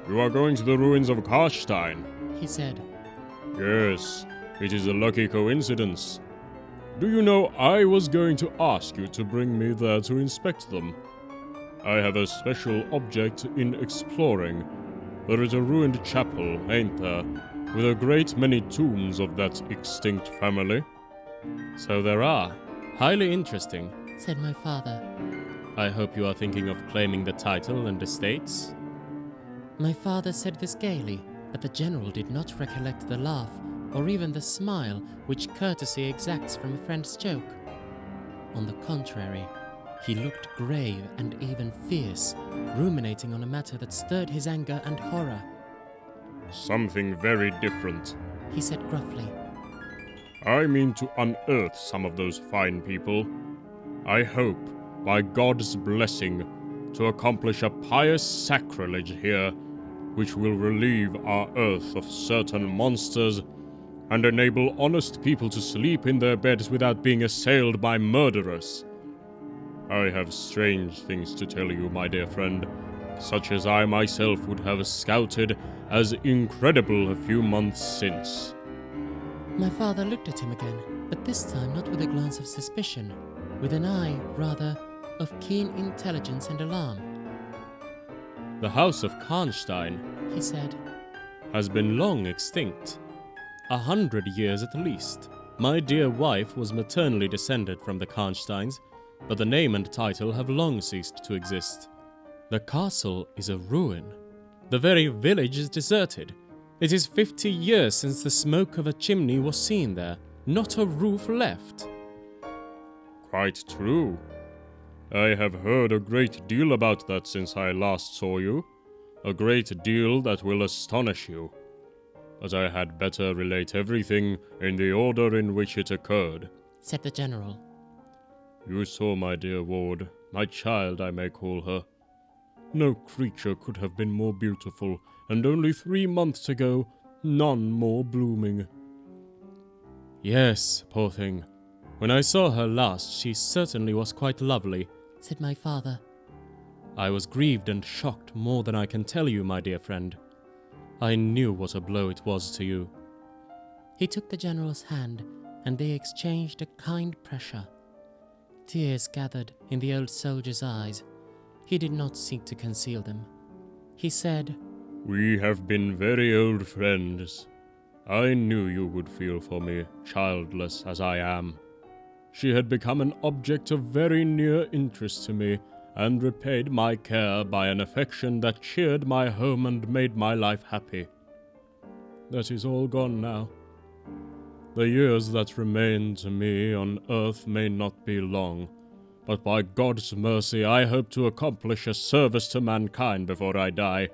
Speaker 2: You are going to the ruins of Karstein,
Speaker 1: He said.
Speaker 2: Yes, it is a lucky coincidence. Do you know, I was going to ask you to bring me there to inspect them. I have a special object in exploring. There is a ruined chapel, ain't there, with a great many tombs of that extinct family.
Speaker 4: So there are. Highly interesting,
Speaker 1: Said my father.
Speaker 4: I hope you are thinking of claiming the title and estates?
Speaker 1: My father said this gaily, but the general did not recollect the laugh, or even the smile which courtesy exacts from a friend's joke. On the contrary, he looked grave and even fierce, ruminating on a matter that stirred his anger and horror.
Speaker 2: Something very different.
Speaker 1: He said gruffly.
Speaker 2: I mean to unearth some of those fine people. I hope, by God's blessing, to accomplish a pious sacrilege here, which will relieve our earth of certain monsters and enable honest people to sleep in their beds without being assailed by murderers. I have strange things to tell you, my dear friend, such as I myself would have scouted as incredible a few months since.
Speaker 1: My father looked at him again, but this time not with a glance of suspicion, with an eye, rather, of keen intelligence and alarm.
Speaker 4: The house of Karnstein,
Speaker 1: He said.
Speaker 4: has been long extinct. 100 years at least. My dear wife was maternally descended from the Karnsteins, but the name and title have long ceased to exist. The castle is a ruin. The very village is deserted. It is 50 years since the smoke of a chimney was seen there. Not a roof left.
Speaker 2: Quite true. I have heard a great deal about that since I last saw you. A great deal that will astonish you. But I had better relate everything in the order in which it occurred.
Speaker 1: Said the general.
Speaker 2: You saw my dear ward, my child I may call her. No creature could have been more beautiful, and only 3 months ago, none more blooming.
Speaker 4: Yes, poor thing. When I saw her last, she certainly was quite lovely.
Speaker 1: Said my father.
Speaker 4: I was grieved and shocked more than I can tell you, my dear friend. I knew what a blow it was to you.
Speaker 1: He took the general's hand, and they exchanged a kind pressure. Tears gathered in the old soldier's eyes. He did not seek to conceal them. He said,
Speaker 2: We have been very old friends. I knew you would feel for me, childless as I am. She had become an object of very near interest to me, and repaid my care by an affection that cheered my home and made my life happy. That is all gone now. The years that remain to me on earth may not be long, but by God's mercy I hope to accomplish a service to mankind before I die,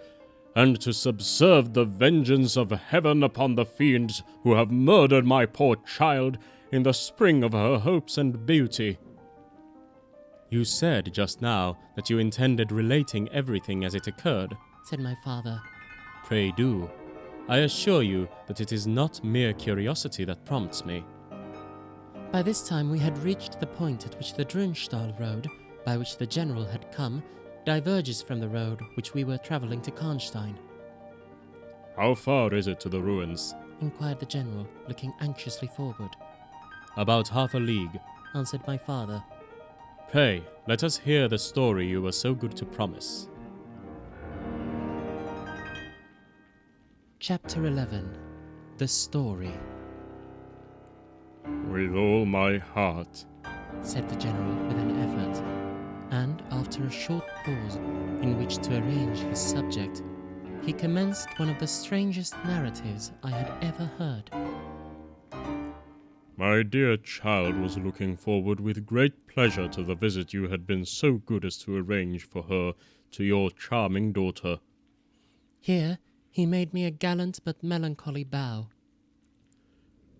Speaker 2: and to subserve the vengeance of heaven upon the fiends who have murdered my poor child in the spring of her hopes and beauty.
Speaker 4: You said just now that you intended relating everything as it occurred.
Speaker 1: said my father.
Speaker 4: Pray do. I assure you that it is not mere curiosity that prompts me.
Speaker 1: By this time we had reached the point at which the Drunstall road, by which the general had come, diverges from the road which we were travelling to Karnstein.
Speaker 2: How far is it to the ruins?
Speaker 1: Inquired the general, looking anxiously forward.
Speaker 4: About half a league.
Speaker 1: Answered my father.
Speaker 4: Pray, let us hear the story you were so good to promise.
Speaker 1: Chapter 11. The Story.
Speaker 2: With all my heart.
Speaker 1: Said the general with an effort, and after a short pause in which to arrange his subject, he commenced one of the strangest narratives I had ever heard.
Speaker 2: My dear child was looking forward with great pleasure to the visit you had been so good as to arrange for her to your charming daughter.
Speaker 1: Here he made me a gallant but melancholy bow.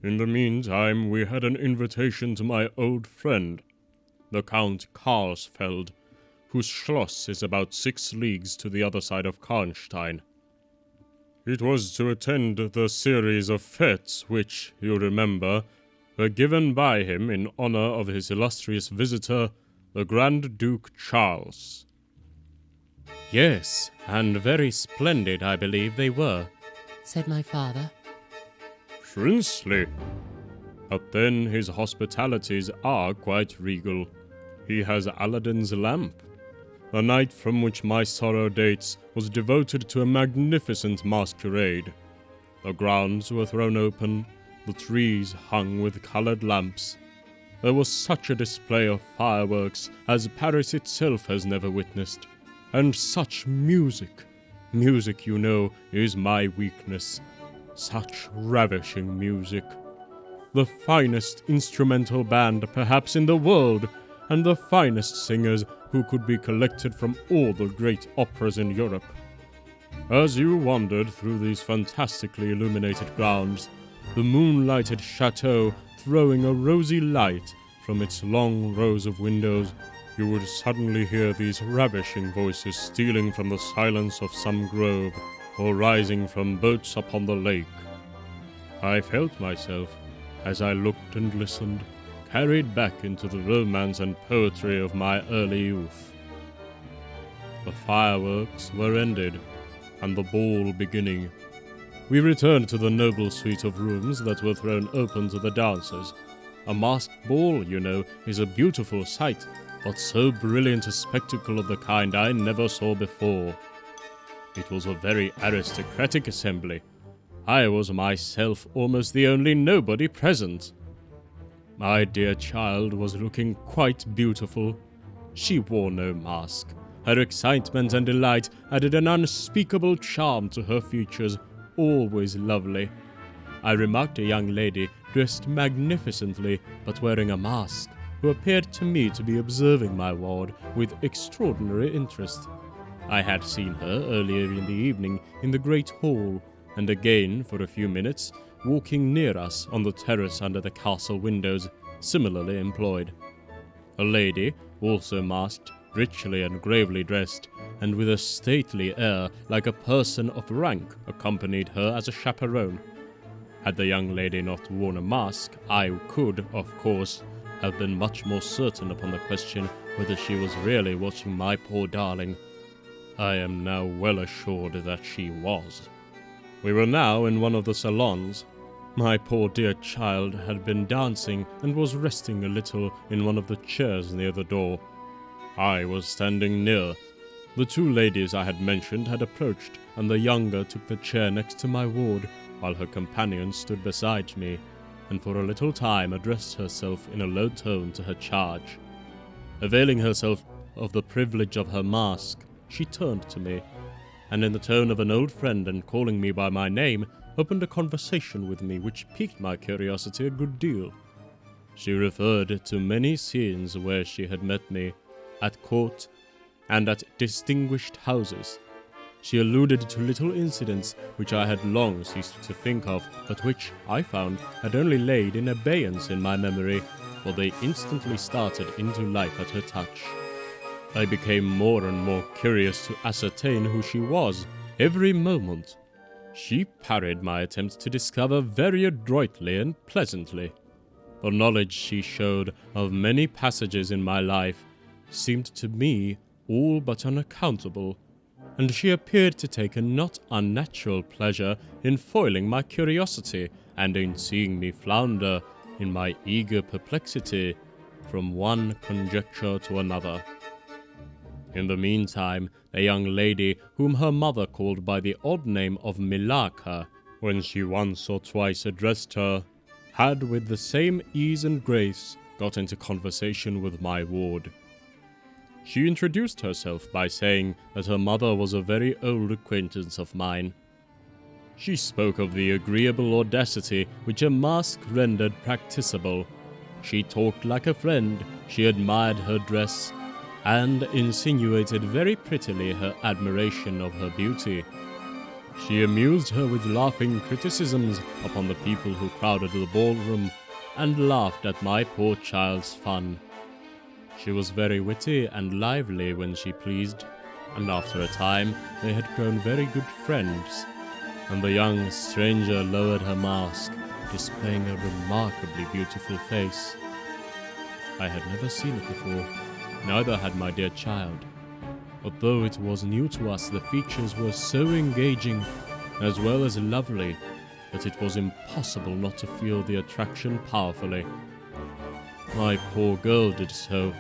Speaker 2: In the meantime, we had an invitation to my old friend, the Count Karlsfeld, whose schloss is about 6 leagues to the other side of Karnstein. It was to attend the series of fetes which, you remember, were given by him in honor of his illustrious visitor, the Grand Duke Charles.
Speaker 4: Yes, and very splendid, I believe they were,
Speaker 1: said my father.
Speaker 2: Princely. But then his hospitalities are quite regal. He has Aladdin's lamp. The night from which my sorrow dates was devoted to a magnificent masquerade. The grounds were thrown open, the trees hung with coloured lamps. There was such a display of fireworks as Paris itself has never witnessed. And such music. Music, you know, is my weakness. Such ravishing music. The finest instrumental band perhaps in the world, and the finest singers who could be collected from all the great operas in Europe. As you wandered through these fantastically illuminated grounds, the moonlighted chateau throwing a rosy light from its long rows of windows, you would suddenly hear these ravishing voices stealing from the silence of some grove, or rising from boats upon the lake. I felt myself, as I looked and listened, carried back into the romance and poetry of my early youth. The fireworks were ended, and the ball beginning. We returned to the noble suite of rooms that were thrown open to the dancers. A masked ball, you know, is a beautiful sight, but so brilliant a spectacle of the kind I never saw before. It was a very aristocratic assembly. I was myself almost the only nobody present. My dear child was looking quite beautiful. She wore no mask. Her excitement and delight added an unspeakable charm to her features, always lovely. I remarked a young lady dressed magnificently but wearing a mask, who appeared to me to be observing my ward with extraordinary interest. I had seen her earlier in the evening in the great hall, and again for a few minutes walking near us on the terrace under the castle windows, similarly employed. A lady, also masked, richly and gravely dressed, and with a stately air like a person of rank, accompanied her as a chaperone. Had the young lady not worn a mask, I could, of course, have been much more certain upon the question whether she was really watching my poor darling. I am now well assured that she was. We were now in one of the salons. My poor dear child had been dancing and was resting a little in one of the chairs near the door. I was standing near. The 2 ladies I had mentioned had approached, and the younger took the chair next to my ward, while her companion stood beside me, and for a little time addressed herself in a low tone to her charge. Availing herself of the privilege of her mask, she turned to me, and in the tone of an old friend and calling me by my name, opened a conversation with me which piqued my curiosity a good deal. She referred to many scenes where she had met me, at court, and at distinguished houses. She alluded to little incidents which I had long ceased to think of, but which, I found, had only laid in abeyance in my memory, for they instantly started into life at her touch. I became more and more curious to ascertain who she was, every moment. She parried my attempts to discover very adroitly and pleasantly. The knowledge she showed of many passages in my life seemed to me all but unaccountable, and she appeared to take a not unnatural pleasure in foiling my curiosity and in seeing me flounder, in my eager perplexity, from one conjecture to another. In the meantime, a young lady, whom her mother called by the odd name of Milaka, when she once or twice addressed her, had with the same ease and grace got into conversation with my ward. She introduced herself by saying that her mother was a very old acquaintance of mine. She spoke of the agreeable audacity which a mask rendered practicable. She talked like a friend, she admired her dress, and insinuated very prettily her admiration of her beauty. She amused her with laughing criticisms upon the people who crowded the ballroom, and laughed at my poor child's fun.
Speaker 4: She was very witty and lively when she pleased, and after a time they had grown very good friends, and the young stranger lowered her mask, displaying a remarkably beautiful face. I had never seen it before, neither had my dear child. Although it was new to us, the features were so engaging, as well as lovely, that it was impossible not to feel the attraction powerfully. My poor girl did so.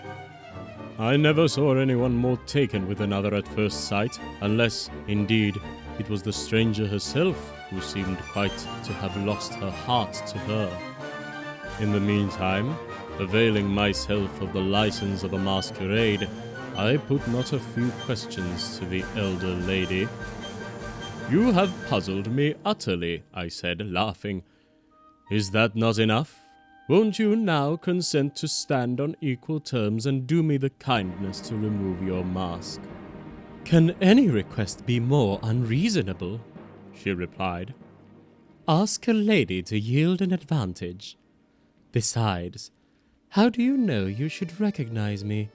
Speaker 4: I never saw anyone more taken with another at first sight, unless, indeed, it was the stranger herself who seemed quite to have lost her heart to her. In the meantime, availing myself of the license of a masquerade, I put not a few questions to the elder lady. "You have puzzled me utterly," I said, laughing. "Is that not enough? Won't you now consent to stand on equal terms and do me the kindness to remove your mask?"
Speaker 3: "Can any request be more unreasonable?"
Speaker 4: she replied.
Speaker 3: "Ask a lady to yield an advantage. Besides, how do you know you should recognize me?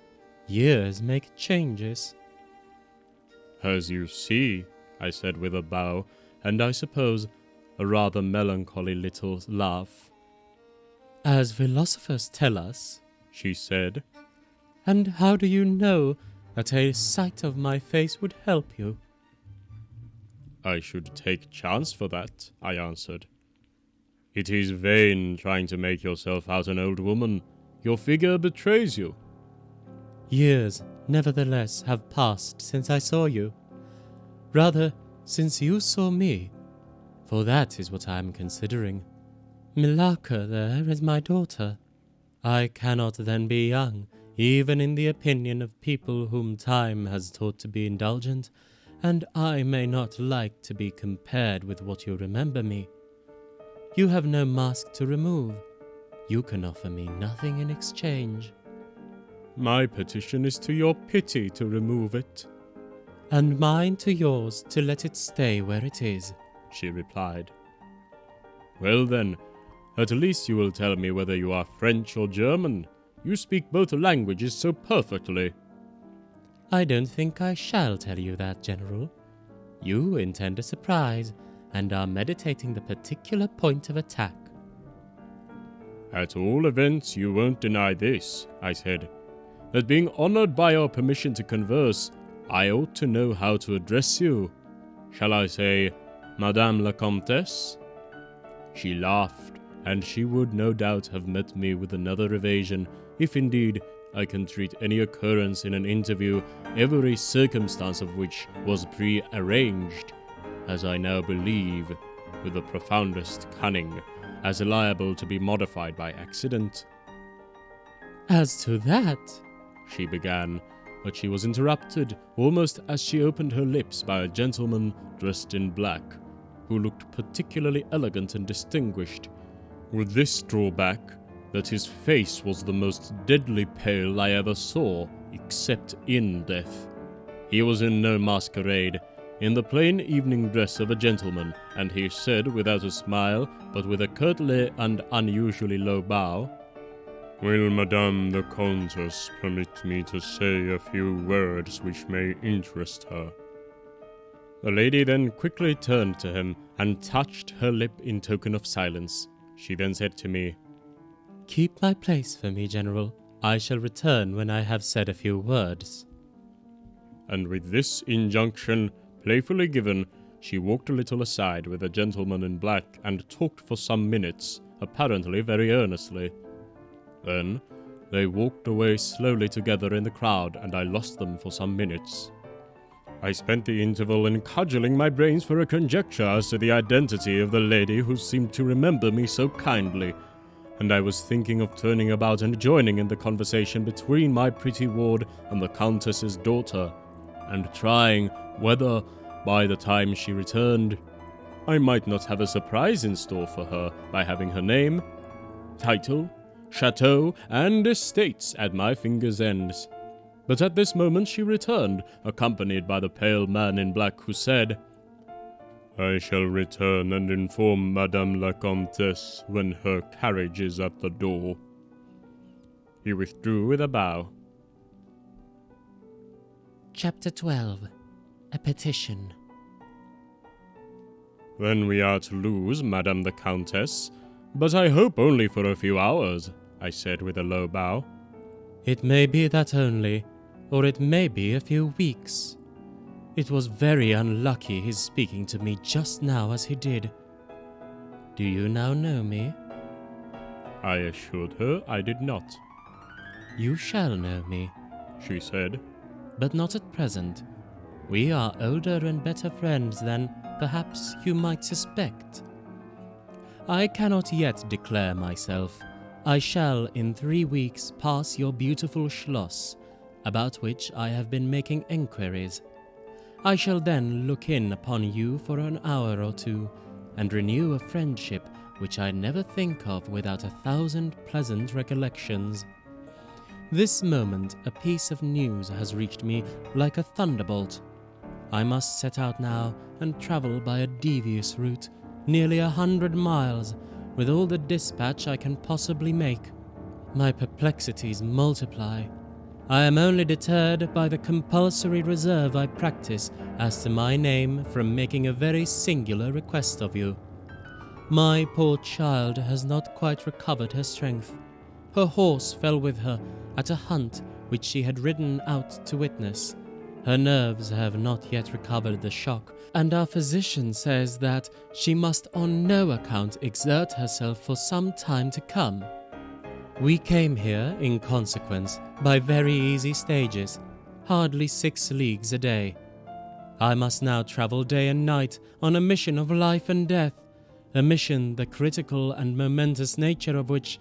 Speaker 3: Years make changes."
Speaker 4: "As you see," I said with a bow, and I suppose a rather melancholy little laugh.
Speaker 3: "As philosophers tell us,"
Speaker 4: she said.
Speaker 3: "And how do you know that a sight of my face would help you?"
Speaker 4: "I should take chance for that," I answered. "It is vain trying to make yourself out an old woman. Your figure betrays you."
Speaker 3: "Years, nevertheless, have passed since I saw you. Rather, since you saw me, for that is what I am considering. Milaka there is my daughter. I cannot then be young, even in the opinion of people whom time has taught to be indulgent, and I may not like to be compared with what you remember me. You have no mask to remove. You can offer me nothing in exchange."
Speaker 4: "My petition is to your pity to remove it."
Speaker 3: "And mine to yours to let it stay where it is,"
Speaker 4: she replied. "Well then, at least you will tell me whether you are French or German. You speak both languages so perfectly."
Speaker 3: "I don't think I shall tell you that, General. You intend a surprise, and are meditating the particular point of attack."
Speaker 4: "At all events, you won't deny this," I said, "that being honored by your permission to converse, I ought to know how to address you. Shall I say, Madame la Comtesse?" She laughed, and she would no doubt have met me with another evasion, if indeed I can treat any occurrence in an interview, every circumstance of which was pre-arranged, as I now believe, with the profoundest cunning, as liable to be modified by accident.
Speaker 3: "As to that,"
Speaker 4: she began, but she was interrupted almost as she opened her lips by a gentleman dressed in black, who looked particularly elegant and distinguished, with this drawback, that his face was the most deadly pale I ever saw, except in death. He was in no masquerade, in the plain evening dress of a gentleman, and he said without a smile, but with a courtly and unusually low bow, "Will Madame the Countess permit me to say a few words which may interest her?" The lady then quickly turned to him and touched her lip in token of silence. She then said to me,
Speaker 3: "Keep my place for me, General. I shall return when I have said a few words."
Speaker 4: And with this injunction, playfully given, she walked a little aside with the gentleman in black and talked for some minutes, apparently very earnestly. Then they walked away slowly together in the crowd, and I lost them for some minutes. I spent the interval in cudgelling my brains for a conjecture as to the identity of the lady who seemed to remember me so kindly, and I was thinking of turning about and joining in the conversation between my pretty ward and the Countess's daughter, and trying whether, by the time she returned, I might not have a surprise in store for her by having her name, title, chateau, and estates at my fingers' ends. But at this moment she returned, accompanied by the pale man in black, who said, "I shall return and inform Madame la Comtesse when her carriage is at the door." He withdrew with a bow,
Speaker 1: Chapter 12. A Petition.
Speaker 2: Then we are to lose, Madame the Countess, but I hope only for a few hours, I said with a low bow.
Speaker 3: It may be that only, or it may be a few weeks. It was very unlucky his speaking to me just now as he did. Do you now know me?
Speaker 2: I assured her I did not.
Speaker 3: You shall know me,
Speaker 2: She said.
Speaker 3: but not at present. We are older and better friends than, perhaps, you might suspect. I cannot yet declare myself. I shall, in 3 weeks, pass your beautiful Schloss, about which I have been making enquiries. I shall then look in upon you for an hour or two, and renew a friendship which I never think of without 1,000 pleasant recollections. This moment a piece of news has reached me like a thunderbolt. I must set out now and travel by a devious route, nearly 100 miles, with all the dispatch I can possibly make. My perplexities multiply. I am only deterred by the compulsory reserve I practice as to my name from making a very singular request of you. My poor child has not quite recovered her strength. Her horse fell with her at a hunt which she had ridden out to witness. Her nerves have not yet recovered the shock, and our physician says that she must on no account exert herself for some time to come. We came here, in consequence, by very easy stages, hardly 6 leagues a day. I must now travel day and night on a mission of life and death, a mission the critical and momentous nature of which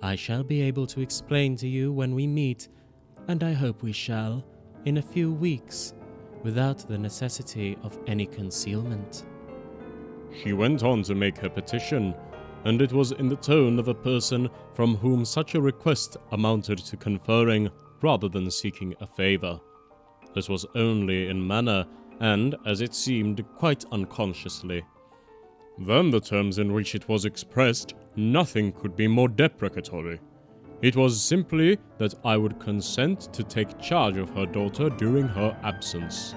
Speaker 3: I shall be able to explain to you when we meet, and I hope we shall, in a few weeks, without the necessity of any concealment.
Speaker 2: She went on to make her petition, and it was in the tone of a person from whom such a request amounted to conferring rather than seeking a favor. This was only in manner, and, as it seemed, quite unconsciously. Than the terms in which it was expressed, nothing could be more deprecatory. It was simply that I would consent to take charge of her daughter during her absence.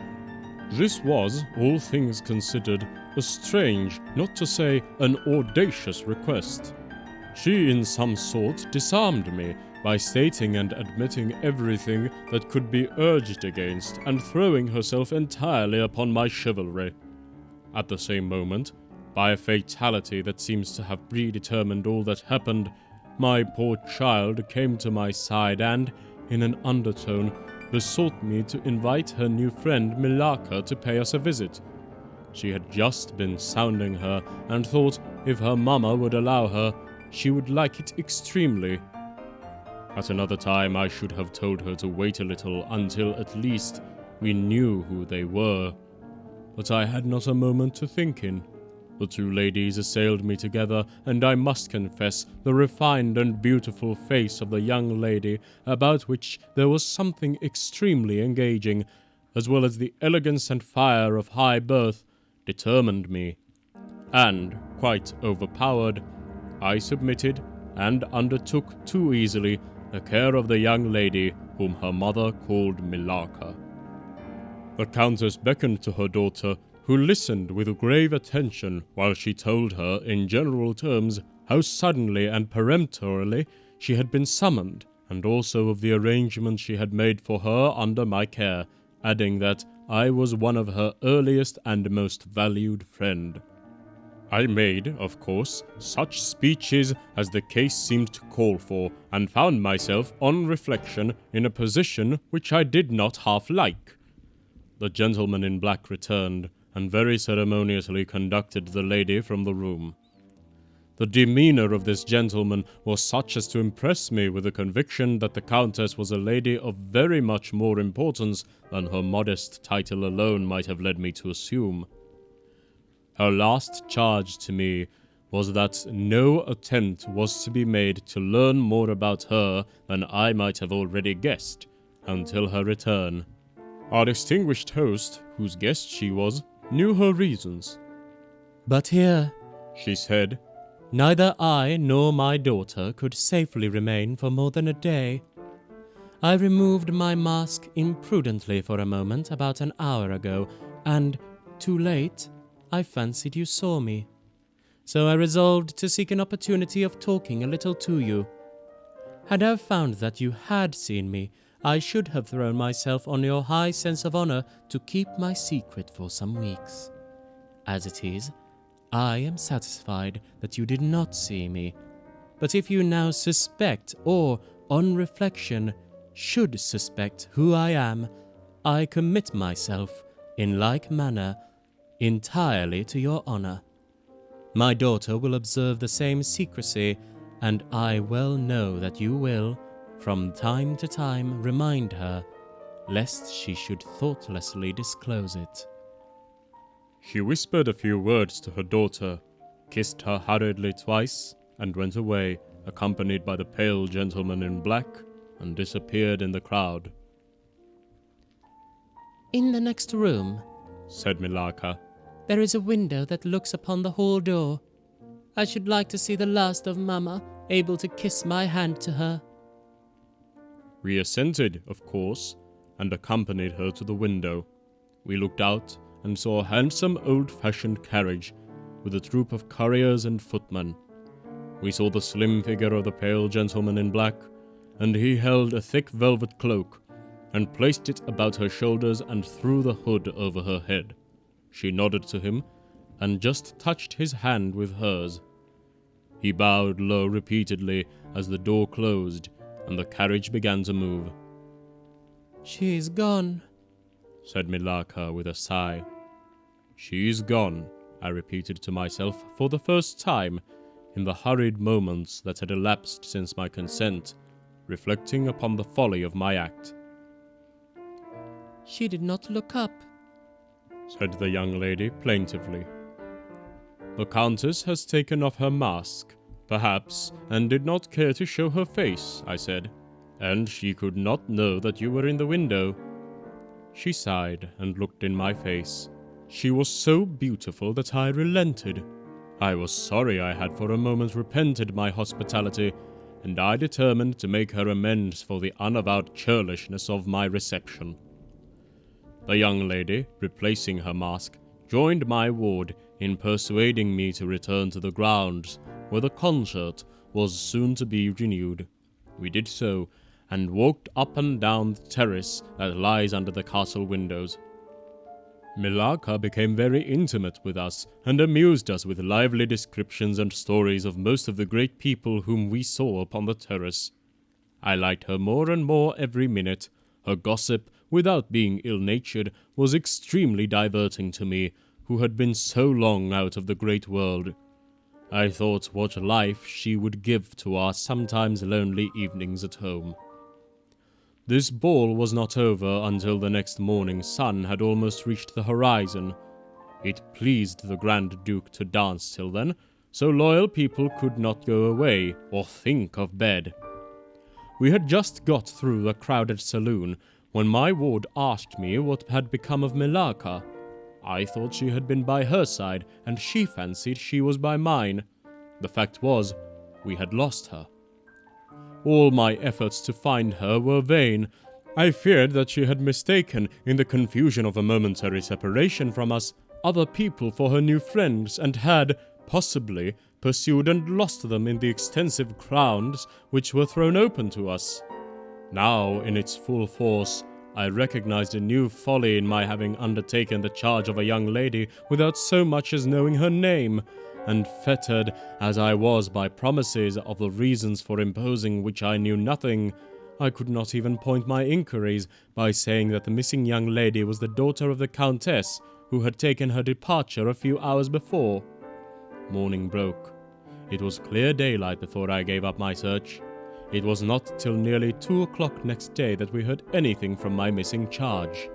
Speaker 2: This was, all things considered, a strange, not to say an audacious request. She in some sort disarmed me by stating and admitting everything that could be urged against and throwing herself entirely upon my chivalry. At the same moment, by a fatality that seems to have predetermined all that happened, my poor child came to my side and, in an undertone, besought me to invite her new friend Milaka to pay us a visit. She had just been sounding her, and thought if her mamma would allow her, she would like it extremely. At another time I should have told her to wait a little until at least we knew who they were. But I had not a moment to think in. The two ladies assailed me together, and I must confess the refined and beautiful face of the young lady, about which there was something extremely engaging, as well as the elegance and fire of high birth, determined me. And, quite overpowered, I submitted, and undertook too easily the care of the young lady whom her mother called Milaka. The Countess beckoned to her daughter, who listened with grave attention while she told her in general terms how suddenly and peremptorily she had been summoned, and also of the arrangements she had made for her under my care, adding that I was one of her earliest and most valued friend. I made, of course, such speeches as the case seemed to call for, and found myself, on reflection, in a position which I did not half like. The gentleman in black returned, and very ceremoniously conducted the lady from the room. The demeanour of this gentleman was such as to impress me with the conviction that the Countess was a lady of very much more importance than her modest title alone might have led me to assume. Her last charge to me was that no attempt was to be made to learn more about her than I might have already guessed, until her return. Our distinguished host, whose guest she was, knew her reasons.
Speaker 3: But here,
Speaker 2: She said,
Speaker 3: neither I nor my daughter could safely remain for more than a day.
Speaker 1: I removed my mask imprudently for a moment about an hour ago, and, too late, I fancied you saw me. So I resolved to seek an opportunity of talking a little to you. Had I found that you had seen me, I should have thrown myself on your high sense of honor to keep my secret for some weeks. As it is, I am satisfied that you did not see me. But if you now suspect, or, on reflection, should suspect who I am, I commit myself, in like manner, entirely to your honor. My daughter will observe the same secrecy, and I well know that you will, from time to time, remind her, lest she should thoughtlessly disclose it."
Speaker 2: She whispered a few words to her daughter, kissed her hurriedly twice, and went away, accompanied by the pale gentleman in black, and disappeared in the crowd.
Speaker 1: "In the next room,"
Speaker 2: said Milaka.
Speaker 1: "there is a window that looks upon the hall door. I should like to see the last of Mamma, able to kiss my hand to her."
Speaker 2: We assented, of course, and accompanied her to the window. We looked out and saw a handsome old-fashioned carriage with a troop of couriers and footmen. We saw the slim figure of the pale gentleman in black, and he held a thick velvet cloak, and placed it about her shoulders and threw the hood over her head. She nodded to him, and just touched his hand with hers. He bowed low repeatedly as the door closed, and the carriage began to move.
Speaker 1: "She is gone,"
Speaker 2: said Milaka with a sigh. "She is gone," I repeated to myself for the first time, in the hurried moments that had elapsed since my consent, reflecting upon the folly of my act.
Speaker 1: "She did not look up,"
Speaker 2: said the young lady plaintively. "The Countess has taken off her mask, perhaps, and did not care to show her face," I said, "and she could not know that you were in the window." She sighed and looked in my face. She was so beautiful that I relented. I was sorry I had for a moment repented my hospitality, and I determined to make her amends for the unavowed churlishness of my reception. The young lady, replacing her mask, joined my ward in persuading me to return to the grounds, where the concert was soon to be renewed. We did so, and walked up and down the terrace that lies under the castle windows. Milaka became very intimate with us, and amused us with lively descriptions and stories of most of the great people whom we saw upon the terrace. I liked her more and more every minute. Her gossip, without being ill-natured, was extremely diverting to me, who had been so long out of the great world. I thought what life she would give to our sometimes lonely evenings at home. This ball was not over until the next morning's sun had almost reached the horizon. It pleased the Grand Duke to dance till then, so loyal people could not go away or think of bed. We had just got through the crowded saloon when my ward asked me what had become of Milaka. I thought she had been by her side, and she fancied she was by mine. The fact was, we had lost her. All my efforts to find her were vain. I feared that she had mistaken, in the confusion of a momentary separation from us, other people for her new friends, and had, possibly, pursued and lost them in the extensive grounds which were thrown open to us. Now, in its full force, I recognized a new folly in my having undertaken the charge of a young lady without so much as knowing her name, and fettered as I was by promises of the reasons for imposing which I knew nothing, I could not even point my inquiries by saying that the missing young lady was the daughter of the Countess, who had taken her departure a few hours before. Morning broke. It was clear daylight before I gave up my search. It was not till nearly 2 o'clock next day that we heard anything from my missing charge.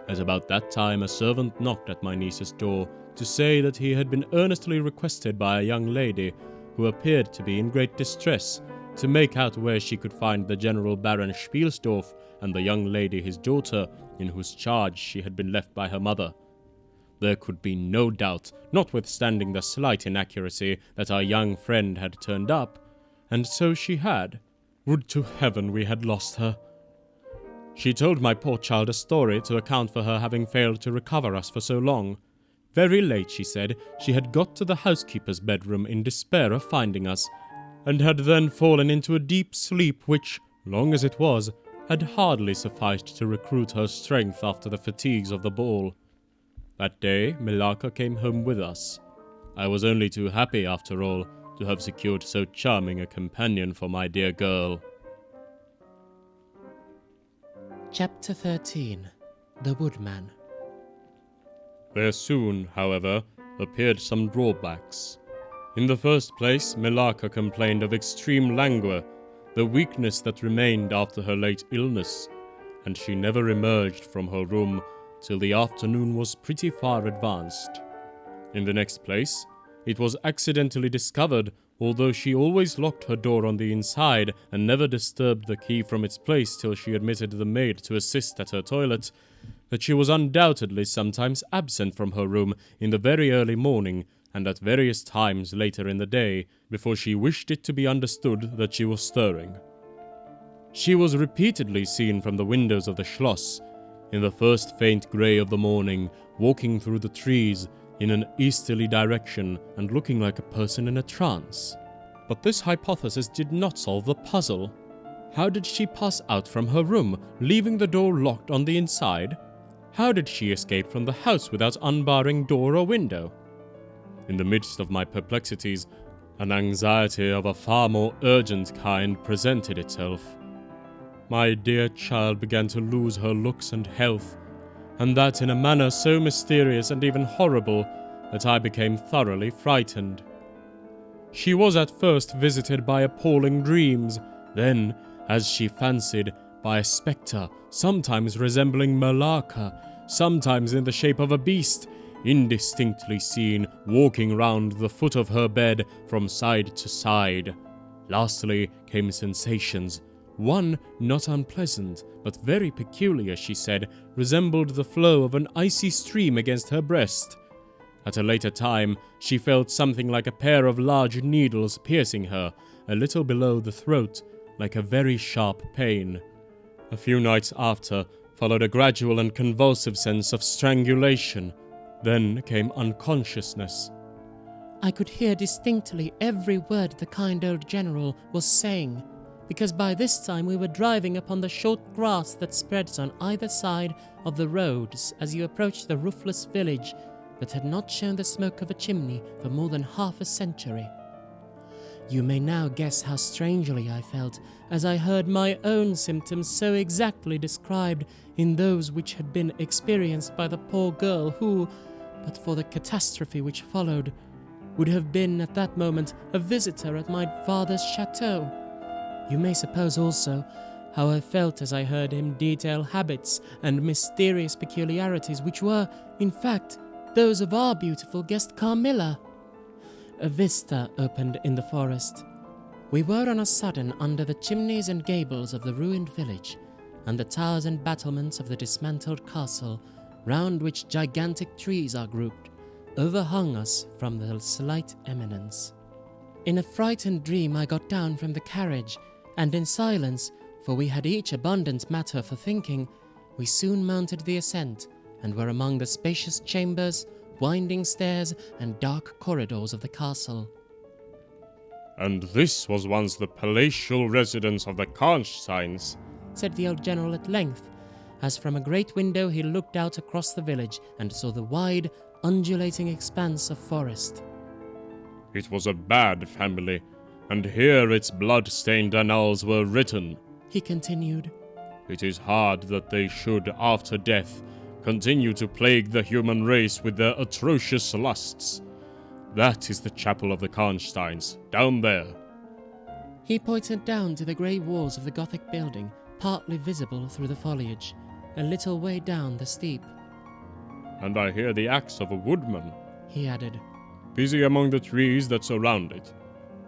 Speaker 2: At about that time a servant knocked at my niece's door to say that he had been earnestly requested by a young lady, who appeared to be in great distress, to make out where she could find the General Baron Spielsdorf and the young lady his daughter, in whose charge she had been left by her mother. There could be no doubt, notwithstanding the slight inaccuracy, that our young friend had turned up, and so she had. Would to heaven we had lost her. She told my poor child a story to account for her having failed to recover us for so long. Very late, she said, she had got to the housekeeper's bedroom in despair of finding us, and had then fallen into a deep sleep which, long as it was, had hardly sufficed to recruit her strength after the fatigues of the ball. That day, Milaka came home with us. I was only too happy, after all, to have secured so charming a companion for my dear girl.
Speaker 1: Chapter 13. The Woodman.
Speaker 2: There soon, however, appeared some drawbacks. In the first place, Milaka complained of extreme languor, the weakness that remained after her late illness, and she never emerged from her room till the afternoon was pretty far advanced. In the next place, it was accidentally discovered, although she always locked her door on the inside and never disturbed the key from its place till she admitted the maid to assist at her toilet, that she was undoubtedly sometimes absent from her room in the very early morning and at various times later in the day, before she wished it to be understood that she was stirring. She was repeatedly seen from the windows of the Schloss, in the first faint grey of the morning, walking through the trees in an easterly direction and looking like a person in a trance. But this hypothesis did not solve the puzzle. How did she pass out from her room, leaving the door locked on the inside? How did she escape from the house without unbarring door or window? In the midst of my perplexities, an anxiety of a far more urgent kind presented itself. My dear child began to lose her looks and health, and that in a manner so mysterious and even horrible that I became thoroughly frightened. She was at first visited by appalling dreams, then, as she fancied, by a spectre, sometimes resembling Milaka, sometimes in the shape of a beast, indistinctly seen walking round the foot of her bed from side to side. Lastly came sensations. One, not unpleasant, but very peculiar, she said, resembled the flow of an icy stream against her breast. At a later time, she felt something like a pair of large needles piercing her, a little below the throat, like a very sharp pain. A few nights after, followed a gradual and convulsive sense of strangulation. Then came unconsciousness.
Speaker 1: I could hear distinctly every word the kind old general was saying, because by this time we were driving upon the short grass that spreads on either side of the roads as you approach the roofless village that had not shown the smoke of a chimney for more than half a century. You may now guess how strangely I felt as I heard my own symptoms so exactly described in those which had been experienced by the poor girl who, but for the catastrophe which followed, would have been at that moment a visitor at my father's chateau. You may suppose also how I felt as I heard him detail habits and mysterious peculiarities which were, in fact, those of our beautiful guest Carmilla. A vista opened in the forest. We were on a sudden under the chimneys and gables of the ruined village, and the towers and battlements of the dismantled castle, round which gigantic trees are grouped, overhung us from the slight eminence. In a frightened dream I got down from the carriage, and in silence, for we had each abundant matter for thinking, we soon mounted the ascent, and were among the spacious chambers, winding stairs, and dark corridors of the castle.
Speaker 2: And this was once the palatial residence of the Karnsteins,
Speaker 1: said the old general at length, as from a great window he looked out across the village and saw the wide, undulating expanse of forest.
Speaker 2: It was a bad family, and here its blood-stained annals were written,
Speaker 1: he continued.
Speaker 2: It is hard that they should, after death, continue to plague the human race with their atrocious lusts. That is the chapel of the Karnsteins, down there.
Speaker 1: He pointed down to the grey walls of the Gothic building, partly visible through the foliage, a little way down the steep.
Speaker 2: And I hear the axe of a woodman,
Speaker 1: he added,
Speaker 2: busy among the trees that surround it.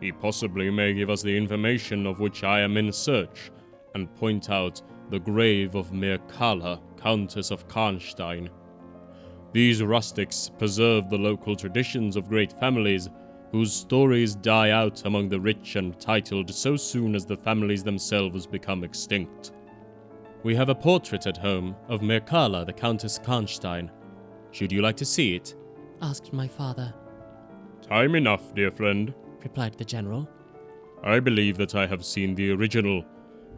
Speaker 2: He possibly may give us the information of which I am in search, and point out the grave of Mircalla, Countess of Karnstein. These rustics preserve the local traditions of great families,
Speaker 4: whose stories die out among the rich and titled so soon as the families themselves become extinct. We have a portrait at home of Mircalla, the Countess Karnstein. Should you like to see it?
Speaker 1: Asked my father.
Speaker 4: Time enough, dear friend,
Speaker 1: Replied the general.
Speaker 4: I believe that I have seen the original,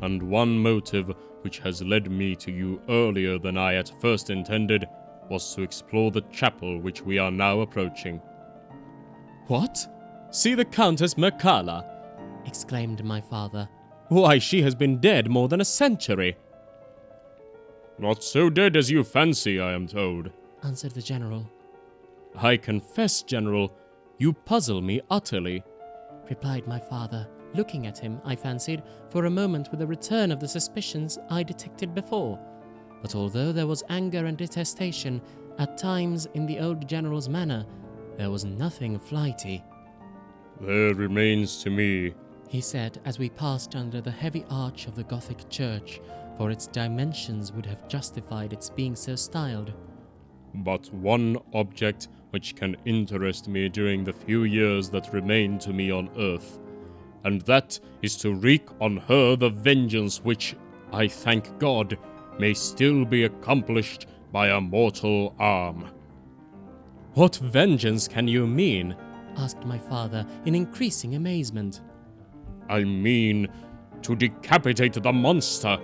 Speaker 4: and one motive which has led me to you earlier than I at first intended was to explore the chapel which we are now approaching.
Speaker 3: What? See the Countess Mircalla?
Speaker 1: Exclaimed my father.
Speaker 3: Why, she has been dead more than a century.
Speaker 4: Not so dead as you fancy, I am told,
Speaker 1: Answered the general.
Speaker 3: I confess, General, you puzzle me utterly.
Speaker 1: Replied my father, looking at him, I fancied, for a moment with a return of the suspicions I detected before. But although there was anger and detestation at times in the old general's manner, there was nothing flighty.
Speaker 4: There remains to me,
Speaker 1: He said as we passed under the heavy arch of the Gothic church, for its dimensions would have justified its being so styled.
Speaker 4: but one object which can interest me during the few years that remain to me on earth, and that is to wreak on her the vengeance which, I thank God, may still be accomplished by a mortal arm.
Speaker 3: What vengeance can you mean?
Speaker 1: Asked my father in increasing amazement.
Speaker 4: I mean, to decapitate the monster.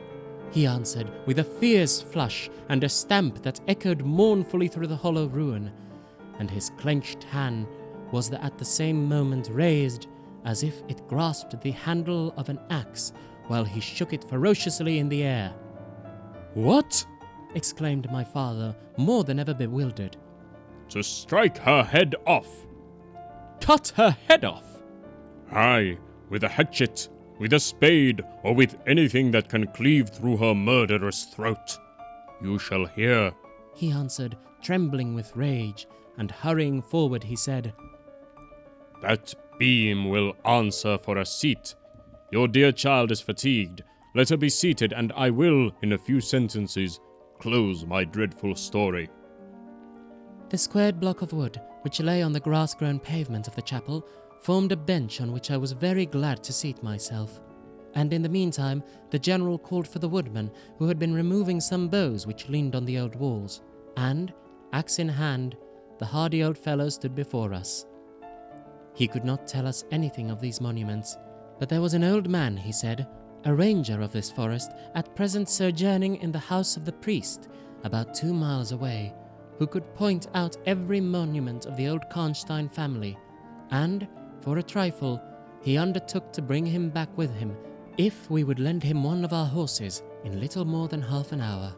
Speaker 1: He answered with a fierce flush and a stamp that echoed mournfully through the hollow ruin, and his clenched hand was at the same moment raised as if it grasped the handle of an axe while he shook it ferociously in the air.
Speaker 3: What?
Speaker 1: Exclaimed my father, more than ever bewildered.
Speaker 4: To strike her head off.
Speaker 3: Cut her head off?
Speaker 4: Aye, with a hatchet, with a spade, or with anything that can cleave through her murderous throat. You shall hear.
Speaker 1: He answered, trembling with rage, and hurrying forward he said,
Speaker 4: That beam will answer for a seat. Your dear child is fatigued. Let her be seated, and I will, in a few sentences, close my dreadful story.
Speaker 1: The squared block of wood, which lay on the grass-grown pavement of the chapel, formed a bench on which I was very glad to seat myself. And in the meantime, the general called for the woodman, who had been removing some boughs which leaned on the old walls, and, axe in hand, the hardy old fellow stood before us. He could not tell us anything of these monuments, but there was an old man, he said, a ranger of this forest, at present sojourning in the house of the priest, about 2 miles away, who could point out every monument of the old Karnstein family, and, for a trifle, he undertook to bring him back with him, if we would lend him one of our horses in little more than half an hour.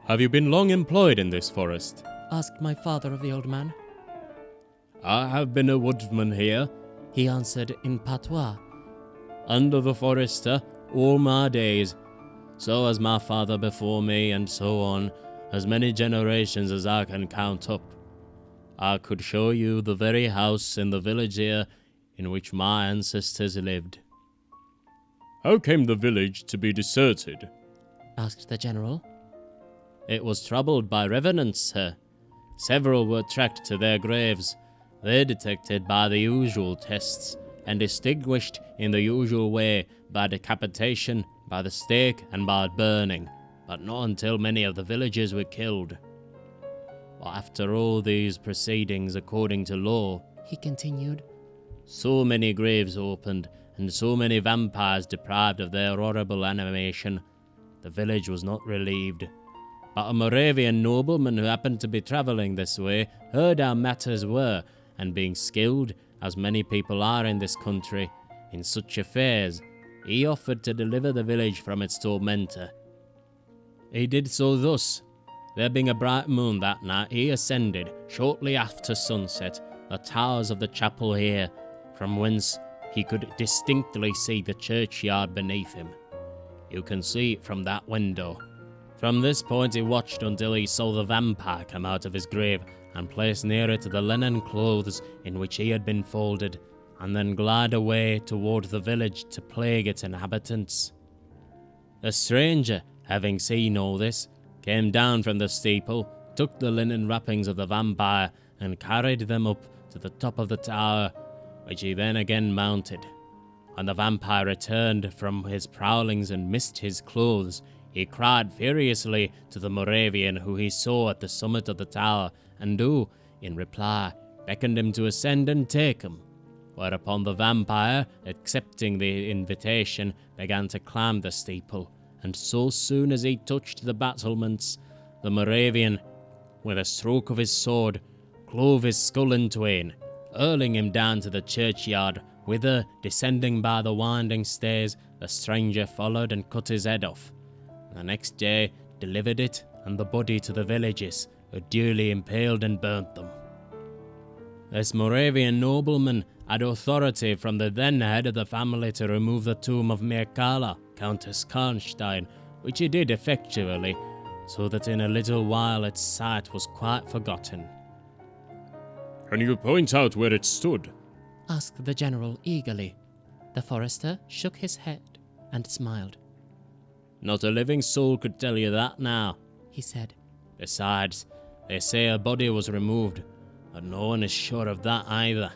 Speaker 3: Have you been long employed in this forest?
Speaker 1: Asked my father of the old man.
Speaker 3: I have been a woodsman here,
Speaker 1: He answered in patois.
Speaker 3: under the forester, all my days. So has my father before me, and so on, as many generations as I can count up. I could show you the very house in the village here in which my ancestors lived.
Speaker 4: How came the village to be deserted?
Speaker 1: Asked the general.
Speaker 3: It was troubled by revenants, sir. Several were tracked to their graves. They detected by the usual tests, and distinguished in the usual way by decapitation, by the stake, and by burning, but not until many of the villagers were killed. But after all these proceedings according to law,
Speaker 1: He continued,
Speaker 3: so many graves opened, and so many vampires deprived of their horrible animation, the village was not relieved. But a Moravian nobleman who happened to be travelling this way heard how matters were, and being skilled, as many people are in this country, in such affairs, he offered to deliver the village from its tormentor. He did so thus. There being a bright moon that night, he ascended, shortly after sunset, the towers of the chapel here, from whence he could distinctly see the churchyard beneath him. You can see it from that window. From this point he watched until he saw the vampire come out of his grave and place near it the linen clothes in which he had been folded, and then glide away toward the village to plague its inhabitants. The stranger, having seen all this, came down from the steeple, took the linen wrappings of the vampire,
Speaker 4: and carried them up to the top of the tower, which he then again mounted. When the vampire returned from his prowlings and missed his clothes, he cried furiously to the Moravian who he saw at the summit of the tower, and who, in reply, beckoned him to ascend and take him. Whereupon the vampire, accepting the invitation, began to climb the steeple, and so soon as he touched the battlements, the Moravian, with a stroke of his sword, clove his skull in twain, hurling him down to the churchyard, whither, descending by the winding stairs, the stranger followed and cut his head off. The next day delivered it and the body to the villagers, who duly impaled and burnt them. This Moravian nobleman had authority from the then head of the family to remove the tomb of Mircala, Countess Karnstein, which he did effectually, so that in a little while its site was quite forgotten.
Speaker 2: Can you point out where it stood?
Speaker 1: Asked the general eagerly. The forester shook his head and smiled.
Speaker 4: Not a living soul could tell you that now,
Speaker 1: he said.
Speaker 4: Besides, they say a body was removed, but no one is sure of that either.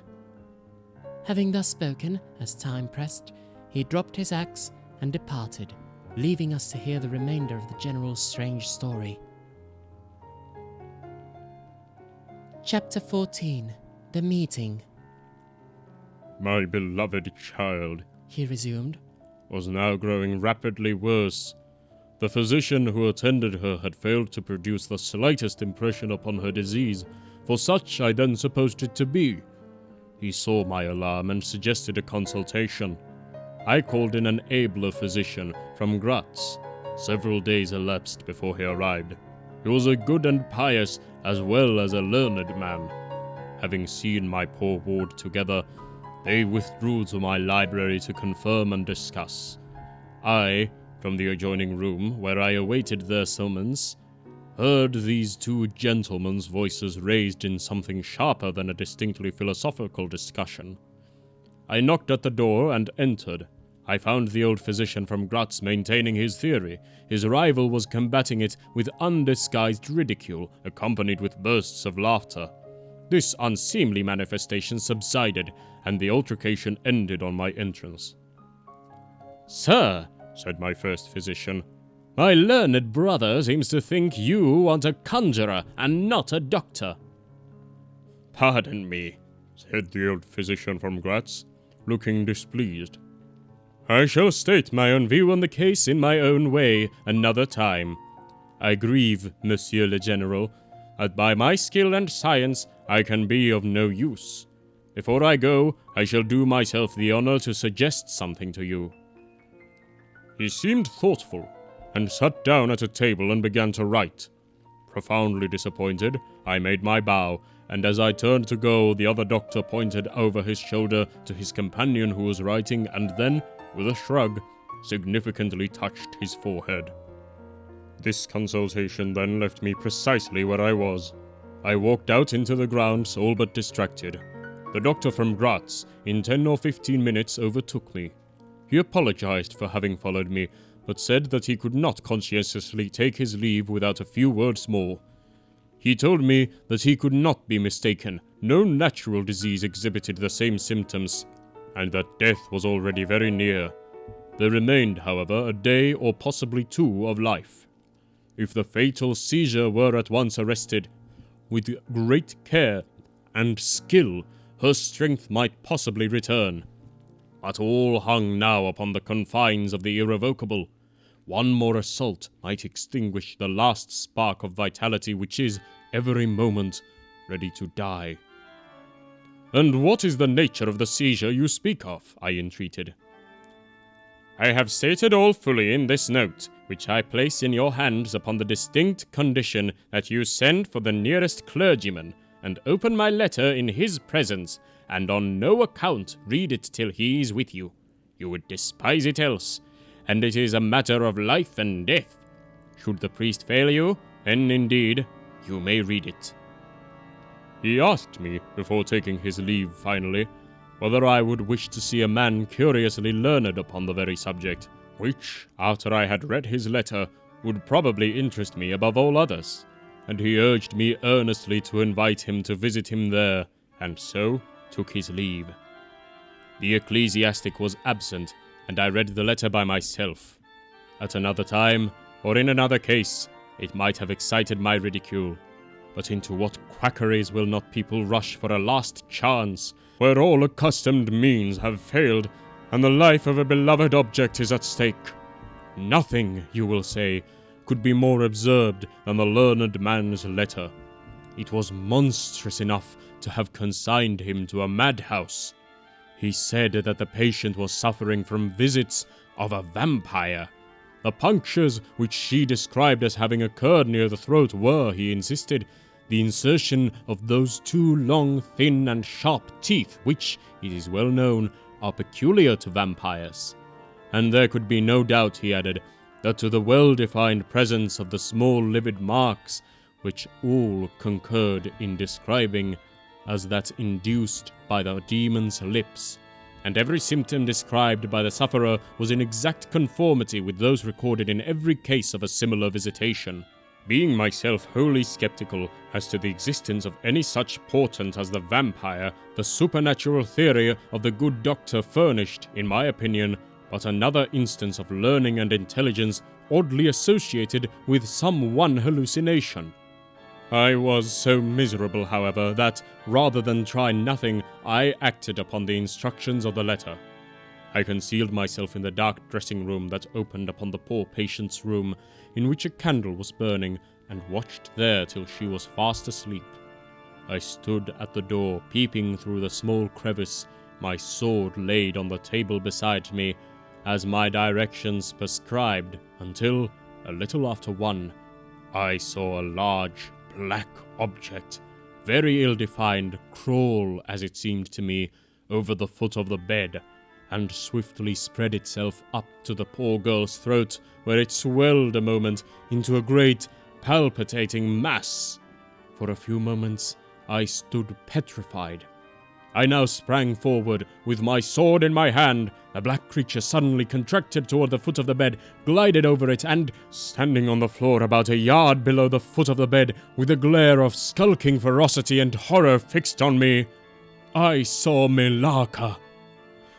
Speaker 1: Having thus spoken, as time pressed, he dropped his axe and departed, leaving us to hear the remainder of the general's strange story. Chapter 14. The Meeting.
Speaker 2: My beloved child,
Speaker 1: he resumed,
Speaker 2: was now growing rapidly worse. The physician who attended her had failed to produce the slightest impression upon her disease, for such I then supposed it to be. He saw my alarm and suggested a consultation. I called in an abler physician from Graz. Several days elapsed before he arrived. He was a good and pious as well as a learned man. Having seen my poor ward together, they withdrew to my library to confirm and discuss. I, from the adjoining room, where I awaited their summons, heard these two gentlemen's voices raised in something sharper than a distinctly philosophical discussion. I knocked at the door and entered. I found the old physician from Graz maintaining his theory. His rival was combating it with undisguised ridicule, accompanied with bursts of laughter. This unseemly manifestation subsided, and the altercation ended on my entrance. "Sir," said my first physician, "my learned brother seems to think you want a conjurer and not a doctor." "Pardon me," said the old physician from Graz, looking displeased. "I shall state my own view on the case in my own way another time. I grieve, Monsieur le General, that by my skill and science I can be of no use. Before I go, I shall do myself the honor to suggest something to you." He seemed thoughtful, and sat down at a table and began to write. Profoundly disappointed, I made my bow, and as I turned to go, the other doctor pointed over his shoulder to his companion who was writing, and then, with a shrug, significantly touched his forehead. This consultation then left me precisely where I was. I walked out into the grounds, all but distracted. The doctor from Graz, in 10 or 15 minutes, overtook me. He apologized for having followed me, but said that he could not conscientiously take his leave without a few words more. He told me that he could not be mistaken. No natural disease exhibited the same symptoms, and that death was already very near. There remained, however, a day or possibly 2 of life. If the fatal seizure were at once arrested, with great care and skill, her strength might possibly return. But all hung now upon the confines of the irrevocable. One more assault might extinguish the last spark of vitality which is, every moment, ready to die. "And what is the nature of the seizure you speak of?" I entreated. "I have stated all fully in this note, which I place in your hands upon the distinct condition that you send for the nearest clergyman, and open my letter in his presence, and on no account read it till he is with you. You would despise it else, and it is a matter of life and death. Should the priest fail you, then indeed you may read it." He asked me, before taking his leave finally, whether I would wish to see a man curiously learned upon the very subject, which, after I had read his letter, would probably interest me above all others. and he urged me earnestly to invite him to visit him there, and so took his leave. The ecclesiastic was absent, and I read the letter by myself. At another time, or in another case, it might have excited my ridicule. But into what quackeries will not people rush for a last chance, where all accustomed means have failed, and the life of a beloved object is at stake? Nothing, you will say, could be more absurd than the learned man's letter. It was monstrous enough to have consigned him to a madhouse. He said that the patient was suffering from visits of a vampire. The punctures which she described as having occurred near the throat were, he insisted, the insertion of those two long, thin, and sharp teeth which, it is well known, are peculiar to vampires. And there could be no doubt, he added, that to the well-defined presence of the small livid marks, which all concurred in describing as that induced by the demon's lips, and every symptom described by the sufferer was in exact conformity with those recorded in every case of a similar visitation. Being myself wholly skeptical as to the existence of any such portent as the vampire, the supernatural theory of the good doctor furnished, in my opinion, but another instance of learning and intelligence oddly associated with some one hallucination. I was so miserable, however, that, rather than try nothing, I acted upon the instructions of the letter. I concealed myself in the dark dressing-room that opened upon the poor patient's room, in which a candle was burning, and watched there till she was fast asleep. I stood at the door, peeping through the small crevice, my sword laid on the table beside me, as my directions prescribed, until, a little after 1, I saw a large, black object, very ill-defined, crawl, as it seemed to me, over the foot of the bed, and swiftly spread itself up to the poor girl's throat, where it swelled a moment into a great, palpitating mass. For a few moments I stood petrified. I now sprang forward, with my sword in my hand. The black creature suddenly contracted toward the foot of the bed, glided over it, and, standing on the floor about a yard below the foot of the bed, with a glare of skulking ferocity and horror fixed on me, I saw Milaka.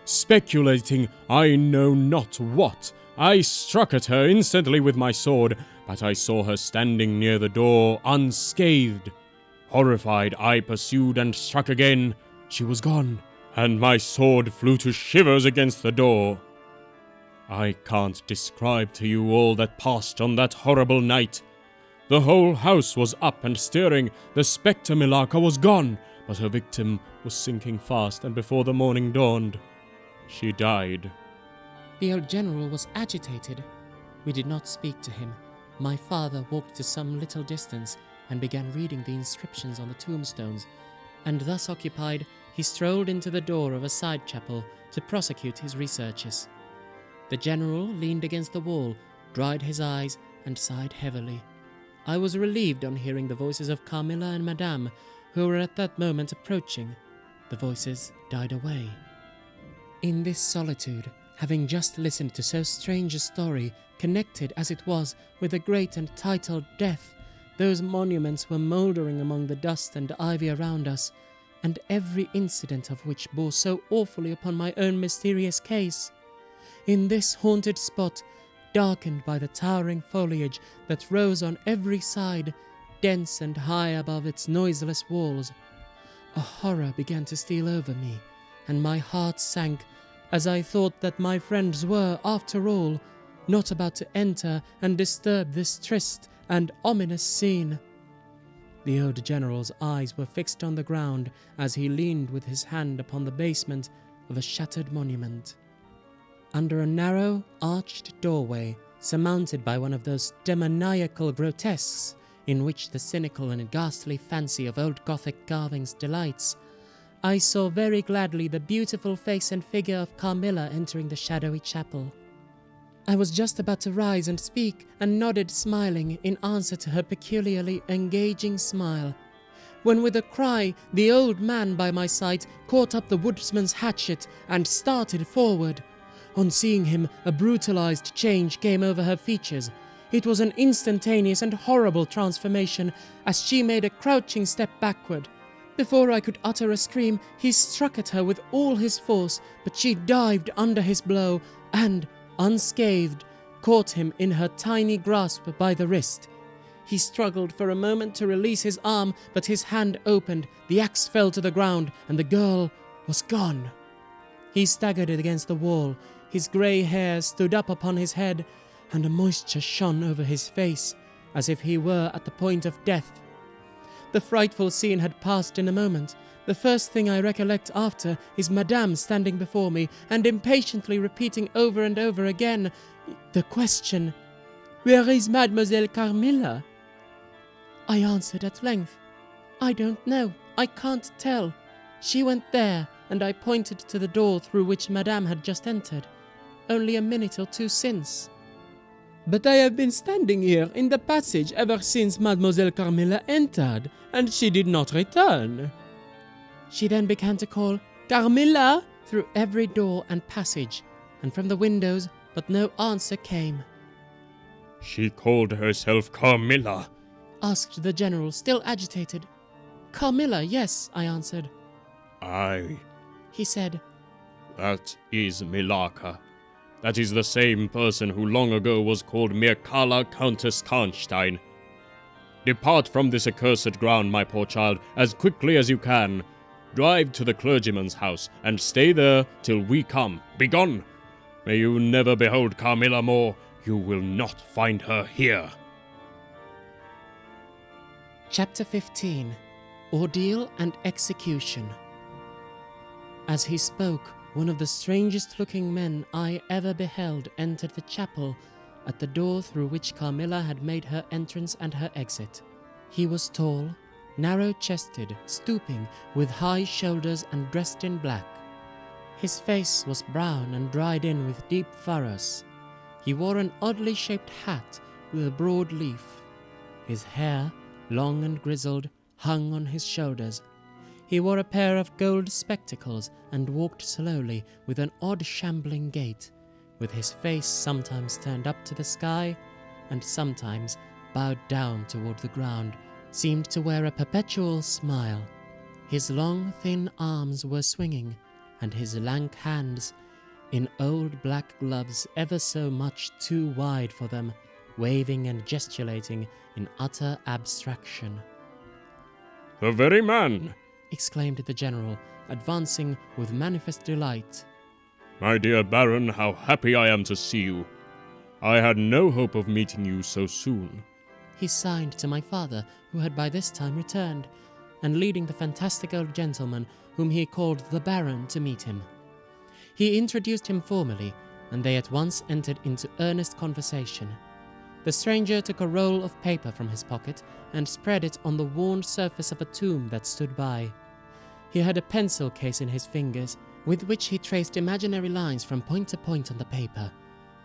Speaker 2: Speculating I know not what, I struck at her instantly with my sword, but I saw her standing near the door, unscathed. Horrified, I pursued and struck again. She was gone, and my sword flew to shivers against the door. I can't describe to you all that passed on that horrible night. The whole house was up and stirring. The spectre Milaka was gone, but her victim was sinking fast, and before the morning dawned, she died.
Speaker 1: The old general was agitated. We did not speak to him. My father walked to some little distance and began reading the inscriptions on the tombstones, and thus occupied, he strolled into the door of a side chapel to prosecute his researches. The general leaned against the wall, dried his eyes, and sighed heavily. I was relieved on hearing the voices of Carmilla and Madame, who were at that moment approaching. The voices died away. In this solitude, having just listened to so strange a story, connected as it was with a great and titled death, those monuments were mouldering among the dust and ivy around us, and every incident of which bore so awfully upon my own mysterious case. In this haunted spot, darkened by the towering foliage that rose on every side, dense and high above its noiseless walls, a horror began to steal over me, and my heart sank as I thought that my friends were, after all, not about to enter and disturb this triste and ominous scene. The old general's eyes were fixed on the ground as he leaned with his hand upon the basement of a shattered monument. Under a narrow, arched doorway, surmounted by one of those demoniacal grotesques in which the cynical and ghastly fancy of old Gothic carvings delights, I saw very gladly the beautiful face and figure of Carmilla entering the shadowy chapel. I was just about to rise and speak, and nodded smiling in answer to her peculiarly engaging smile, when with a cry the old man by my side caught up the woodsman's hatchet and started forward. On seeing him, a brutalized change came over her features.
Speaker 3: It was an instantaneous and horrible transformation as she made a crouching step backward. Before I could utter a scream, he struck at her with all his force, but she dived under his blow and, unscathed, caught him in her tiny grasp by the wrist. He struggled for a moment to release his arm, but his hand opened, the axe fell to the ground, and the girl was gone. He staggered against the wall, his grey hair stood up upon his head, and a moisture shone over his face, as if he were at the point of death. The frightful scene had passed in a moment. The first thing I recollect after is Madame standing before me and impatiently repeating over and over again the question, "Where is Mademoiselle Carmilla?" I answered at length, "I don't know. I can't tell. She went there," and I pointed to the door through which Madame had just entered, only a minute or two since. "But I have been standing here in the passage ever since Mademoiselle Carmilla entered, and she did not return." She then began to call, "Carmilla!" through every door and passage, and from the windows, but no answer came.
Speaker 2: She called herself Carmilla,
Speaker 3: asked the general, still agitated. "Carmilla, yes," I answered.
Speaker 2: "Aye,"
Speaker 3: he said.
Speaker 2: "That is Milaka. That is the same person who long ago was called Mirkala Countess Karnstein. Depart from this accursed ground, my poor child, as quickly as you can. Drive to the clergyman's house, and stay there till we come. Begone! May you never behold Carmilla more. You will not find her here."
Speaker 3: Chapter 15. Ordeal and Execution. As he spoke, one of the strangest-looking men I ever beheld entered the chapel at the door through which Carmilla had made her entrance and her exit. He was tall, narrow-chested, stooping, with high shoulders and dressed in black. His face was brown and dried in with deep furrows. He wore an oddly shaped hat with a broad leaf. His hair, long and grizzled, hung on his shoulders. He wore a pair of gold spectacles and walked slowly with an odd shambling gait, with his face sometimes turned up to the sky and sometimes bowed down toward the ground, seemed to wear a perpetual smile. His long, thin arms were swinging, and his lank hands, in old black gloves ever so much too wide for them, waving and gesticulating in utter abstraction.
Speaker 2: "The very man!"
Speaker 3: exclaimed the general, advancing with manifest delight.
Speaker 2: "My dear Baron, how happy I am to see you. I had no hope of meeting you so soon."
Speaker 3: He signed to my father, who had by this time returned, and leading the fantastic old gentleman, whom he called the Baron, to meet him. He introduced him formally, and they at once entered into earnest conversation. The stranger took a roll of paper from his pocket and spread it on the worn surface of a tomb that stood by. He had a pencil case in his fingers, with which he traced imaginary lines from point to point on the paper,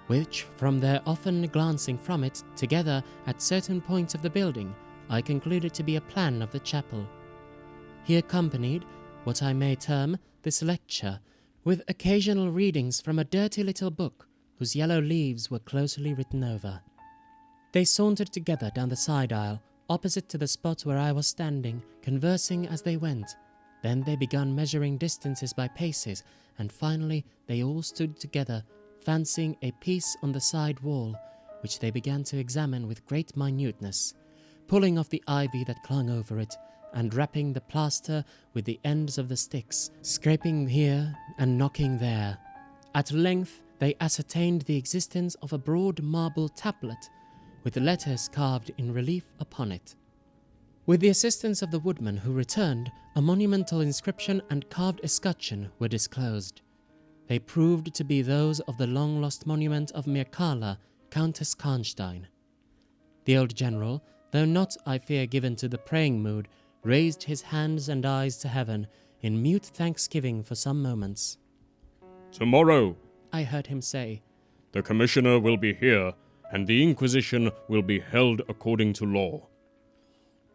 Speaker 3: which, from their often glancing from it together at certain points of the building, I concluded to be a plan of the chapel. He accompanied what I may term this lecture with occasional readings from a dirty little book whose yellow leaves were closely written over. They sauntered together down the side aisle, opposite to the spot where I was standing, conversing as they went. Then they began measuring distances by paces, and finally they all stood together, fancying a piece on the side wall, which they began to examine with great minuteness, pulling off the ivy that clung over it, and rapping the plaster with the ends of the sticks, scraping here and knocking there. At length they ascertained the existence of a broad marble tablet, with the letters carved in relief upon it. With the assistance of the woodman who returned, a monumental inscription and carved escutcheon were disclosed. They proved to be those of the long-lost monument of Mirkala, Countess Karnstein. The old general, though not, I fear, given to the praying mood, raised his hands and eyes to heaven in mute thanksgiving for some moments.
Speaker 2: "Tomorrow,"
Speaker 3: I heard him say,
Speaker 2: "the commissioner will be here, and the Inquisition will be held according to law."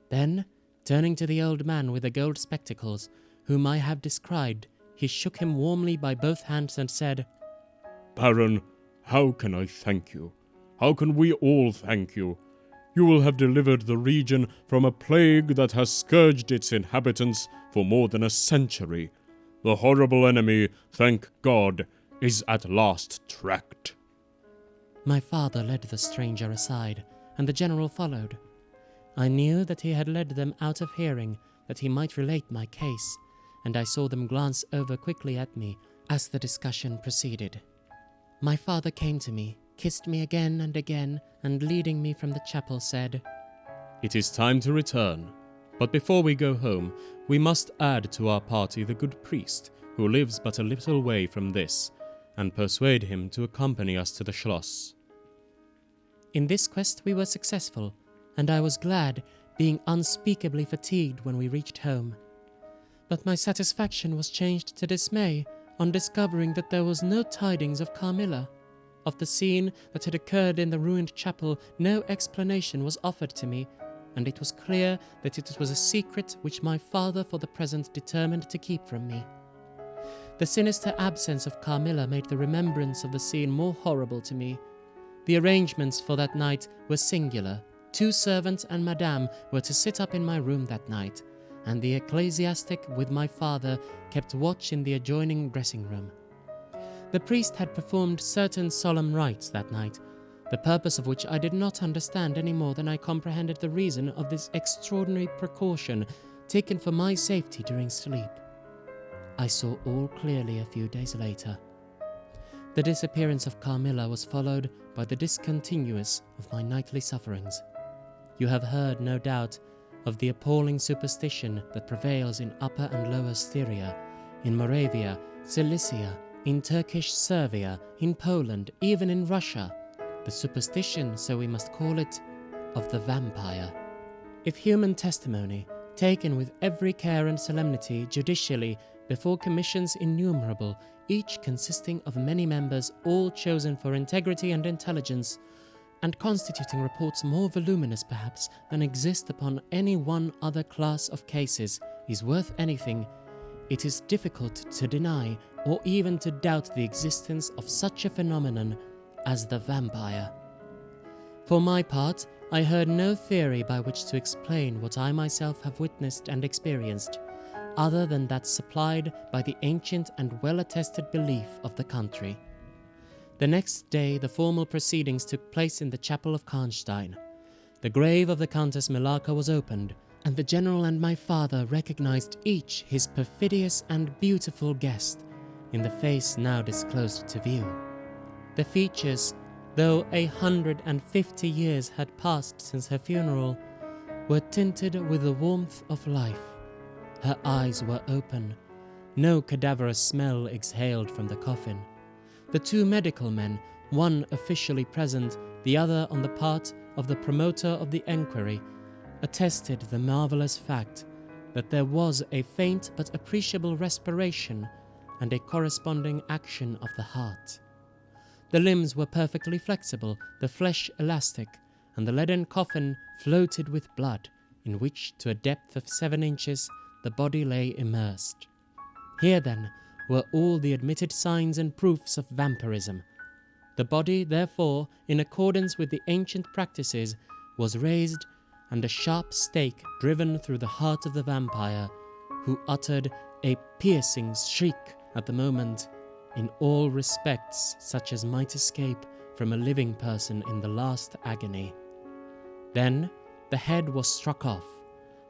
Speaker 3: Then, turning to the old man with the gold spectacles, whom I have described, he shook him warmly by both hands and said,
Speaker 2: "Baron, how can I thank you? How can we all thank you? You will have delivered the region from a plague that has scourged its inhabitants for more than a century. The horrible enemy, thank God, is at last tracked."
Speaker 1: My father led the stranger aside, and the general followed. I knew that he had led them out of hearing, that he might relate my case, and I saw them glance over quickly at me as the discussion proceeded. My father came to me, kissed me again, and leading me from the chapel said,
Speaker 4: "It is time to return. But before we go home, we must add to our party the good priest, who lives but a little way from this, and persuade him to accompany us to the Schloss."
Speaker 1: In this quest we were successful, and I was glad, being unspeakably fatigued when we reached home. But my satisfaction was changed to dismay on discovering that there was no tidings of Carmilla. Of the scene that had occurred in the ruined chapel, no explanation was offered to me, and it was clear that it was a secret which my father for the present determined to keep from me. The sinister absence of Carmilla made the remembrance of the scene more horrible to me. The arrangements for that night were singular. 2 servants and Madame were to sit up in my room that night, and the ecclesiastic with my father kept watch in the adjoining dressing room. The priest had performed certain solemn rites that night, the purpose of which I did not understand any more than I comprehended the reason of this extraordinary precaution taken for my safety during sleep. I saw all clearly a few days later. The disappearance of Carmilla was followed by the discontinuance of my nightly sufferings. You have heard, no doubt, of the appalling superstition that prevails in Upper and Lower Styria, in Moravia, Cilicia, in Turkish Servia, in Poland, even in Russia, the superstition, so we must call it, of the vampire. If human testimony, taken with every care and solemnity judicially before commissions innumerable, each consisting of many members, all chosen for integrity and intelligence, and constituting reports more voluminous perhaps than exist upon any one other class of cases, is worth anything, it is difficult to deny or even to doubt the existence of such a phenomenon as the vampire. For my part, I heard no theory by which to explain what I myself have witnessed and experienced, other than that supplied by the ancient and well-attested belief of the country. The next day the formal proceedings took place in the chapel of Karnstein. The grave of the Countess Milaka was opened, and the general and my father recognized each his perfidious and beautiful guest in the face now disclosed to view. The features, though 150 years had passed since her funeral, were tinted with the warmth of life. Her eyes were open. No cadaverous smell exhaled from the coffin. The 2 medical men, one officially present, the other on the part of the promoter of the enquiry, attested the marvelous fact that there was a faint but appreciable respiration and a corresponding action of the heart. The limbs were perfectly flexible, the flesh elastic, and the leaden coffin floated with blood, in which, to a depth of 7 inches, the body lay immersed. Here, then, were all the admitted signs and proofs of vampirism. The body, therefore, in accordance with the ancient practices, was raised, and a sharp stake driven through the heart of the vampire, who uttered a piercing shriek at the moment, in all respects such as might escape from a living person in the last agony. Then the head was struck off,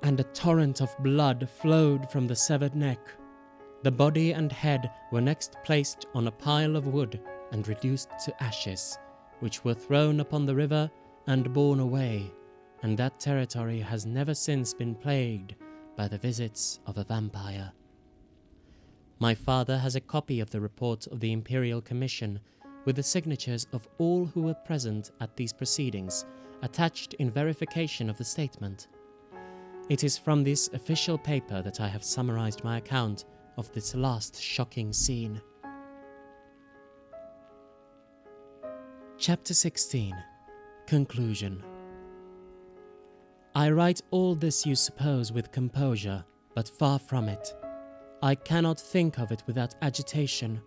Speaker 1: and a torrent of blood flowed from the severed neck. The body and head were next placed on a pile of wood and reduced to ashes, which were thrown upon the river and borne away, and that territory has never since been plagued by the visits of a vampire. My father has a copy of the report of the Imperial Commission with the signatures of all who were present at these proceedings, attached in verification of the statement. It is from this official paper that I have summarized my account of this last shocking scene. Chapter 16. Conclusion. I write all this, you suppose, with composure, but far from it. I cannot think of it without agitation.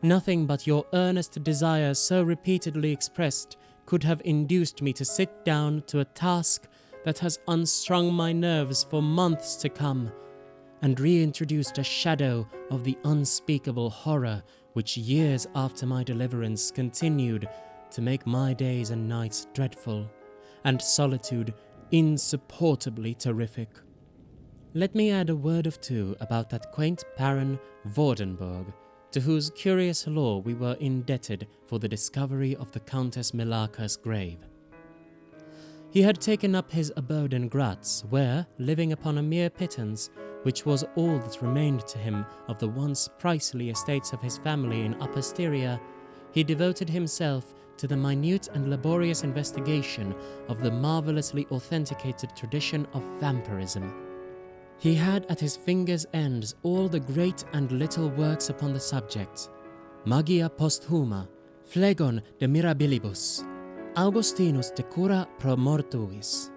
Speaker 1: Nothing but your earnest desire so repeatedly expressed could have induced me to sit down to a task that has unstrung my nerves for months to come, and reintroduced a shadow of the unspeakable horror which years after my deliverance continued to make my days and nights dreadful, and solitude insupportably terrific. Let me add a word or two about that quaint Baron Vordenburg, to whose curious lore we were indebted for the discovery of the Countess Milaka's grave. He had taken up his abode in Graz, where, living upon a mere pittance, which was all that remained to him of the once pricely estates of his family in Upper Styria, he devoted himself to the minute and laborious investigation of the marvelously authenticated tradition of vampirism. He had at his fingers' ends all the great and little works upon the subject: Magia Posthuma, Phlegon de Mirabilibus, Augustinus de Cura pro Mortuis,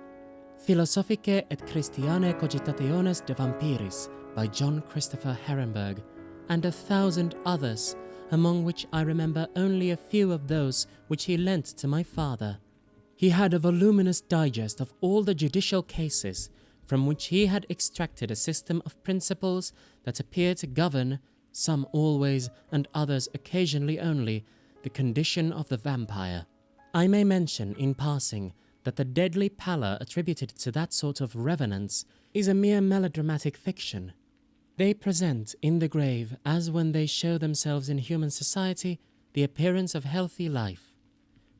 Speaker 1: Philosophicae et Christianae Cogitationes de Vampiris by John Christopher Herenberg, and 1,000 others, among which I remember only a few of those which he lent to my father. He had a voluminous digest of all the judicial cases, from which he had extracted a system of principles that appear to govern, some always and others occasionally only, the condition of the vampire. I may mention in passing that the deadly pallor attributed to that sort of revenants is a mere melodramatic fiction. They present in the grave, as when they show themselves in human society, the appearance of healthy life.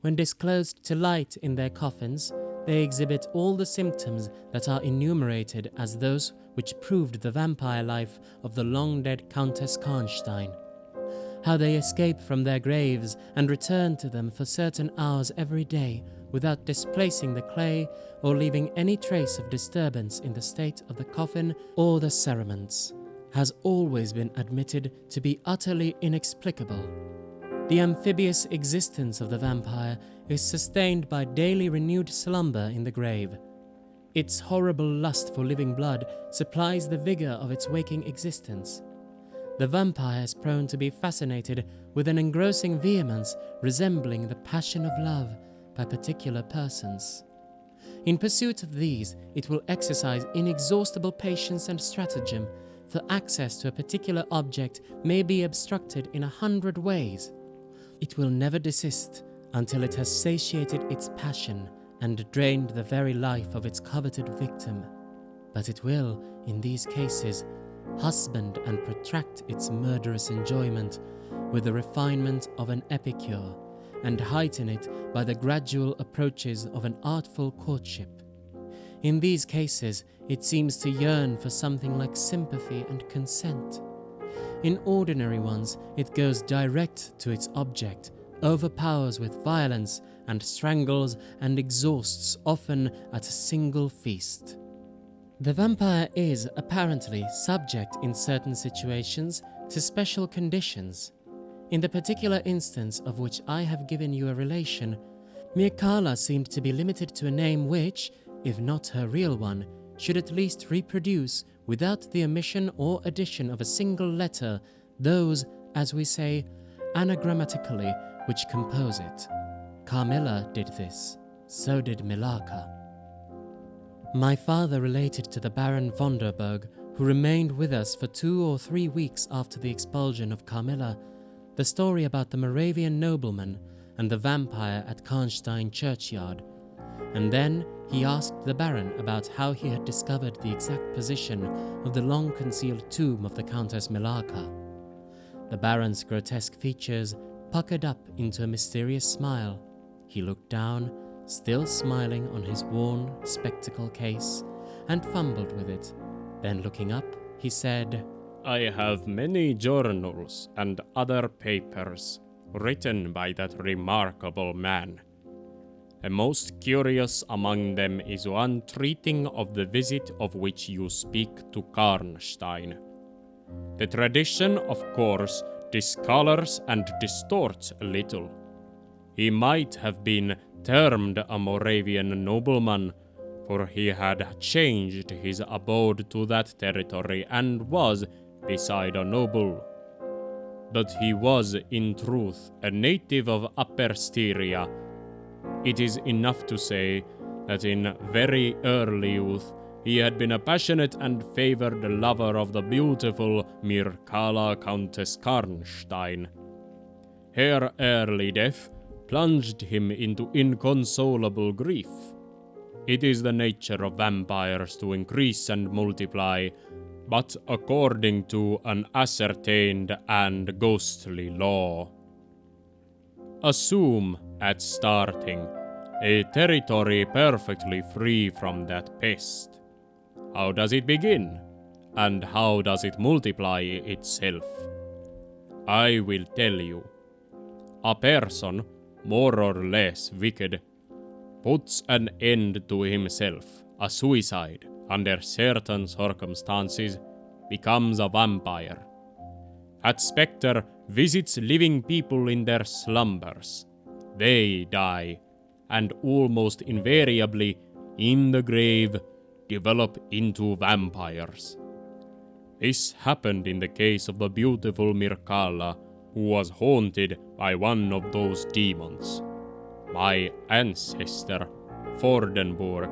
Speaker 1: When disclosed to light in their coffins, they exhibit all the symptoms that are enumerated as those which proved the vampire life of the long-dead Countess Karnstein. How they escape from their graves and return to them for certain hours every day without displacing the clay or leaving any trace of disturbance in the state of the coffin or the cerements, has always been admitted to be utterly inexplicable. The amphibious existence of the vampire is sustained by daily renewed slumber in the grave. Its horrible lust for living blood supplies the vigor of its waking existence. The vampire is prone to be fascinated with an engrossing vehemence resembling the passion of love by particular persons. In pursuit of these, it will exercise inexhaustible patience and stratagem, for access to a particular object may be obstructed in 100 ways. It will never desist until it has satiated its passion and drained the very life of its coveted victim. But it will, in these cases, husband and protract its murderous enjoyment with the refinement of an epicure, and heighten it by the gradual approaches of an artful courtship. In these cases, it seems to yearn for something like sympathy and consent. In ordinary ones, it goes direct to its object, overpowers with violence, and strangles and exhausts often at a single feast. The vampire is, apparently, subject in certain situations to special conditions. In the particular instance of which I have given you a relation, Mircalla seemed to be limited to a name which, if not her real one, should at least reproduce, without the omission or addition of a single letter, those, as we say, anagrammatically, which compose it. Carmilla did this, so did Milaka. My father related to the Baron Vonderburg, who remained with us for 2 or 3 weeks after the expulsion of Carmilla, the story about the Moravian nobleman and the vampire at Karnstein churchyard, and then he asked the Baron about how he had discovered the exact position of the long-concealed tomb of the Countess Milaka. The Baron's grotesque features puckered up into a mysterious smile. He looked down, still smiling on his worn spectacle case, and fumbled with it. Then looking up, he said,
Speaker 4: "I have many journals and other papers written by that remarkable man. A most curious among them is one treating of the visit of which you speak to Karnstein. The tradition, of course, discolors and distorts a little. He might have been termed a Moravian nobleman, for he had changed his abode to that territory and was, beside a noble. But he was, in truth, a native of Upper Styria, It is enough to say that in very early youth he had been a passionate and favored lover of the beautiful Mircalla Countess Karnstein. Her early death plunged him into inconsolable grief. It is the nature of vampires to increase and multiply, but according to an ascertained and ghostly law. Assume, at starting, a territory perfectly free from that pest. How does it begin? And how does it multiply itself? I will tell you. A person, more or less wicked, puts an end to himself, a suicide, under certain circumstances, becomes a vampire. That spectre visits living people in their slumbers. They die, and almost invariably, in the grave, develop into vampires. This happened in the case of the beautiful Mircalla, who was haunted by one of those demons. My ancestor, Fordenburg,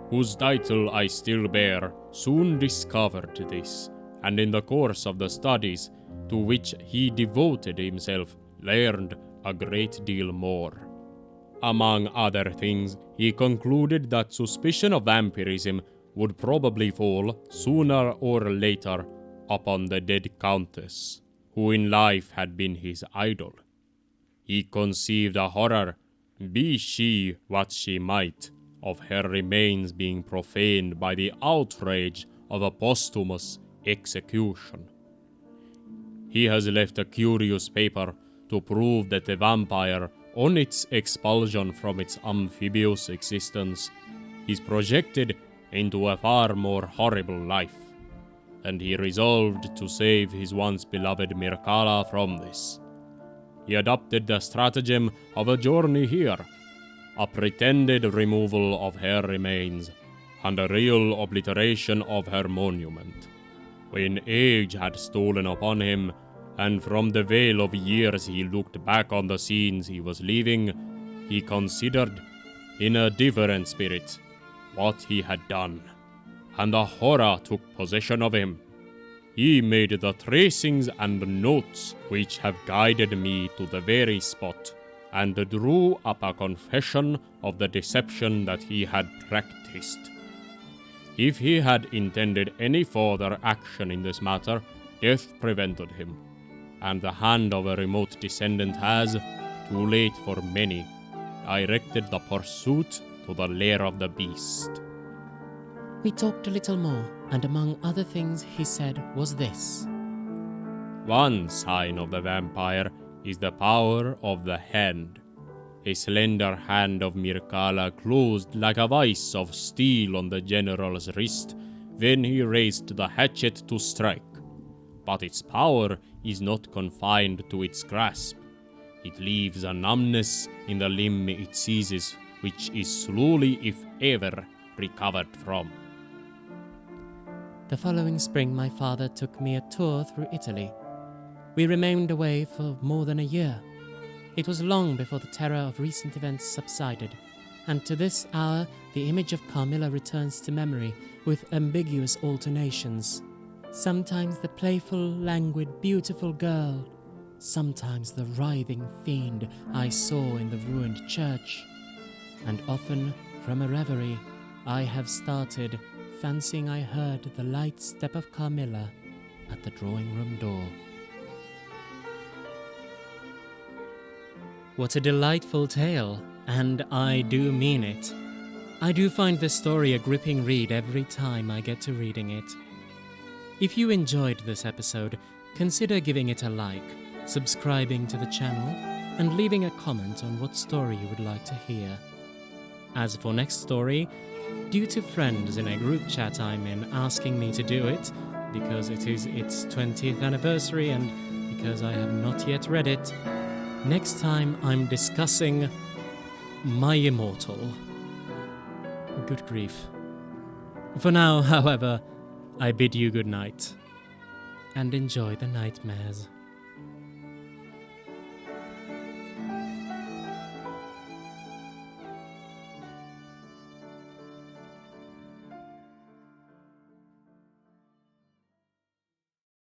Speaker 4: whose title I still bear, soon discovered this, and in the course of the studies to which he devoted himself, learned a great deal more. Among other things, he concluded that suspicion of vampirism would probably fall, sooner or later, upon the dead countess, who in life had been his idol. He conceived a horror, be she what she might, of her remains being profaned by the outrage of a posthumous execution. He has left a curious paper to prove that the vampire, on its expulsion from its amphibious existence, is projected into a far more horrible life, and he resolved to save his once beloved Mircalla from this. He adopted the stratagem of a journey here, a pretended removal of her remains, and a real obliteration of her monument. When age had stolen upon him, and from the veil of years he looked back on the scenes he was leaving, he considered, in a different spirit, what he had done, and a horror took possession of him. He made the tracings and notes which have guided me to the very spot, and drew up a confession of the deception that he had practiced. If he had intended any further action in this matter, death prevented him, and the hand of a remote descendant has, too late for many, directed the pursuit to the lair of the beast.
Speaker 1: We talked a little more, and among other things he said was this.
Speaker 4: One sign of the vampire is the power of the hand. A slender hand of Mircalla closed like a vice of steel on the general's wrist when he raised the hatchet to strike. But its power is not confined to its grasp. It leaves a numbness in the limb it seizes, which is slowly, if ever, recovered from.
Speaker 1: The following spring my father took me a tour through Italy. We remained away for more than a year. It was long before the terror of recent events subsided, and to this hour the image of Carmilla returns to memory with ambiguous alternations. Sometimes the playful, languid, beautiful girl, sometimes the writhing fiend I saw in the ruined church, and often, from a reverie, I have started, fancying I heard the light step of Carmilla at the drawing-room door. What a delightful tale, and I do mean it. I do find this story a gripping read every time I get to reading it. If you enjoyed this episode, consider giving it a like, subscribing to the channel, and leaving a comment on what story you would like to hear. As for next story, due to friends in a group chat I'm in asking me to do it, because it is its 20th anniversary and because I have not yet read it, next time I'm discussing My Immortal. Good grief. For now, however, I bid you good night, and enjoy the nightmares.